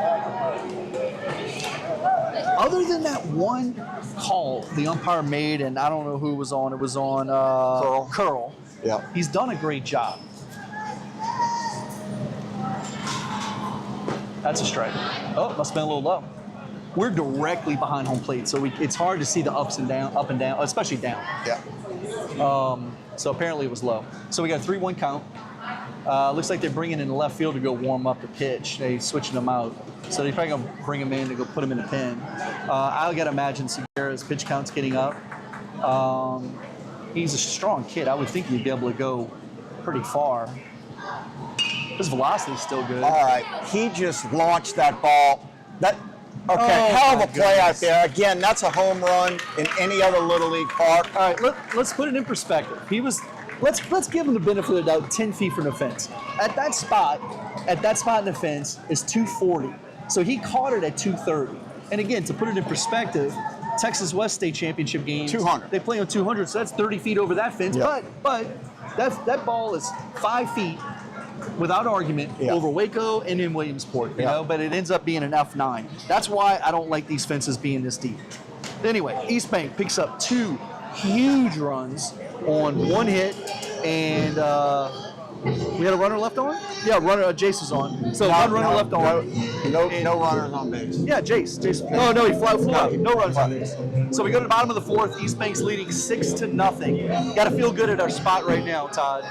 Other than that one call the umpire made, and I don't know who was on. It was on Curl. Yeah. He's done a great job. That's a strike. Oh, must have been a little low. We're directly behind home plate, so it's hard to see the up and down, especially down. Yeah. So apparently it was low. So we got a 3-1 count. Looks like they're bringing in the left field to go warm up the pitch. They switching him out. So they're probably going to bring him in to go put him in a pin. I got to imagine Segura's pitch count's getting up. He's a strong kid. I would think he'd be able to go pretty far. His velocity's still good. All right. He just launched that ball. Oh, hell of my a play out goodness. there. Again, that's a home run in any other Little League park. All right, let's put it in perspective. Let's give him the benefit of the doubt, 10 feet from the fence. At that spot in the fence is 240. So he caught it at 230. And again, to put it in perspective, Texas West State Championship games, 200. They play on 200, so that's 30 feet over that fence. Yep. But that ball is 5 feet without argument over Waco and in Williamsport, you know, but it ends up being an F9. That's why I don't like these fences being this deep. Anyway, Eastbank picks up 2 huge runs on 1 hit, and we had a runner left on? Yeah, Jace is on. So one runner left on. No runners on base. Yeah, Jace. No, he flew out. No runners on base. So we go to the bottom of the 4th. Eastbank's leading 6-0. Got to feel good at our spot right now, Todd.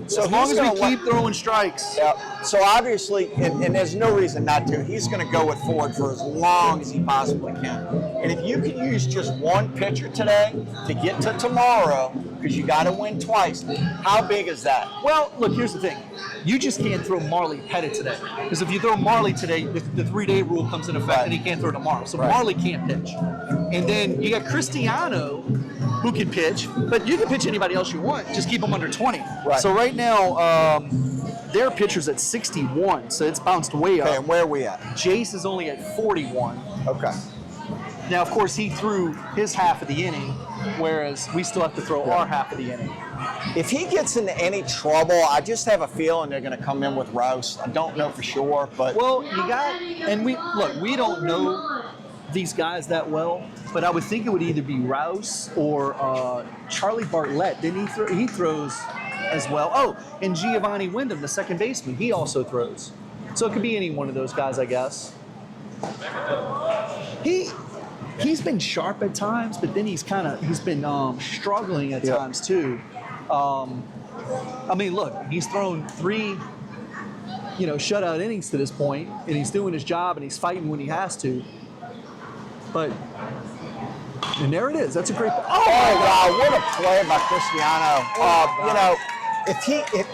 So as long as we keep throwing strikes. Yeah. So obviously, and there's no reason not to, he's going to go with Ford for as long as he possibly can. And if you can use just one pitcher today to get to tomorrow, because you got to win twice, how big is that? Well, look, here's the thing. You just can't throw Marley Pettit today. Because if you throw Marley today, the 3-day rule comes in effect and he can't throw tomorrow. So Marley can't pitch. And then you got Cristiano, who can pitch, but you can pitch anybody else you want. Just keep them under 20. Right. So right now, their pitcher's at 61, so it's bounced way up. Okay, and where are we at? Jace is only at 41. Okay. Now, of course, he threw his half of the inning, whereas we still have to throw our half of the inning. If he gets into any trouble, I just have a feeling they're going to come in with Rouse. I don't know for sure, but well, we don't know these guys that well, but I would think it would either be Rouse or Charlie Bartlett. Didn't he throw? He throws as well. Oh, and Giovanni Wyndham, the second baseman, he also throws. So it could be any one of those guys, I guess. He's been sharp at times, but then he's been struggling at times too. I mean, look, he's thrown 3, shutout innings to this point, and he's doing his job and he's fighting when he has to. And there it is. That's a great. Oh wow! What a play by Cristiano.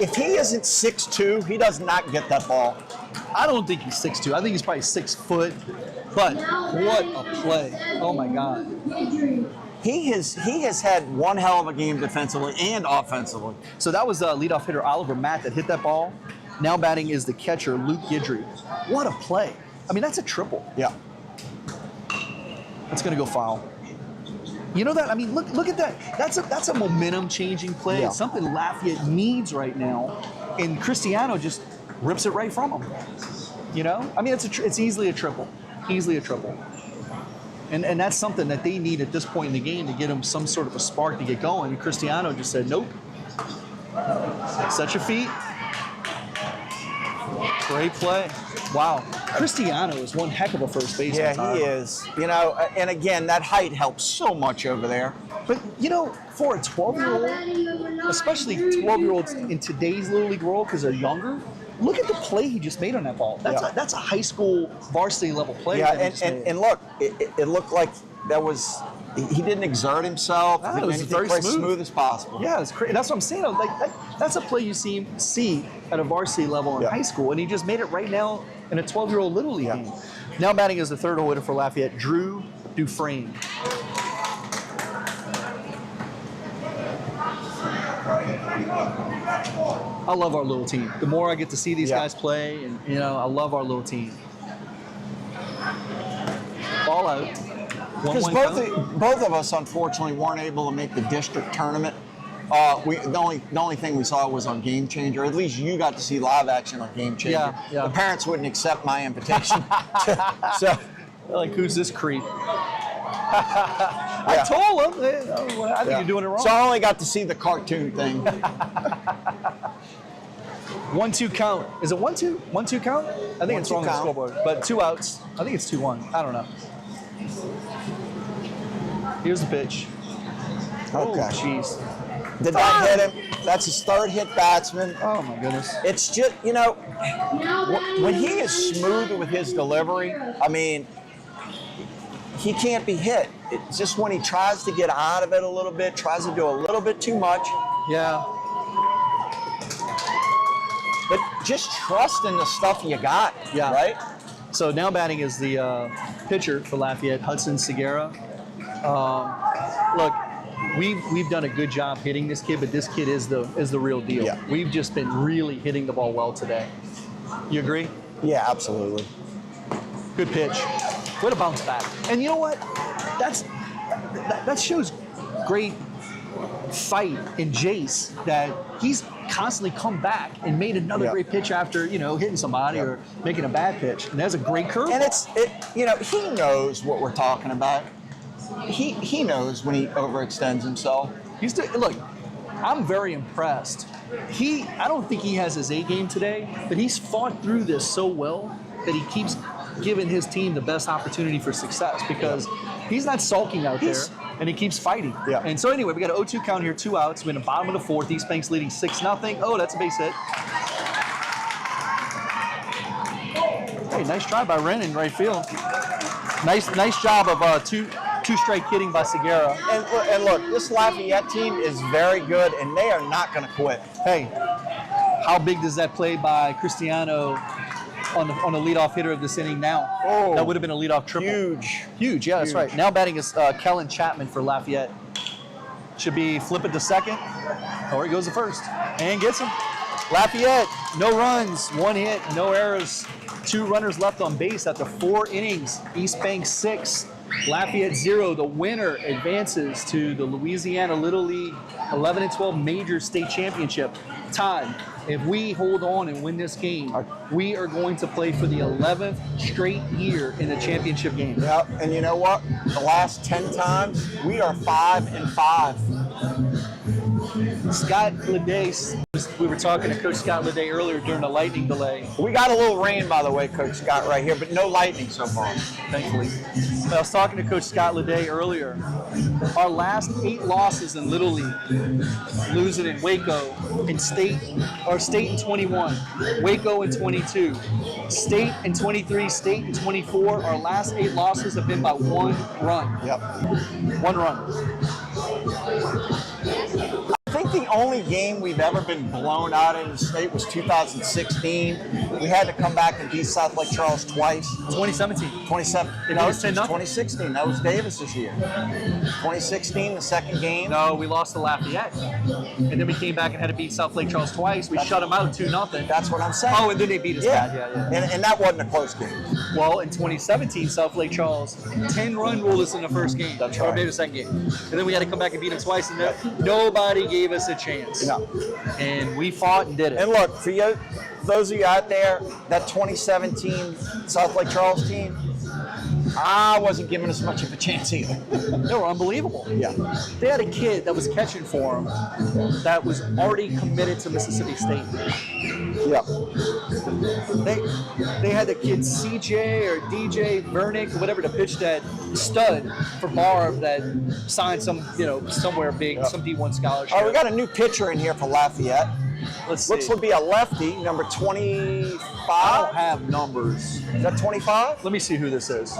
If he isn't 6'2", he does not get that ball. I don't think he's 6'2". I think he's probably 6 foot. But what a play! Oh my God. He has had one hell of a game defensively and offensively. So that was leadoff hitter Oliver Matt that hit that ball. Now batting is the catcher Luke Guidry. What a play! I mean, that's a triple. Yeah. It's going to go foul. You know that? I mean, look at that. That's a momentum changing play. Yeah. It's something Lafayette needs right now, and Cristiano just rips it right from him. You know? I mean, it's easily a triple, and that's something that they need at this point in the game to get them some sort of a spark to get going. And Cristiano just said, nope. Set your feet. Great play. Wow. Cristiano is one heck of a first baseman. Yeah, he is. You know, and again, that height helps so much over there. But, you know, for a 12-year-old, especially 12-year-olds in today's Little League world because they're younger, look at the play he just made on that ball. That's a high school varsity level play. Yeah, that he just made. and look, it looked like that was, he didn't exert himself. No, He it did was anything very quite smooth. smooth as possible. Yeah, it's crazy. That's what I'm saying. Like that's a play you see at a varsity level in Yeah. high school, and he just made it right now in a 12-year-old Little League Yeah. game. Now batting as the third hitter for Lafayette, Drew Dufresne. I love our little team. The more I get to see these Yeah. guys play, and you know, I love our little team. Ball out. Because 1-1 count. both of us, unfortunately, weren't able to make the district tournament. The only thing we saw was on Game Changer. At least you got to see live action on Game Changer. Yeah, yeah. The parents wouldn't accept my invitation. So, They're like, who's this creep? I told them. I think you're doing it wrong. So I only got to see the cartoon thing. 1-2 count. Is it 1-2? 1-2 count? I think it's 1-2 wrong on the count. scoreboard. But 2 outs. I think it's 2-1. I don't know. Here's the pitch. Okay. Oh, jeez. Did that hit him? That's his third hit batsman. Oh, my goodness. It's just, you know, when he is smooth with his delivery, I mean, he can't be hit. It's just when he tries to get out of it a little bit, tries to do a little bit too much. Yeah. But just trust in the stuff you got, Yeah. right? So now batting is the pitcher for Lafayette, Hudson Segura. Look, we've done a good job hitting this kid, but this kid is the real deal. Yeah. We've just been really hitting the ball well today. You agree? Yeah, absolutely. Good pitch. What a bounce back. And you know what? That shows great fight in Jace that he's constantly come back and made another Yeah. great pitch after, you know, hitting somebody or making a bad pitch. And that's a great curve. And you know, he knows what we're talking about. He knows when he overextends himself. Look, I'm very impressed. I don't think he has his A game today, but he's fought through this so well that he keeps giving his team the best opportunity for success because he's not sulking out there and he keeps fighting. Yeah. And so anyway, we got an 0-2 count here, 2 outs. We're in the bottom of the fourth. Eastbank's leading 6-0. Oh, that's a base hit. Hey, nice try by Ren in right field. Nice job of two-strike hitting by Segura. And look, this Lafayette team is very good, and they are not going to quit. Hey, how big does that play by Cristiano on the leadoff hitter of this inning now? Oh, that would have been a leadoff triple. Huge. Yeah, that's Huge. right. Now batting is Kellen Chapman for Lafayette. Should be flip it to second, or he goes to first and gets him. Lafayette, no runs, 1 hit, no errors, 2 runners left on base after 4 innings. Eastbank 6, Lafayette 0. The winner advances to the Louisiana Little League 11-12 Major State Championship. Todd, if we hold on and win this game, we are going to play for the 11th straight year in the championship game. Yep, and you know what? The last 10 times, we are 5-5. Scott Leday, we were talking to Coach Scott Leday earlier during the lightning delay. We got a little rain, by the way, Coach Scott, right here, but no lightning so far. Thankfully. I was talking to Coach Scott Leday earlier. Our last 8 losses in Little League, losing in Waco, in State in 21, Waco in 22, State in 23, State in 24. Our last 8 losses have been by 1 run. Yep. 1 run. I think the only game we've ever been blown out in the state was 2016. We had to come back and beat South Lake Charles twice. 2017. 27. It No, was it was 10-0. 2016. That was Davis's year. 2016, the second game. No, we lost to Lafayette. And then we came back and had to beat South Lake Charles twice. We shut them out 2-0. That's what I'm saying. Oh, and then they beat us bad. Yeah. And that wasn't a close game. Well, in 2017, South Lake Charles 10-run ruled us in the first game. That's Or right. maybe the second game. And then we had to come back and beat them twice, and nobody gave us a chance. No. And we fought and did it. And look, for you, those of you out there, that 2017 South Lake Charles team, I wasn't giving us much of a chance either. They were unbelievable. Yeah. They had a kid that was catching for them that was already committed to Mississippi State. Yeah. They had the kid CJ or DJ Vernick, whatever, to pitch that stud for Barb that signed some, somewhere big, some D1 scholarship. All right, we got a new pitcher in here for Lafayette. Let's see. Looks to be a lefty, number 25. I don't have numbers. Is that 25? Let me see who this is.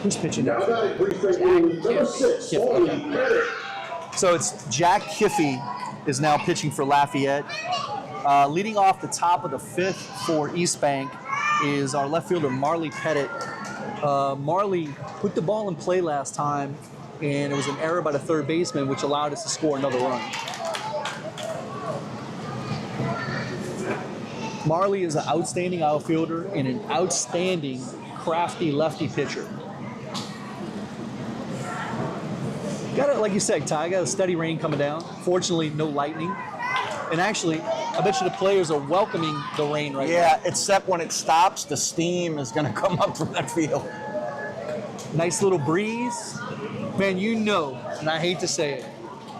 Who's pitching Now now? batting precinct number 6, Paulie Pettit. So it's Jack Kiffey is now pitching for Lafayette. Leading off the top of the fifth for Eastbank is our left fielder, Marley Pettit. Marley put the ball in play last time, and it was an error by the third baseman, which allowed us to score another run. Marley is an outstanding outfielder and an outstanding, crafty lefty pitcher. Like you said, Ty, got a steady rain coming down. Fortunately, no lightning. And actually, I bet you the players are welcoming the rain right now. Yeah, except when it stops, the steam is going to come up from that field. Nice little breeze. Man, and I hate to say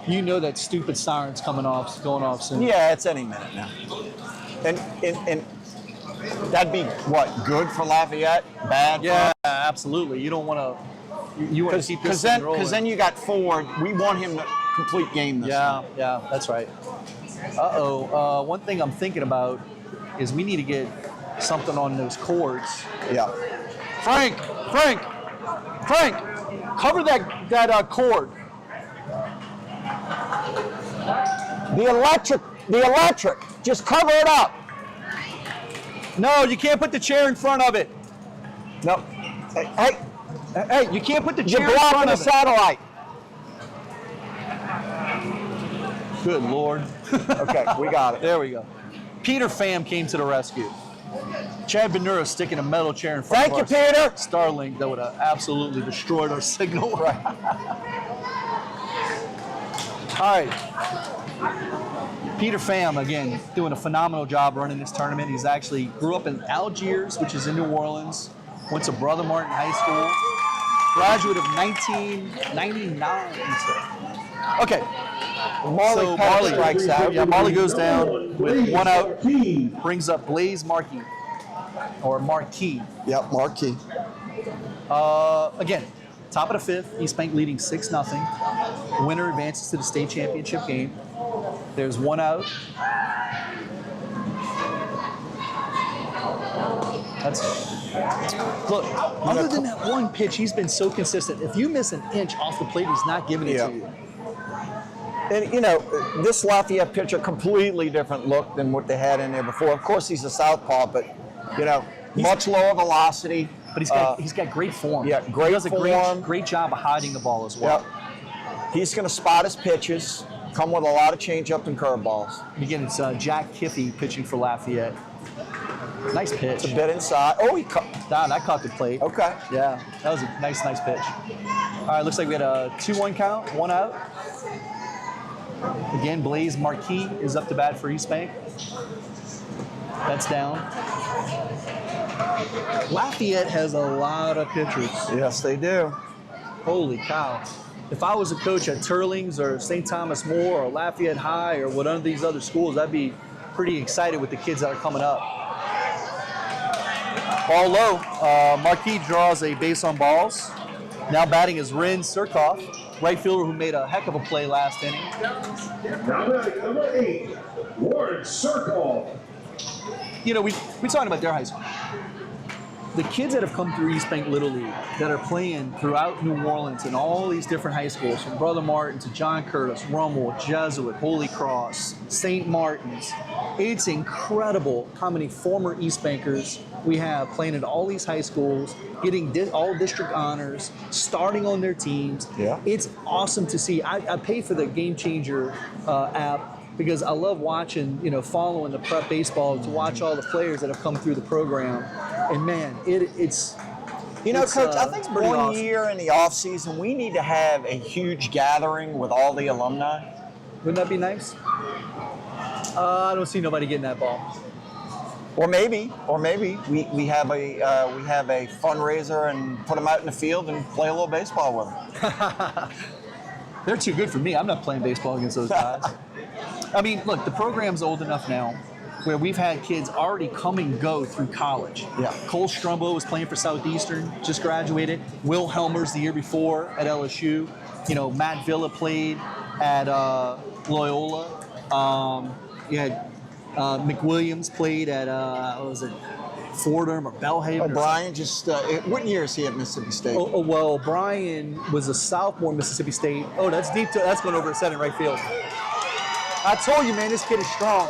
it, that stupid siren's going off soon. Yeah, it's any minute now. And that'd be what, good for Lafayette? Bad? Yeah, absolutely. You don't want to. You want to keep this thing rolling. Because then you got Ford. We want him to complete game this time. Yeah, that's right. One thing I'm thinking about is we need to get something on those cords. Yeah. Frank, cover that cord. The electric. Just cover it up. No, you can't put the chair in front of it. No. Hey, You can't put the you're chair in blocking front the of it. satellite. Good Lord. Okay, we got it. There we go. Peter Pham came to the rescue. Chad Benura sticking a metal chair in front Thank of you, us. Peter. Starlink that would have absolutely destroyed our signal. Right. All right. Peter Pham, again, doing a phenomenal job running this tournament. He's actually grew up in Algiers, which is in New Orleans, went to Brother Martin High School, graduate of 1999. Okay. Marley Pettit strikes out. Yeah, Marley goes down with one out, brings up Blaze Markey, or Marquis. Yep, Marquis. Again, top of the fifth, Eastbank leading 6-0. Winner advances to the state championship game. There's one out. Look, other than that one pitch, he's been so consistent. If you miss an inch off the plate, he's not giving it to you. And, this Lafayette pitcher, completely different look than what they had in there before. Of course, he's a southpaw, but, much lower velocity. But he's got great form. Yeah, great He does a form. great job of hiding the ball as well. Yep. He's going to spot his pitches, come with a lot of changeup and curveballs. Again, it's Jack Kiffey pitching for Lafayette. Nice pitch. It's a bit inside. Oh, he cut. That caught the plate. Okay. Yeah, that was a nice pitch. All right, looks like we had a 2-1 count, one out. Again, Blaze Marquis is up to bat for Eastbank. That's down. Lafayette has a lot of pitchers. Yes, they do. Holy cow. If I was a coach at Turlings or St. Thomas More or Lafayette High or one of these other schools, I'd be pretty excited with the kids that are coming up. Ball low. Marquis draws a base on balls. Now batting is Rin Surkoff, right fielder who made a heck of a play last inning. Now batting number 8, Ward Surkoff. We talking about their high school. the kids that have come through Eastbank Little League that are playing throughout New Orleans and all these different high schools, from Brother Martin to John Curtis, Rummel, Jesuit, Holy Cross, St. Martin's, it's incredible how many former Eastbankers we have playing at all these high schools, getting all district honors, starting on their teams. Yeah. It's awesome to see. I pay for the Game Changer app because I love watching, following the prep baseball to watch all the players that have come through the program. And man, it's Coach, I think pretty one awesome. year in the off season we need to have a huge gathering with all the alumni. Wouldn't that be nice? I don't see nobody getting that ball. Or maybe we have a fundraiser and put them out in the field and play a little baseball with them. They're too good for me. I'm not playing baseball against those guys. I mean, look, the program's old enough now where we've had kids already come and go through college. Yeah. Cole Strumbo was playing for Southeastern, just graduated. Will Helmers the year before at LSU. Matt Villa played at Loyola. You had McWilliams played at, Fordham or Belhaven. O'Brien what year is he at Mississippi State? Well, Brian was a sophomore at Mississippi State. Oh, that's deep. That's going over at second right field. I told you, man, this kid is strong.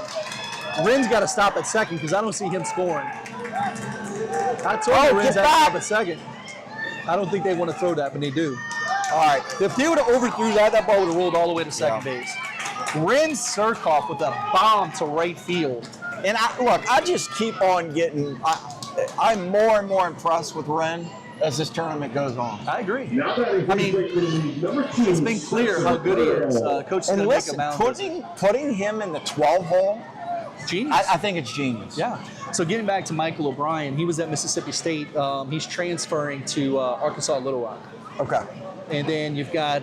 Ren's got to stop at second because I don't see him scoring. I told you Ren's got to stop at second. I don't think they want to throw that, but they do. All right. If they would have overthrew that ball would have rolled all the way to second base. Ren Surkoff with a bomb to right field. And I just keep on getting. I'm more and more impressed with Ren as this tournament goes on. I agree. Now batting I mean, first base, number 2, It's been clear how good he is. Coach is And going to make a listen, mound. putting him in the 12 hole, Genius. I think it's genius. Yeah. So getting back to Michael O'Brien, he was at Mississippi State. He's transferring to Arkansas Little Rock. Okay. And then you've got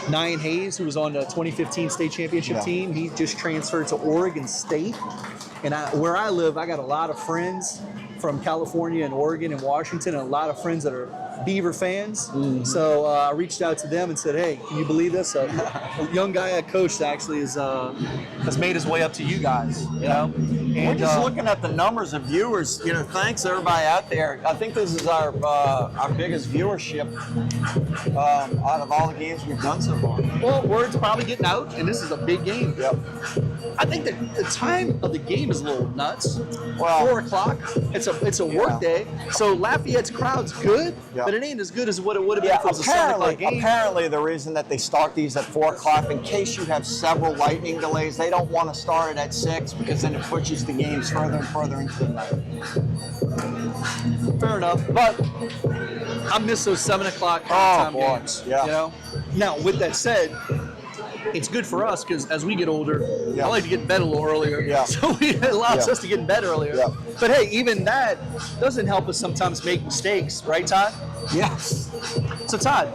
Nyan Hayes, who was on the 2015 state championship team. He just transferred to Oregon State. And where I live, I got a lot of friends from California and Oregon and Washington, and a lot of friends that are Beaver fans. Mm-hmm. So I reached out to them and said, hey, can you believe this? A young guy I coached actually has made his way up to you guys, And We're just looking at the numbers of viewers. Thanks everybody out there. I think this is our biggest viewership out of all the games we've done so far. Well, word's probably getting out, and this is a big game. Yep. I think that the time of the game is a little nuts. Well, 4 o'clock. It's a work day. So Lafayette's crowd's good, Yeah. but it ain't as good as what it would have been if it was a 7 o'clock game. Apparently, the reason that they start these at 4 o'clock, in case you have several lightning delays, they don't want to start it at 6 because then it pushes the games further and further into the night. Fair enough, but I miss those 7 o'clock time boy. games. Yeah. Now, with that said, it's good for us because as we get older, I like to get in bed a little earlier. Yeah. So it allows us to get in bed earlier. Yeah. But hey, even that doesn't help us sometimes make mistakes, right, Todd? Yes. So Todd,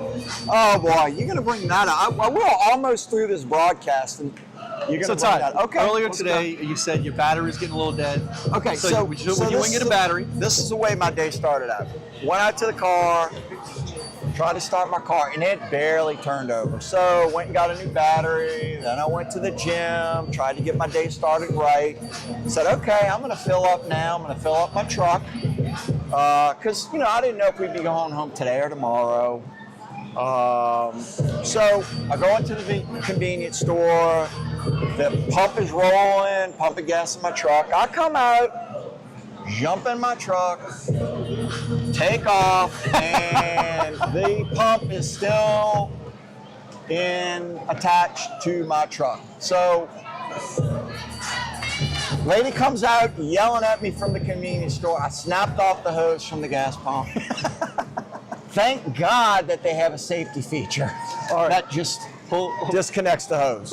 Oh boy, you're gonna bring that up. We're almost through this broadcast, and you're gonna bring that. Okay. earlier let's today go. you said your battery's getting a little dead. Okay, so when you went get a battery. This is the way my day started out. Went out to the car, tried to start my car, and it barely turned over. So went and got a new battery. Then I went to the gym, tried to get my day started right. Said, okay, I'm gonna fill up now. I'm gonna fill up my truck because I didn't know if we'd be going home today or tomorrow. So I go into the convenience store. The pump is rolling, pumping gas in my truck. I come out, jump in my truck, take off, and the pump is still attached to my truck. So lady comes out yelling at me from the convenience store. I snapped off the hose from the gas pump. Thank God that they have a safety feature that just disconnects the hose.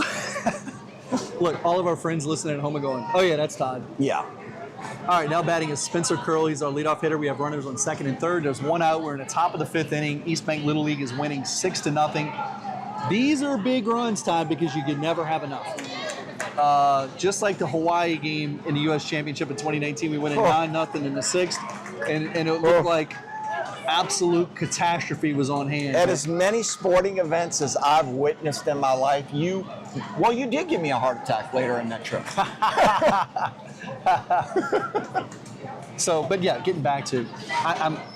Look, all of our friends listening at home are going, oh yeah, that's Todd. Yeah. All right, now batting is Spencer Curl. He's our leadoff hitter. We have runners on second and third. There's one out. We're in the top of the 5th inning. Eastbank Little League is winning 6-0. These are big runs, Todd, because you can never have enough. Just like the Hawaii game in the U.S. Championship in 2019, we went in 9-0 in the 6th, and it looked like absolute catastrophe was on hand. At as many sporting events as I've witnessed in my life, you did give me a heart attack later in that trip. So, but yeah, getting back to,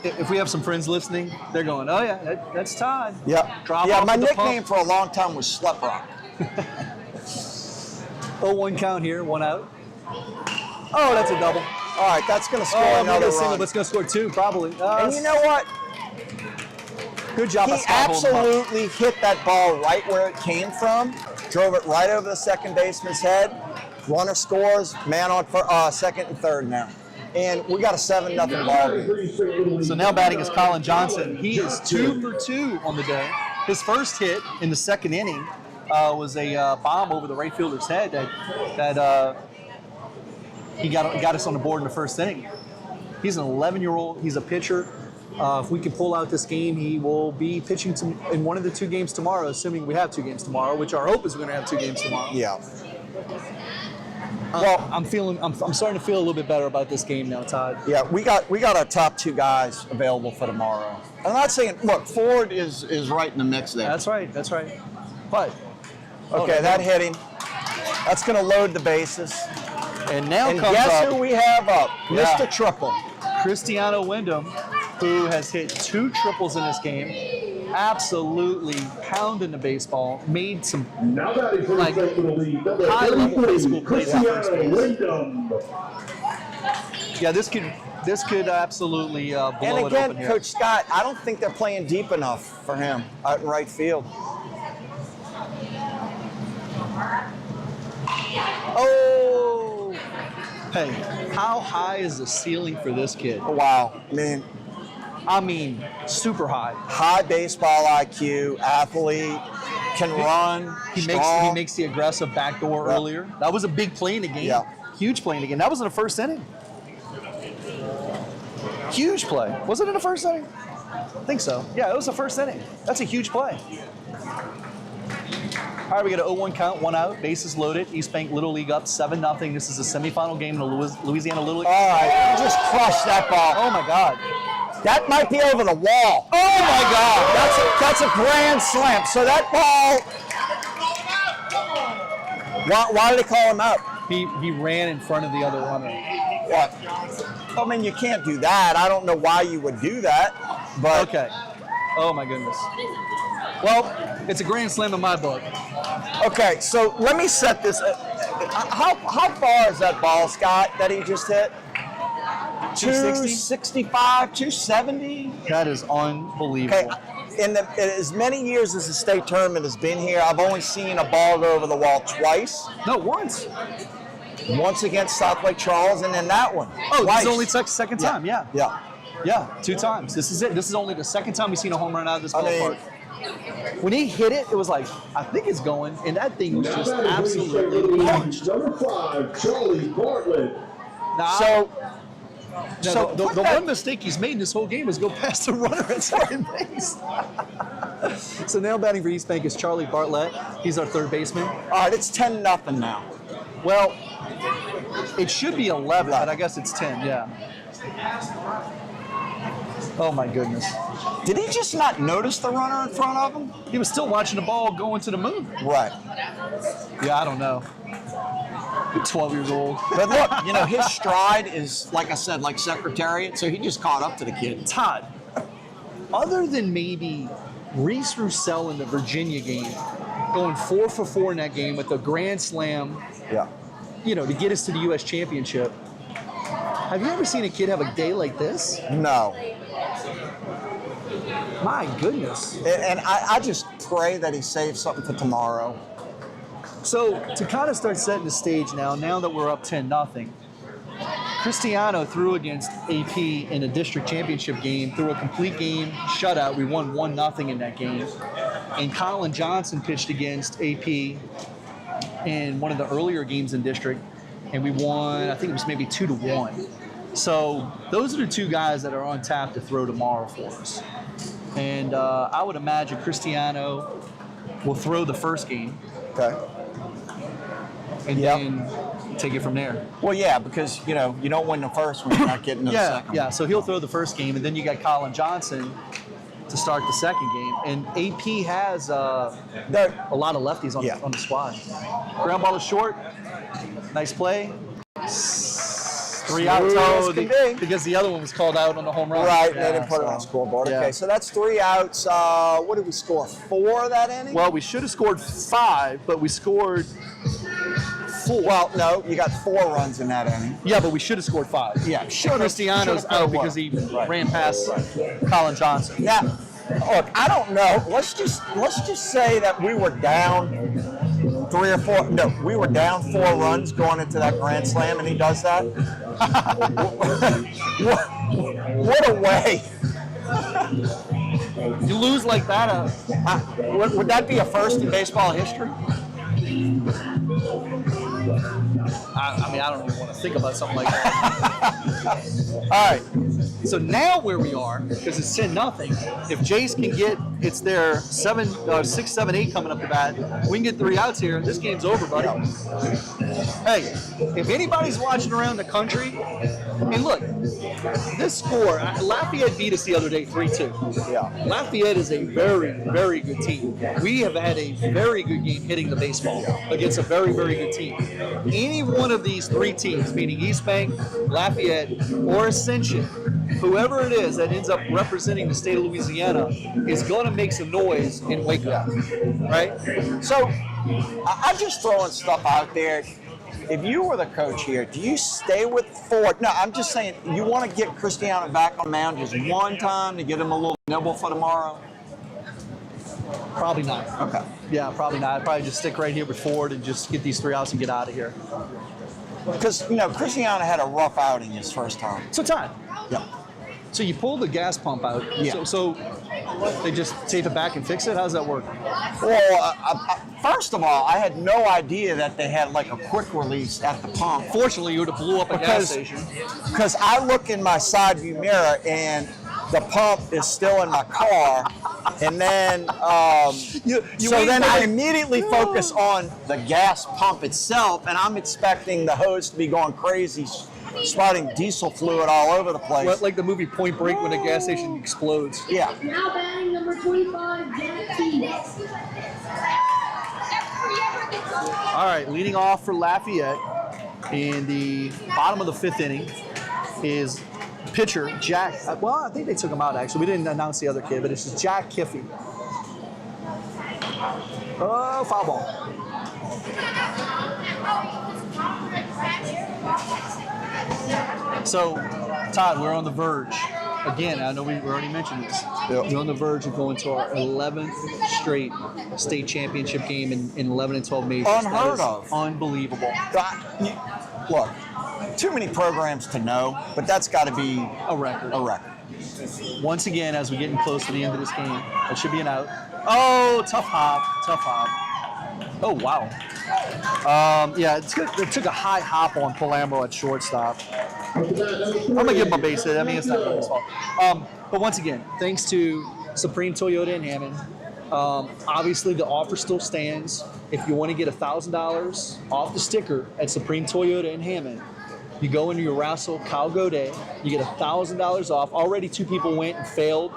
if we have some friends listening, they're going, oh yeah, that's Todd. Yeah. Drop Yeah, off my at the nickname pump. for a long time was Slep Rock. 0-1 count here, 1 out. Oh, that's a double. All right, that's going to score Oh, another maybe a single, run. but it's going to score 2 probably. And you know what? Good job. He of Scott holding him up. absolutely hit that ball right where it came from, drove it right over the second baseman's head. Runner scores, man on second and third now. And we got a 7-0 ball game. So now batting is Colin Johnson. He is 2 for 2 on the day. His first hit in the second inning was a bomb over the right fielder's head that he got us on the board in the first inning. He's an 11-year-old. He's a pitcher. If we can pull out this game, he will be pitching in one of the 2 games tomorrow, assuming we have 2 games tomorrow, which our hope is we're going to have 2 games tomorrow. Yeah. Well, I'm starting to feel a little bit better about this game now, Todd. Yeah, we got our top 2 guys available for tomorrow. I'm not saying, look, Ford is right in the mix there. That's right. But Okay, that hit him. That's going to load the bases. and now And comes guess up who we have up? Yeah. Mr. Triple. Cristiano Wyndham, who has hit 2 triples in this game, absolutely pounding the baseball, made some Now batting for Like, the St. League, number high-level 33, baseball plays at first Cristiano base. Wyndham. Yeah, this could absolutely blow And it again, open here. Coach Scott, I don't think they're playing deep enough for him out in right field. Oh, hey, how high is the ceiling for this kid? Wow. I mean, super high. High baseball IQ, athlete, can run, He strong. makes the aggressive backdoor Yeah. earlier. That was a big play in the game. Yeah. Huge play in the game. That was in the first inning. Huge play. Was it in the first inning? I think so. Yeah, it was the first inning. That's a huge play. All right, we got an 0-1 count, 1 out, bases loaded. Eastbank Little League up 7-0. This is a semifinal game in the Louisiana Little League. All right, just crushed that ball. Oh my God. That might be over the wall. Oh my God, that's a grand slam. So that ball. Why did they call him out? He ran in front of the other runner. What? I mean, you can't do that. I don't know why you would do that, but Okay. Oh my goodness. Well, it's a grand slam in my book. okay. So let me set this. How far is that ball, Scott, that he just hit? 260? 265, 270. That is Okay, unbelievable. in as many years as the state tournament has been here, I've only seen a ball go over the wall twice. No, once. Once against South Lake Charles, and then that one. Oh, twice. this is only second time. Yeah. Yeah. Yeah, 2 times. This is it. This is only the second time we've seen a home run out of this I mean- ballpark. When he hit it, it was like, I think it's going, and that thing was Now just batting for the St. absolutely League, punched. number 5, Charlie Bartlett. Nah, So, no, the put that- one mistake he's made in this whole game is go past the runner at second base. So now batting for Eastbank is Charlie Bartlett. He's our third baseman. all right, it's 10-0 now. Well, it should be 11, but I guess it's 10, yeah. Oh my goodness. Did he just not notice the runner in front of him? He was still watching the ball going to the moon. Right. Yeah, I don't know. 12 years old. But look, his stride is, like I said, like Secretariat, so he just caught up to the kid. Todd, other than maybe Reese Roussel in the Virginia game, going 4 for 4 in that game with a grand slam, Yeah. to get us to the U.S. Championship, have you ever seen a kid have a day like this? No. My goodness. And I just pray that he saves something for tomorrow. So to kind of start setting the stage now that we're up 10-0, Cristiano threw against AP in a district championship game, threw a complete game shutout. We won 1-0 in that game. And Colin Johnson pitched against AP in one of the earlier games in district, and we won, I think it was maybe 2-1. So those are the 2 guys that are on tap to throw tomorrow for us. And I would imagine Cristiano will throw the first game Okay. and Yep. then take it from there. Well, yeah, because, you don't win the first one, you're not getting to the second. Yeah. So he'll throw the first game, and then you got Colin Johnson to start the second game. And AP has a lot of lefties on the squad. Ground ball is short. Nice play. 3 outs. Smooth Oh, as can be. because the other one was called out on the home run. Right, Yeah, they didn't put it on the scoreboard. yeah. Okay, so that's 3 outs. What did we score? 4 that inning? Well, we should have scored 5, but we scored 4. Well, no, you got 4 runs in that inning. Yeah, but we should have scored 5. Yeah, Cristiano's should've played out because he ran past Colin Johnson. Now, look, I don't know. Let's just say that we were down 3 or 4. No, we were down 4 runs going into that grand slam, and he does that. what a way! You lose like that. Would that be a first in baseball history? I mean, I don't even want to think about something like that. All right. So now where we are, because it's 10-0. If Jays can get, it's their 6, 7, 8 coming up the bat. We can get 3 outs here. This game's over, buddy. Hey, if anybody's watching around the country, and look, this score, Lafayette beat us the other day 3-2. Yeah. Lafayette is a very, very good team. We have had a very good game hitting the baseball against a very, very good team. Any one of these 3 teams, meaning Eastbank, Lafayette, or Ascension, whoever it is that ends up representing the state of Louisiana is going to make some noise in wake up, right? So, I'm just throwing stuff out there. If you were the coach here, do you stay with Ford? No, I'm just saying, you want to get Cristiano back on the mound just one time to get him a little nibble for tomorrow? Probably not. Okay. Yeah, probably not. I'd probably just stick right here with Ford and just get these 3 outs and get out of here. Because, Cristiano had a rough outing his first time. So, Todd, Yeah. so you pull the gas pump out. Yeah. So they just tape it back and fix it? How does that work? Well, first of all, I had no idea that they had like a quick release at the pump. Fortunately, you would have blew up a gas station. Because I look in my side view mirror and the pump is still in my car, and then so then I immediately focus on the gas pump itself, and I'm expecting the hose to be going crazy, spouting diesel fluid all over the place. Like the movie Point Break when a gas station explodes. Yeah. Now batting number 25, Jack T. All right, leading off for Lafayette in the bottom of the 5th inning is pitcher Jack. Well, I think they took him out actually. We didn't announce the other kid, but it's just Jack Kiffey. Oh, foul ball. So, Todd, we're on the verge. Again, I know we already mentioned this. Yep. We're on the verge of going to our 11th straight state championship game in 11 and 12 majors. Unheard That of. is unbelievable. Look, too many programs to know, but that's got to be A record. a record. Once again, as we're getting close to the end of this game, that should be an out. Oh, tough hop. Oh, wow. Yeah, it took a high hop on Palermo at shortstop. I'm going to give him a base hit. I mean, it's not really his fault. But once again, thanks to Supreme Toyota in Hammond, obviously the offer still stands. If you want to get $1,000 off the sticker at Supreme Toyota in Hammond, you go into your Rassel Kyle Godet, you get $1,000 off. Already 2 people went and failed.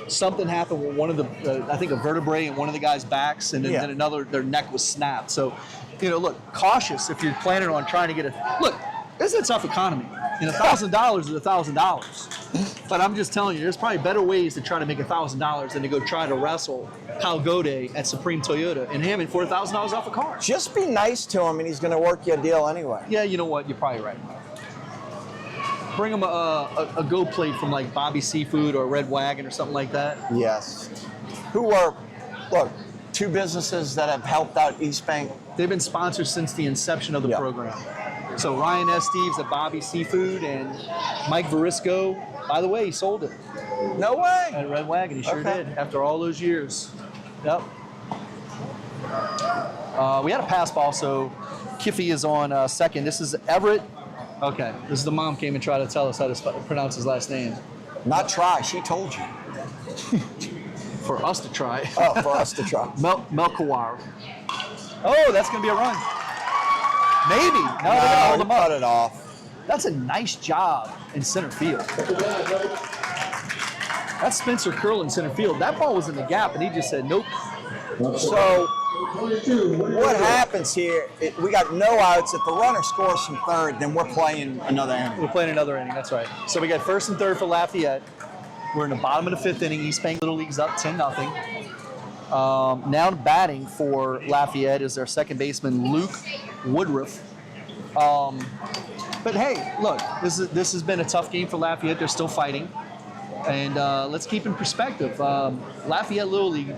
Something happened with one of the, I think a vertebrae in one of the guys' backs, and then another, their neck was snapped. So, look, cautious if you're planning on trying to get look, this is a tough economy. And $1,000 is $1,000. But I'm just telling you, there's probably better ways to try to make $1,000 than to go try to wrestle Kyle Godet at Supreme Toyota in Hammond for $1,000 off a car. Just be nice to him, and he's going to work you a deal anyway. Yeah, you know what? You're probably right. Bring him a Go plate from like Bobby Seafood or Red Wagon or something like that. Yes. Who are, look, 2 businesses that have helped out Eastbank. They've been sponsors since the inception of the program. So Ryan S. Steves at Bobby Seafood and Mike Verisco, by the way, he sold it. No way. At Red Wagon, he sure did, after all those years. Yep. We had a pass ball, so Kiffey is on second. This is Everett. Okay, this is the mom came and tried to tell us how to pronounce his last name. Not try, she told you. For us to try. Oh, for us to try. Melkawar. Oh, that's going to be a run. Maybe. No, they're going to hold him up. Cut it off. That's a nice job in center field. That's Spencer Curl in center field. That ball was in the gap, and he just said, nope. So what happens here, we got no outs. If the runner scores from third, then we're playing another inning. We're playing another inning, that's right. So we got first and third for Lafayette. We're in the bottom of the fifth inning. Eastbank Little League's up 10-0. Now batting for Lafayette is their second baseman, Luke Woodruff. But hey, look, this has been a tough game for Lafayette. They're still fighting. And let's keep in perspective. Lafayette Little League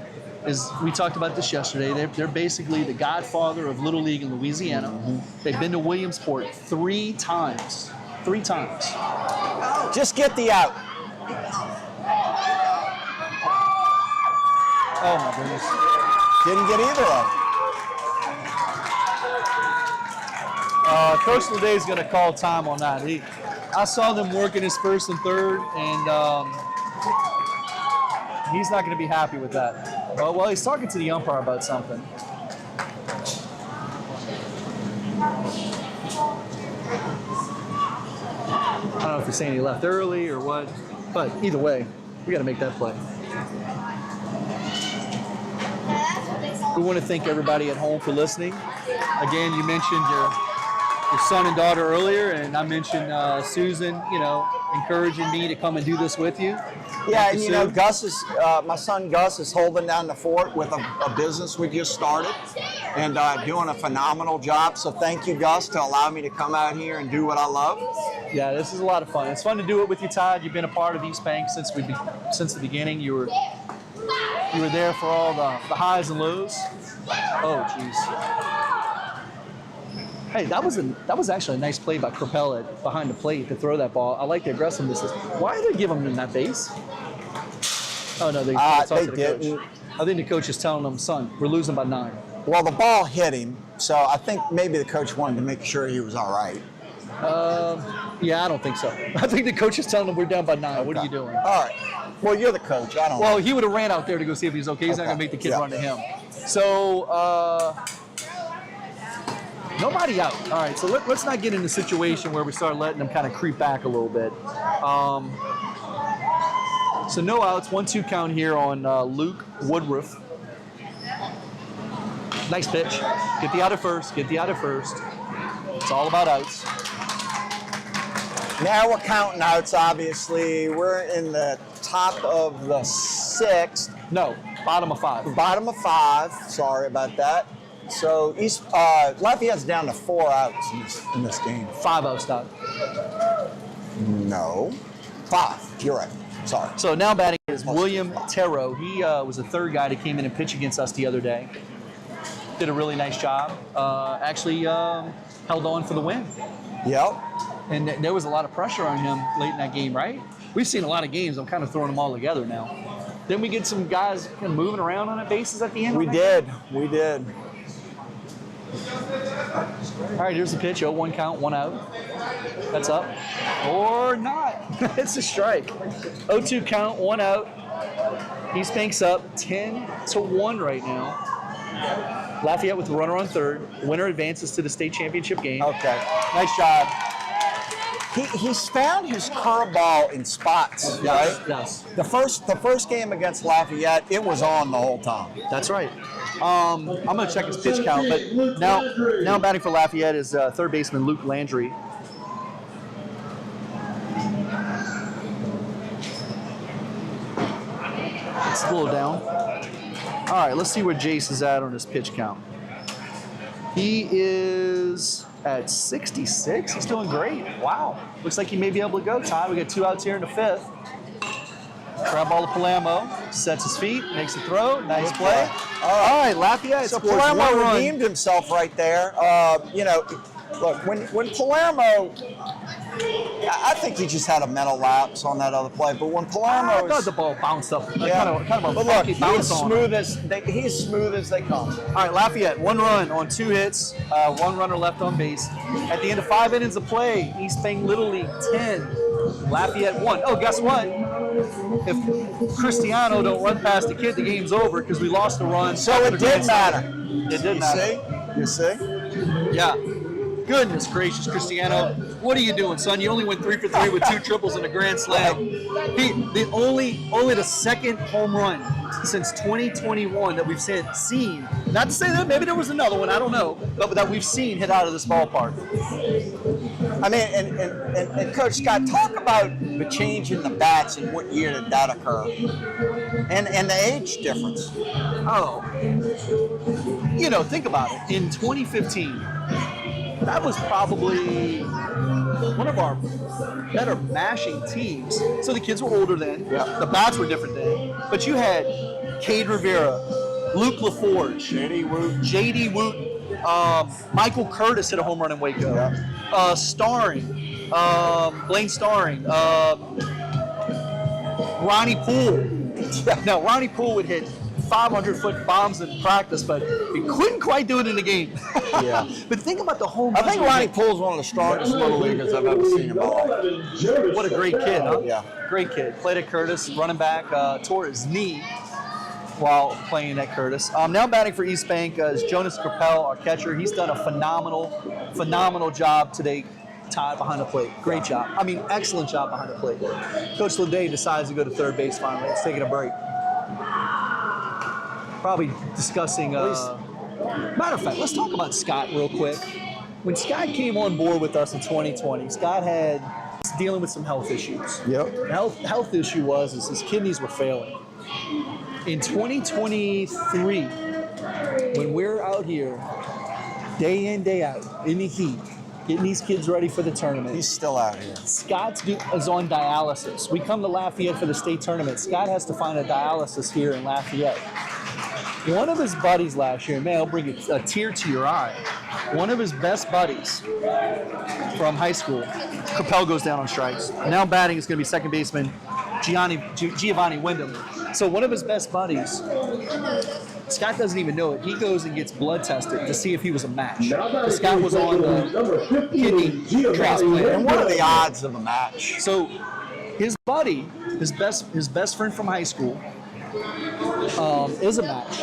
we talked about this yesterday. They're basically the godfather of Little League in Louisiana. They've been to Williamsport 3 times. 3 times. Just get the out. Oh my goodness. Didn't get either of them. Coach Leday's going to call time on that. I saw them working his first and third, and he's not going to be happy with that. Well, he's talking to the umpire about something. I don't know if he's saying he left early or what, but either way, we got to make that play. We want to thank everybody at home for listening. Again, you mentioned your son and daughter earlier, and I mentioned Susan, encouraging me to come and do this with you. Yeah, and Gus is, my son Gus is holding down the fort with a business we just started and doing a phenomenal job. So thank you, Gus, to allow me to come out here and do what I love. Yeah, this is a lot of fun. It's fun to do it with you, Todd. You've been a part of Eastbank since the beginning. You were there for all the highs and lows. Oh, jeez. Hey, that was actually a nice play by Crapella behind the plate to throw that ball. I like the aggressiveness. Why are they giving him that base? Oh no, they didn't. I think the coach is telling them, son, we're losing by 9. Well, the ball hit him, so I think maybe the coach wanted to make sure he was all right. Yeah, I don't think so. I think the coach is telling them we're down by 9. Okay. What are you doing? All right. Well, you're the coach. I don't know. Well, he would have ran out there to go see if he's okay. He's not going to make the kid run to him. So, nobody out. All right, so let's not get in a situation where we start letting them kind of creep back a little bit. So no outs, 1-2 count here on Luke Woodruff. Nice pitch. Get the out of first. It's all about outs. Now we're counting outs, obviously. We're in the top of the 6th. No, bottom of 5. Bottom of 5. Sorry about that. So Lafayette's down to 4 outs in this game. 5 outs, Doc. No. 5. You're right. Sorry. So now batting is William Terro. He was the third guy that came in and pitched against us the other day. Did a really nice job. Actually held on for the win. Yep. And there was a lot of pressure on him late in that game, right? We've seen a lot of games. I'm kind of throwing them all together now. Then we get some guys kind of moving around on the bases at the end. We did. All right, here's the pitch. 0-1 count, 1 out. That's up. Or not. It's a strike. 0-2 count, 1 out. Eastbank's up 10-1 right now. Lafayette with the runner on third. Winner advances to the state championship game. Okay. Nice job. He's found his curveball in spots, right? Yes. The first game against Lafayette, it was on the whole time. That's right. I'm going to check his pitch count, but now batting for Lafayette is third baseman Luke Landry. It's a little down. All right, let's see where Jace is at on his pitch count. He is at 66. He's doing great. Wow. Looks like he may be able to go, Ty. We got 2 outs here in the 5th. Grab ball to Palermo. Sets his feet. Makes a throw. Nice play. All right, Lafayette So scores 1 Palermo run. redeemed himself right there. Look, when Palermo, I think he just had a mental lapse on that other play. But when Palermo, I thought the ball bounced up. yeah, Kind of a but look, funky bounce on him. he's smooth as they come. All right, Lafayette, 1 run on 2 hits, 1 runner left on base. At the end of 5 innings of play, Eastbank Little League 10, Lafayette 1. Oh, guess what? If Cristiano don't run past the kid, the game's over because we lost a run. So it did matter. It did matter. You see? Yeah. Goodness gracious, Cristiano, what are you doing, son? You only went 3 for 3 with 2 triples and a grand slam. Only the second home run since 2021 that we've seen. Not to say that maybe there was another one, I don't know, but that we've seen hit out of this ballpark. I mean, and Coach Scott, talk about the change in the bats and what year did that occur, and the age difference. Oh, think about it. In 2015, that was probably one of our better mashing teams. So the kids were older then. Yeah. The bats were different then. But you had Cade Rivera, Luke LaForge, J.D. Wooten, Michael Curtis hit a home run in Waco. Yeah. Blaine Starring, Ronnie Poole. Now, Ronnie Poole would hit 500-foot bombs in practice, but he couldn't quite do it in the game. Yeah. But think about the home. I think Ronnie Poole's one of the strongest little leaguers I've ever seen in my life. What a great kid, huh? Yeah. Great kid. Played at Curtis, running back, tore his knee while playing at Curtis. Now batting for Eastbank is Jonas Capel, our catcher. He's done a phenomenal job today, tied behind the plate. Great job. I mean, excellent job behind the plate. Coach Leday decides to go to third base finally. It's taking a break. Probably discussing. Matter of fact, let's talk about Scott real quick. When Scott came on board with us in 2020, Scott was dealing with some health issues. Yep. The health issue was his kidneys were failing. In 2023, when we're out here, day in, day out, in the heat, getting these kids ready for the tournament. He's still out here. Scott is on dialysis. We come to Lafayette for the state tournament. Scott has to find a dialysis here in Lafayette. One of his buddies last year, man, I'll bring a tear to your eye. One of his best buddies from high school, Capel goes down on strikes. Now batting is going to be second baseman Giovanni Wyndham. So one of his best buddies, Scott doesn't even know it. He goes and gets blood tested to see if he was a match. Scott was on the kidney transplant. And what are the odds of a match? So his buddy, his best friend from high school, is a match,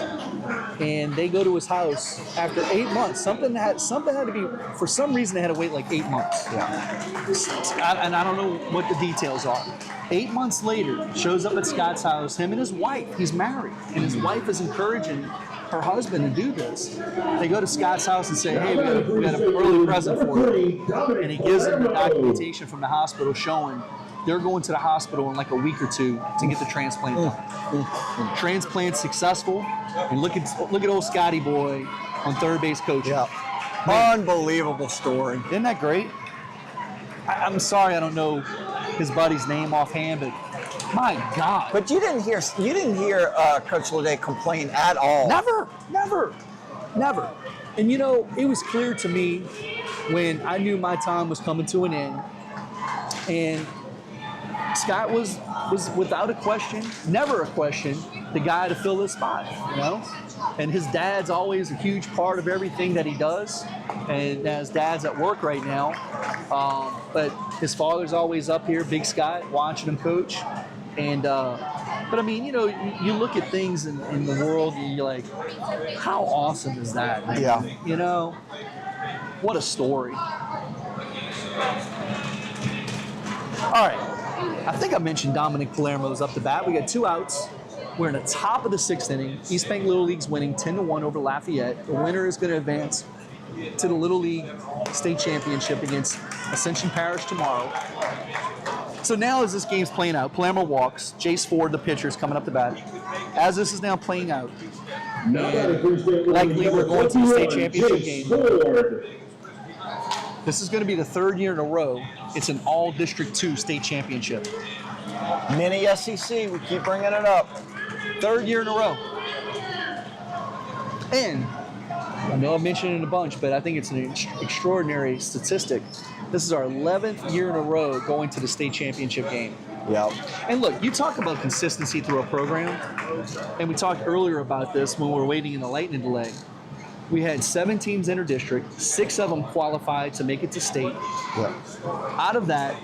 and they go to his house after 8 months. Something had to be, for some reason they had to wait like 8 months. Yeah. And I don't know what the details are. 8 months later, shows up at Scott's house, him and his wife. He's married, and his wife is encouraging her husband to do this. They go to Scott's house and say, hey, we got an early present for you. And he gives them the documentation from the hospital showing they're going to the hospital in like a week or two to get the transplant done. Transplant successful, and look at old Scotty boy on third base coaching. Yeah. Unbelievable story. Isn't that great? I'm sorry I don't know his buddy's name offhand, but my God. But you didn't hear Coach Leday complain at all. Never. And it was clear to me when I knew my time was coming to an end, and Scott was without a question, never a question, the guy to fill this spot, And his dad's always a huge part of everything that he does. And his dad's at work right now. But his father's always up here, Big Scott, watching him coach. And but I mean, you look at things in the world and you're like, how awesome is that, man? Yeah. What a story. All right. I think I mentioned Dominic Palermo's up the bat. We got 2 outs. We're in the top of the 6th inning. Eastbank Little League's winning 10-1 over Lafayette. The winner is going to advance to the Little League State Championship against Ascension Parish tomorrow. So now as this game's playing out, Palermo walks. Jace Ford, the pitcher, is coming up the bat. As this is now playing out, likely we're going to the state championship game. This is going to be the 3rd year in a row. It's an all District 2 state championship. Mini SEC, we keep bringing it up. 3rd year in a row. And I know I've mentioned it a bunch, but I think it's an extraordinary statistic. This is our 11th year in a row going to the state championship game. Yep. And look, you talk about consistency through a program, and we talked earlier about this when we were waiting in the lightning delay. We had 7 teams inter-district, 6 of them qualified to make it to state. Yep. Out of that,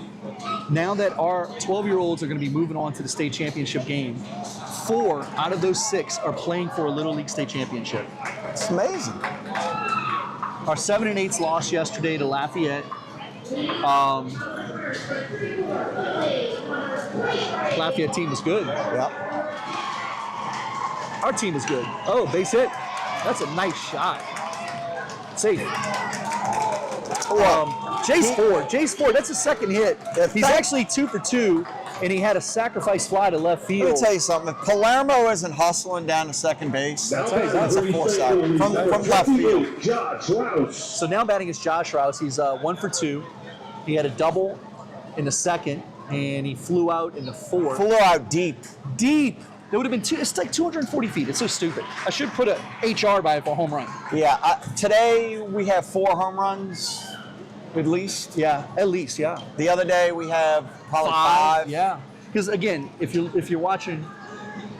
now that our 12-year-olds are going to be moving on to the state championship game, 4 out of those 6 are playing for a Little League state championship. It's amazing. All Our 7&12's lost yesterday to Lafayette. Lafayette team is good. Yep. Our team is good. Oh, base hit. That's a nice shot. Safe. Jace Ford, that's his second hit. He's actually 2 for 2, and he had a sacrifice fly to left field. Let me tell you something. If Palermo isn't hustling down to second base, that's a force out from left field. Josh Rouse. So now batting is Josh Rouse. He's 1 for 2. He had a double in the second, and he flew out in the fourth. Flew out deep. Deep. It would have been it's like 240 feet. It's so stupid. I should put a HR by it for a home run. Yeah. Today we have 4 home runs, at least. Yeah, at least, yeah. The other day we have probably 5. Yeah. Because again, if you're watching,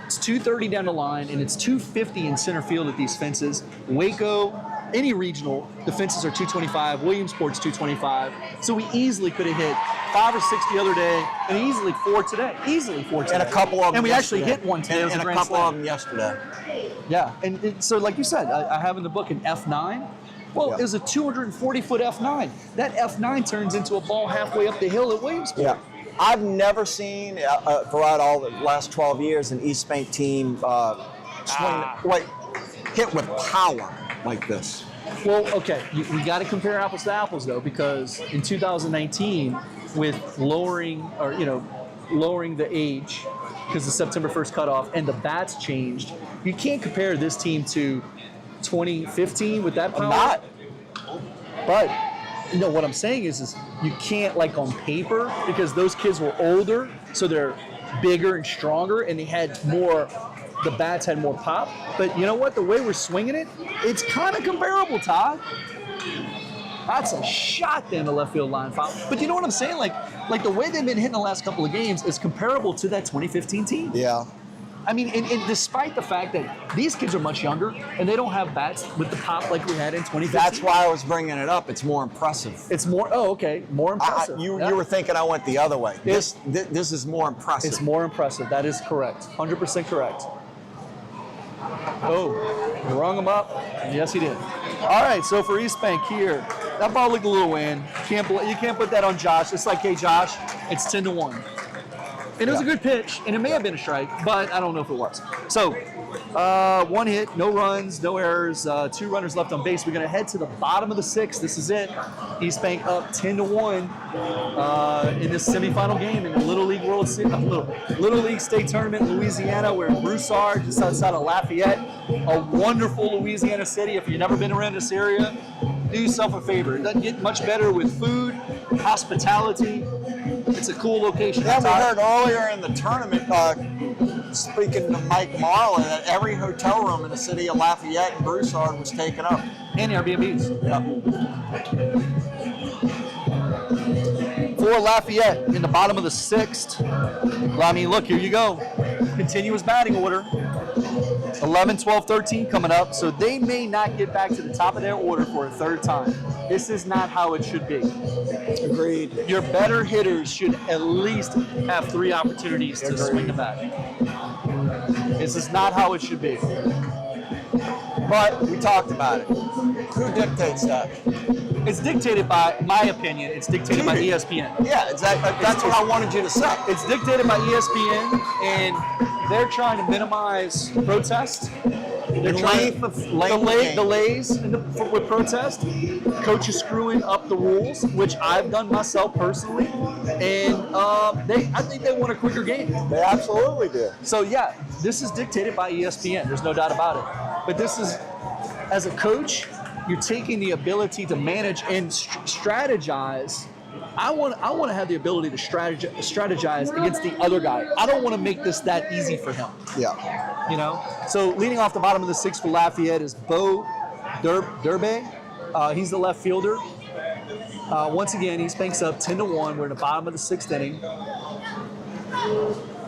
it's 230 down the line, and it's 250 in center field at these fences. Waco, any regional, the fences are 225. Williamsport's 225. So we easily could have hit 5 or 6 the other day, and easily 4 today. Easily 4 today. And a couple of them. And we yesterday. actually hit one today. And a couple of them yesterday. Yeah. And so, like you said, I have in the book an F9. Well, it was a 240-foot F9. That F9 turns into a ball halfway up the hill at Williamsport. Yeah. I've never seen, throughout all the last 12 years, an Eastbank team hit with power like this. Well, okay, we got to compare apples to apples though, because in 2019, with lowering the age because the September 1st cutoff and the bats changed, you can't compare this team to 2015 with that power. I'm not. But what I'm saying is you can't, like, on paper, because those kids were older, so they're bigger and stronger, and they had more. The bats had more pop, but you know what? The way we're swinging it, it's kind of comparable, Todd. That's a shot down the left field line foul. But you know what I'm saying? Like the way they've been hitting the last couple of games is comparable to that 2015 team. Yeah. I mean, and despite the fact that these kids are much younger and they don't have bats with the pop like we had in 2015. That's why I was bringing it up. It's more impressive. It's more. Oh, okay. More impressive. You were thinking I went the other way. This is more impressive. It's more impressive. That is correct. 100% correct. Oh, you rung him up? Yes, he did. All right, so for Eastbank here, that ball looked a little in. You can't put that on Josh. It's like, hey, Josh, it's 10-1. And it was a good pitch, and it may have been a strike, but I don't know if it was. So, 1 hit, no runs, no errors, 2 runners left on base. We're going to head to the bottom of the 6th. This is it. Eastbank up 10-1 in this semifinal game in the Little League Little League State Tournament in Louisiana. We're in Broussard, just outside of Lafayette, a wonderful Louisiana city. If you've never been around this area, do yourself a favor. It doesn't get much better with food, hospitality. It's a cool location. Yeah, we heard earlier in the tournament, speaking to Mike Marlin, that every hotel room in the city of Lafayette and Broussard was taken up. And Airbnbs. Yep. For Lafayette in the bottom of the 6th. Well, I mean, look, here you go. Continuous batting order. 11, 12, 13 coming up, so they may not get back to the top of their order for a 3rd time. This is not how it should be. Agreed. Your better hitters should at least have 3 opportunities to swing the bat. This is not how it should be. But we talked about it. Who dictates that? It's dictated by, my opinion, it's dictated by ESPN. Yeah, exactly. That's what I wanted you to say. It's dictated by ESPN, and they're trying to minimize protest. They're trying delays with protest. Coaches screwing up the rules, which I've done myself personally, and I think they want a quicker game. They absolutely do. So yeah, this is dictated by ESPN. There's no doubt about it. But this is, as a coach, you're taking the ability to manage and strategize. I want to have the ability to strategize against the other guy. I don't want to make this that easy for him. Yeah. You know? So leading off the bottom of the 6th for Lafayette is Bo Derbe. He's the left fielder. Once again, Eastbank's up 10-1. We're in the bottom of the 6th inning.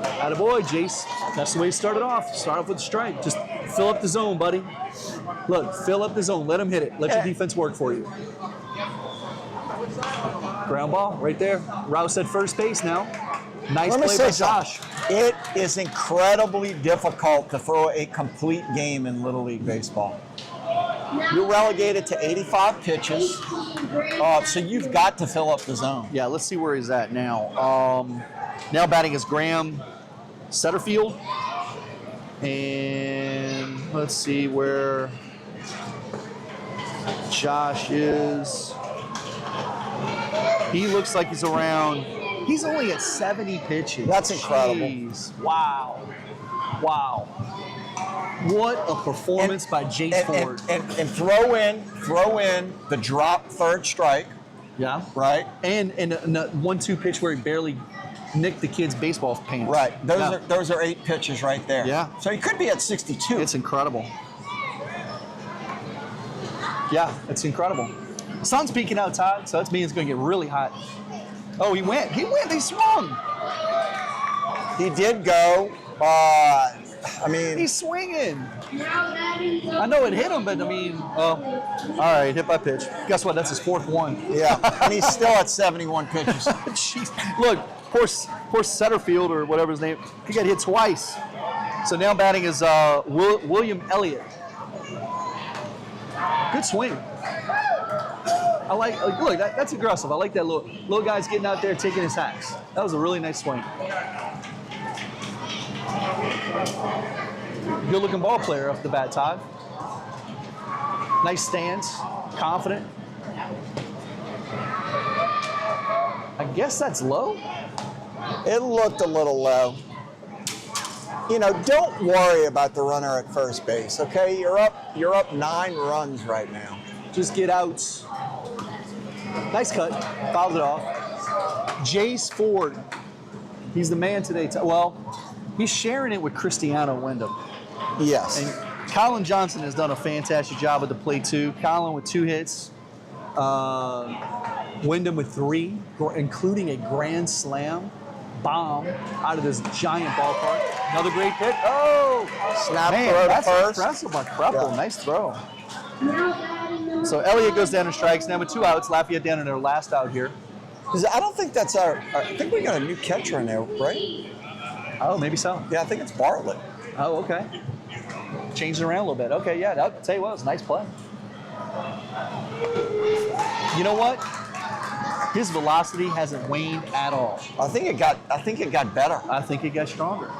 Attaboy, Jace. That's the way he started off. Start off with a strike. Just fill up the zone, buddy. Look, fill up the zone. Let him hit it. Let your defense work for you. Ground ball right there. Rouse at first base now. Nice play by Josh. It is incredibly difficult to throw a complete game in Little League baseball. You're relegated to 85 pitches, so you've got to fill up the zone. Yeah, let's see where he's at now. Now batting is Graham Setterfield. And let's see where Josh is. He looks like he's around. He's only at 70 pitches. That's incredible. Jeez. Wow. Wow. What a performance by Jace Ford. And throw in the drop third strike, Yeah. right? And a 1-2 pitch where he barely nicked the kid's baseball pants. Right. Yeah. Those are 8 pitches right there. Yeah. So he could be at 62. It's incredible. Yeah, it's incredible. Sun's peeking out, Todd, so that means it's going to get really hot. Oh, he went. He swung. He did go. He's swinging. I know it hit him, but all right, hit by pitch. Guess what? That's his 4th one. Yeah, and he's still at 71 pitches. Jeez. Look, poor Setterfield or whatever his name, he got hit twice. So now batting is William Elliott. Good swing. I like, look, that's aggressive. I like that little guy's getting out there taking his hacks. That was a really nice swing. Good looking ball player off the bat, Todd. Nice stance, confident. I guess that's low. It looked a little low. Don't worry about the runner at first base, okay? You're up 9 runs right now. Just get out. Nice cut. Fouled it off. Jace Ford. He's the man today. Well, he's sharing it with Cristiano Wyndham. Yes. And Colin Johnson has done a fantastic job at the plate, too. Colin with 2 hits. Wyndham with 3, including a grand slam bomb out of this giant ballpark. Another great pitch. Oh! Snap Man, throw to that's first. impressive by Kreppel. Yeah. Nice throw. So Elliott goes down and strikes. Now with 2 outs, Lafayette down in their last out here. I don't think that's I think we got a new catcher in there, right? Oh, maybe so. Yeah, I think it's Bartlett. Oh, okay. Changed it around a little bit. Okay, yeah, I'll tell you what, it was a nice play. You know what? His velocity hasn't waned at all. I think it got better. I think it got stronger.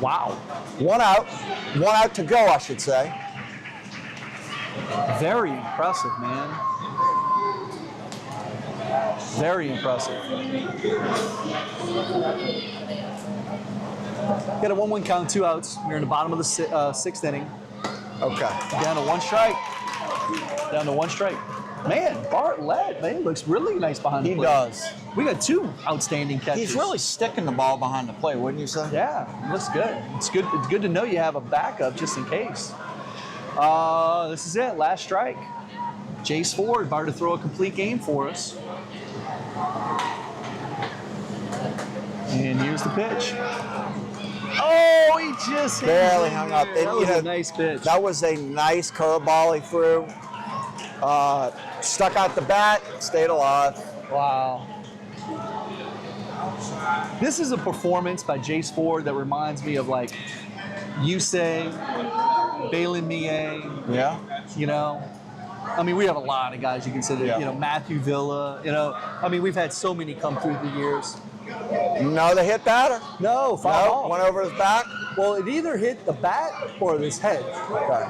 Wow. 1 out to go, I should say. Very impressive, man. Very impressive. Got a 1-1 count, 2 outs. We're in the bottom of the 6th inning. Okay. Down to 1 strike. Down to 1 strike. Man, Bartlett, man, looks really nice behind the He plate. does. We got 2 outstanding catches. He's really sticking the ball behind the plate, wouldn't you say? Yeah, looks good. It's good. It's good to know you have a backup just in case. This is it. Last strike. Jace Ford about to throw a complete game for us. And here's the pitch. Oh, he just Barely hung up. That was a nice pitch. That was a nice curveball he threw. Stuck out the bat, stayed alive. Wow. This is a performance by Jace Ford that reminds me of like Yusei, Balin Mie, Yeah. We have a lot of guys you consider, Yeah. Matthew Villa, we've had so many come through the years. No, they hit batter. No, foul No, ball. went over his back. Well, it either hit the bat or his head. Okay.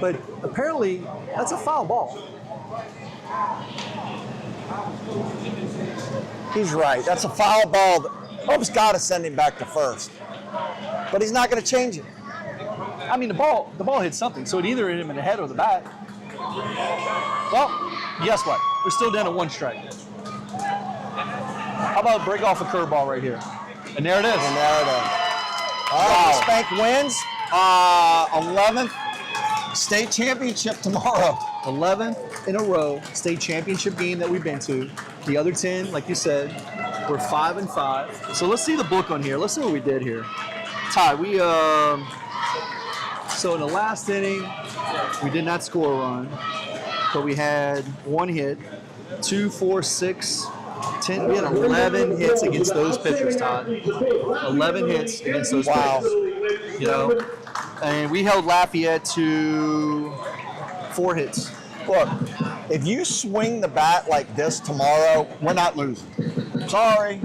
But apparently, that's a foul ball. He's right. That's a foul ball. Hope's got to send him back to first. But he's not going to change it. The ball hit something, so it either hit him in the head or the bat. Well, guess what? We're still down to 1 strike. How about break off a curveball right here? And there it is. And there it is. Wow. Eastbank wins. 11th state championship tomorrow. 11th in a row state championship game that we've been to. The other 10, like you said, we're 5-5. So let's see the book on here. Let's see what we did here. Ty, so in the last inning, we did not score a run, but we had 1 hit, 2, 4, 6, 10. We had 11 hits against those pitchers, Todd. 11 hits against those pitchers. And we held Lafayette to 4 hits. Look, if you swing the bat like this tomorrow, we're not losing. Sorry.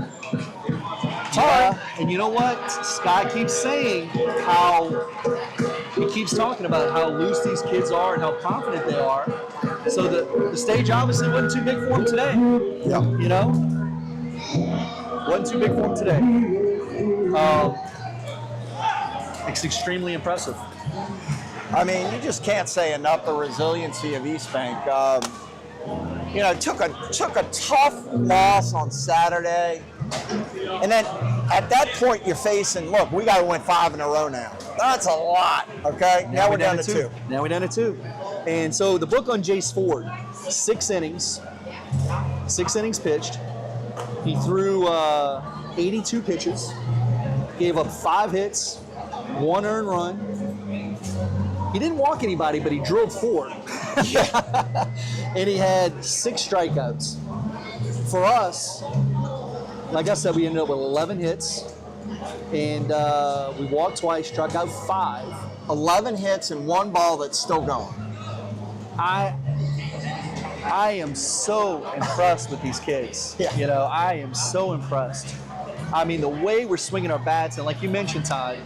Yeah, and you know what? Scott keeps saying he keeps talking about how loose these kids are and how confident they are. So the stage obviously wasn't too big for him today. Yeah. You know? Wasn't too big for him today. It's extremely impressive. I mean, you just can't say enough the resiliency of Eastbank. Took a tough loss on Saturday, and then at that point you're facing. Look, we got to win 5 in a row now. That's a lot. Okay, now we're down to 2. Now we're down to 2. And so the book on Jace Ford, 6 innings pitched. He threw 82 pitches, gave up 5 hits, 1 earned run. He didn't walk anybody, but he drilled 4. And he had 6 strikeouts. For us, like I said, we ended up with 11 hits. And we walked twice, struck out 5. 11 hits and 1 ball that's still going. I am so impressed with these kids. Yeah. You know, I am so impressed. I mean, the way we're swinging our bats, and like you mentioned, Todd,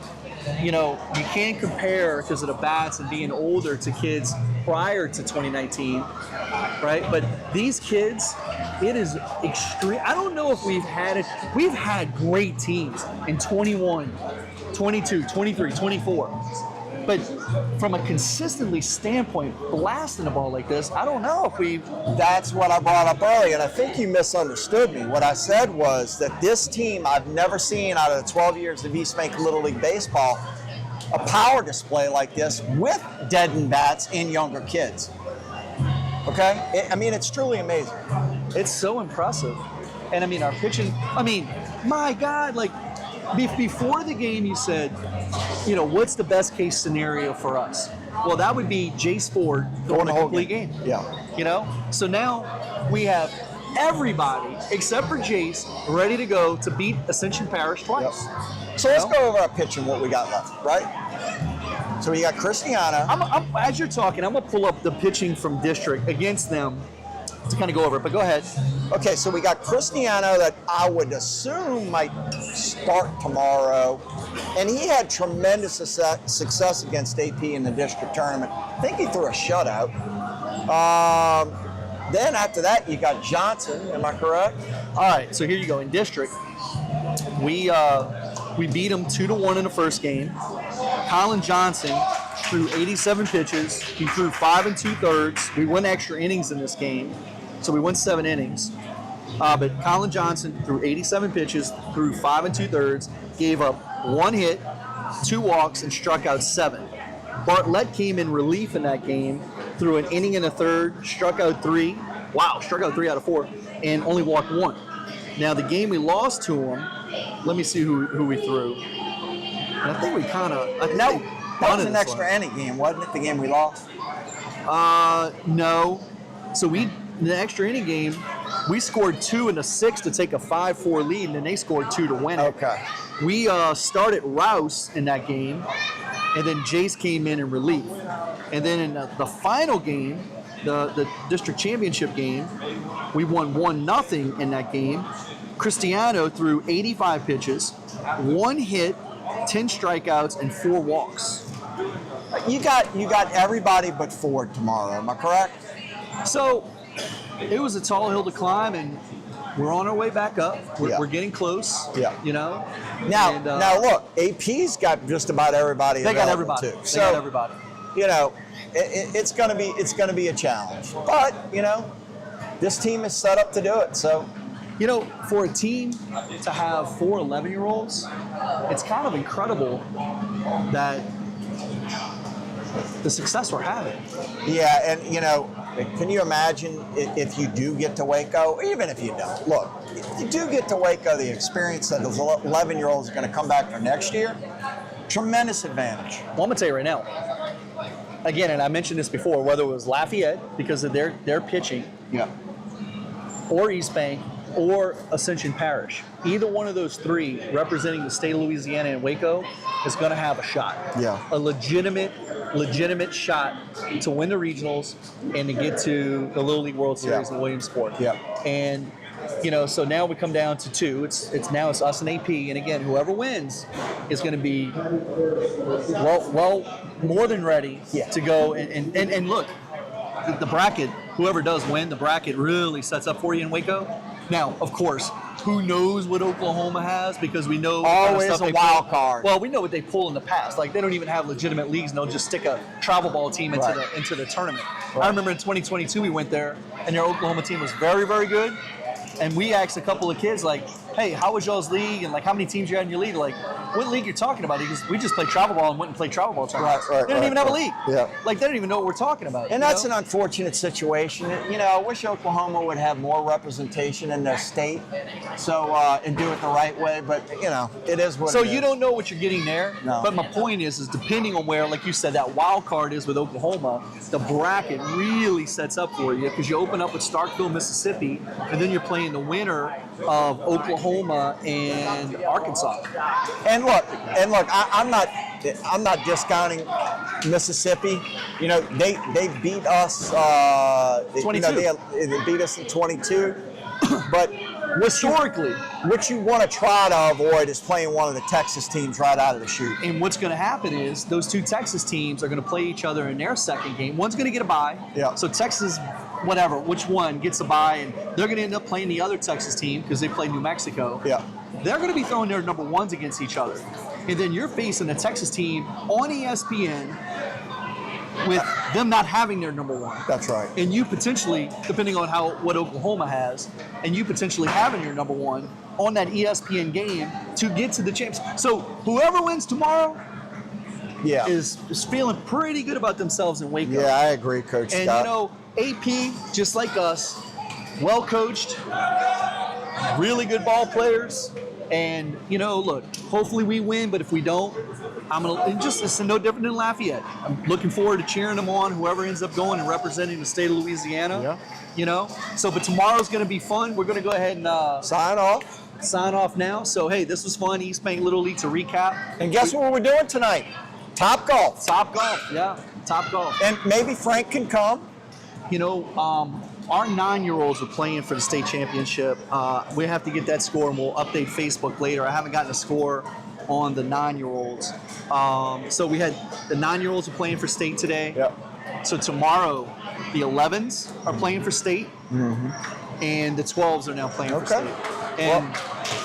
you know, you can't compare because of the bats and being older to kids prior to 2019, right? But these kids, it is extreme. I don't know if we've had it. We've had great teams in 21, 22, 23, 24. But from a consistently standpoint, blasting the ball like this, I don't know if we've... That's what I brought up earlier, and I think you misunderstood me. What I said was that this team, I've never seen out of the 12 years of Eastbank Little League Baseball, a power display like this with deadened bats in younger kids. Okay? It's truly amazing. It's so impressive. And I mean, our pitching, my God, like, before the game you said, you know, what's the best case scenario for us? Well, that would be Jace Ford throwing a complete game. Yeah. You know? So now we have everybody, except for Jace, ready to go to beat Ascension Parish twice. Yep. So let's go over our pitching, what we got left, right? So we got Cristiano. As you're talking, I'm going to pull up the pitching from district against them to kind of go over it, but go ahead. Okay, so we got Cristiano that I would assume might start tomorrow. And he had tremendous success against AP in the district tournament. I think he threw a shutout. Then after that, you got Johnson, am I correct? All right, so here you go. In district, we beat them 2-1 in the first game. Colin Johnson threw 87 pitches. He threw 5 2/3. We won extra innings in this game, so we won 7 innings. But Colin Johnson threw 87 pitches, threw 5 2/3, gave up 1 hit, 2 walks, and struck out 7. Bartlett came in relief in that game, threw an inning and a third, struck out 3. Wow, struck out 3 out of 4, and only walked 1. Now the game we lost to him, let me see who we threw. And I think we kind of That was an extra inning game, wasn't it? The game we lost. No. So in the extra inning game, we scored 2 in the 6th to take a 5-4 lead, and then they scored 2 to win it. Okay. We started Rouse in that game, and then Jace came in relief. And then in the final game, the district championship game, we won 1-0 in that game. Cristiano threw 85 pitches, 1 hit, 10 strikeouts, and 4 walks. You got everybody but Ford tomorrow, am I correct? So it was a tall hill to climb, and we're on our way back up. We're getting close. Yeah. You know. Now look, AP's got just about everybody. They got available everybody. too. They got everybody. You know, it's gonna be a challenge, but you know, this team is set up to do it. So. You know, for a team to have 4 11-year-olds, it's kind of incredible that the success we're having. Yeah, and you know, can you imagine if you do get to Waco, or even if you don't? Look, if you do get to Waco, the experience that those 11-year-olds are going to come back for next year, tremendous advantage. Well, I'm going to tell you right now, again, and I mentioned this before, whether it was Lafayette because of their pitching, Yeah. or Eastbank, or Ascension Parish. Either one of those 3 representing the state of Louisiana and Waco is going to have a shot. Yeah. A legitimate legitimate shot to win the regionals and to get to the Little League World Series in Williamsport. Yeah. And so now we come down to 2. It's us and AP, and again, whoever wins is going to be well more than ready to go and look. The bracket, whoever does win, the bracket really sets up for you in Waco. Now, of course, who knows what Oklahoma has, because we know Always stuff a they wild pull. card. Well, we know what they pull in the past. Like, they don't even have legitimate leagues, and they'll just stick a travel ball team into the tournament. I remember in 2022 we went there, and their Oklahoma team was very, very good. And we asked a couple of kids, like, hey, how was y'all's league? And, like, how many teams you had in your league? Like, what league you're talking about? Because we just played travel ball and went and played travel ball tournaments. Right, they don't even have a league. Yeah. Like, they don't even know what we're talking about. And that's an unfortunate situation. I wish Oklahoma would have more representation in their state, and do it the right way. But it is what. So it you is. don't know what you're getting there. No. But my point is depending on where, like you said, that wild card is with Oklahoma, the bracket really sets up for you, because you open up with Starkville, Mississippi, and then you're playing the winner of Oklahoma and Arkansas. And look, I'm not discounting Mississippi. They beat us. 22. They beat us in 22. But Historically. what you want to try to avoid is playing one of the Texas teams right out of the chute. And what's going to happen is those 2 Texas teams are going to play each other in their second game. One's going to get a bye. Yeah. So Texas, whatever, which one gets a bye, and they're going to end up playing the other Texas team because they play New Mexico. Yeah. They're going to be throwing their number 1s against each other. And then you're facing a Texas team on ESPN with them not having their number 1. That's right. And you potentially, depending on what Oklahoma has, and you potentially having your number 1 on that ESPN game to get to the champs. So whoever wins tomorrow is feeling pretty good about themselves in Waco. Yeah, I agree, Coach And Scott. AP, just like us, well coached, really good ball players. And look, hopefully we win, but if we don't, it's no different than Lafayette. I'm looking forward to cheering them on, whoever ends up going and representing the state of Louisiana. Yeah. So, but tomorrow's going to be fun. We're going to go ahead and Sign off. now. So, hey, this was fun. Eastbank Little League to recap. And guess what we're doing tonight? Top golf. Top golf. And maybe Frank can come. Our 9-year-olds are playing for the state championship. We have to get that score, and we'll update Facebook later. I haven't gotten a score on the 9-year-olds. So we had the 9-year-olds are playing for state today. Yep. So tomorrow, the 11s are playing for state, and the 12s are now playing for state. And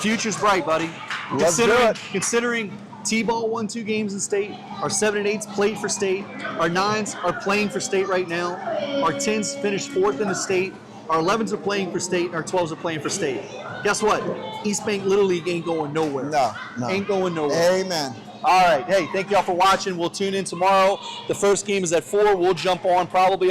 future's bright, buddy. Let's do it. Considering T-ball won 2 games in state. Our 7 and 8s played for state. Our 9s are playing for state right now. Our 10s finished 4th in the state. Our 11s are playing for state, and our 12s are playing for state. Guess what? Eastbank Little League ain't going nowhere. No. Ain't going nowhere. Amen. All right. Hey, thank y'all for watching. We'll tune in tomorrow. The first game is at 4. We'll jump on probably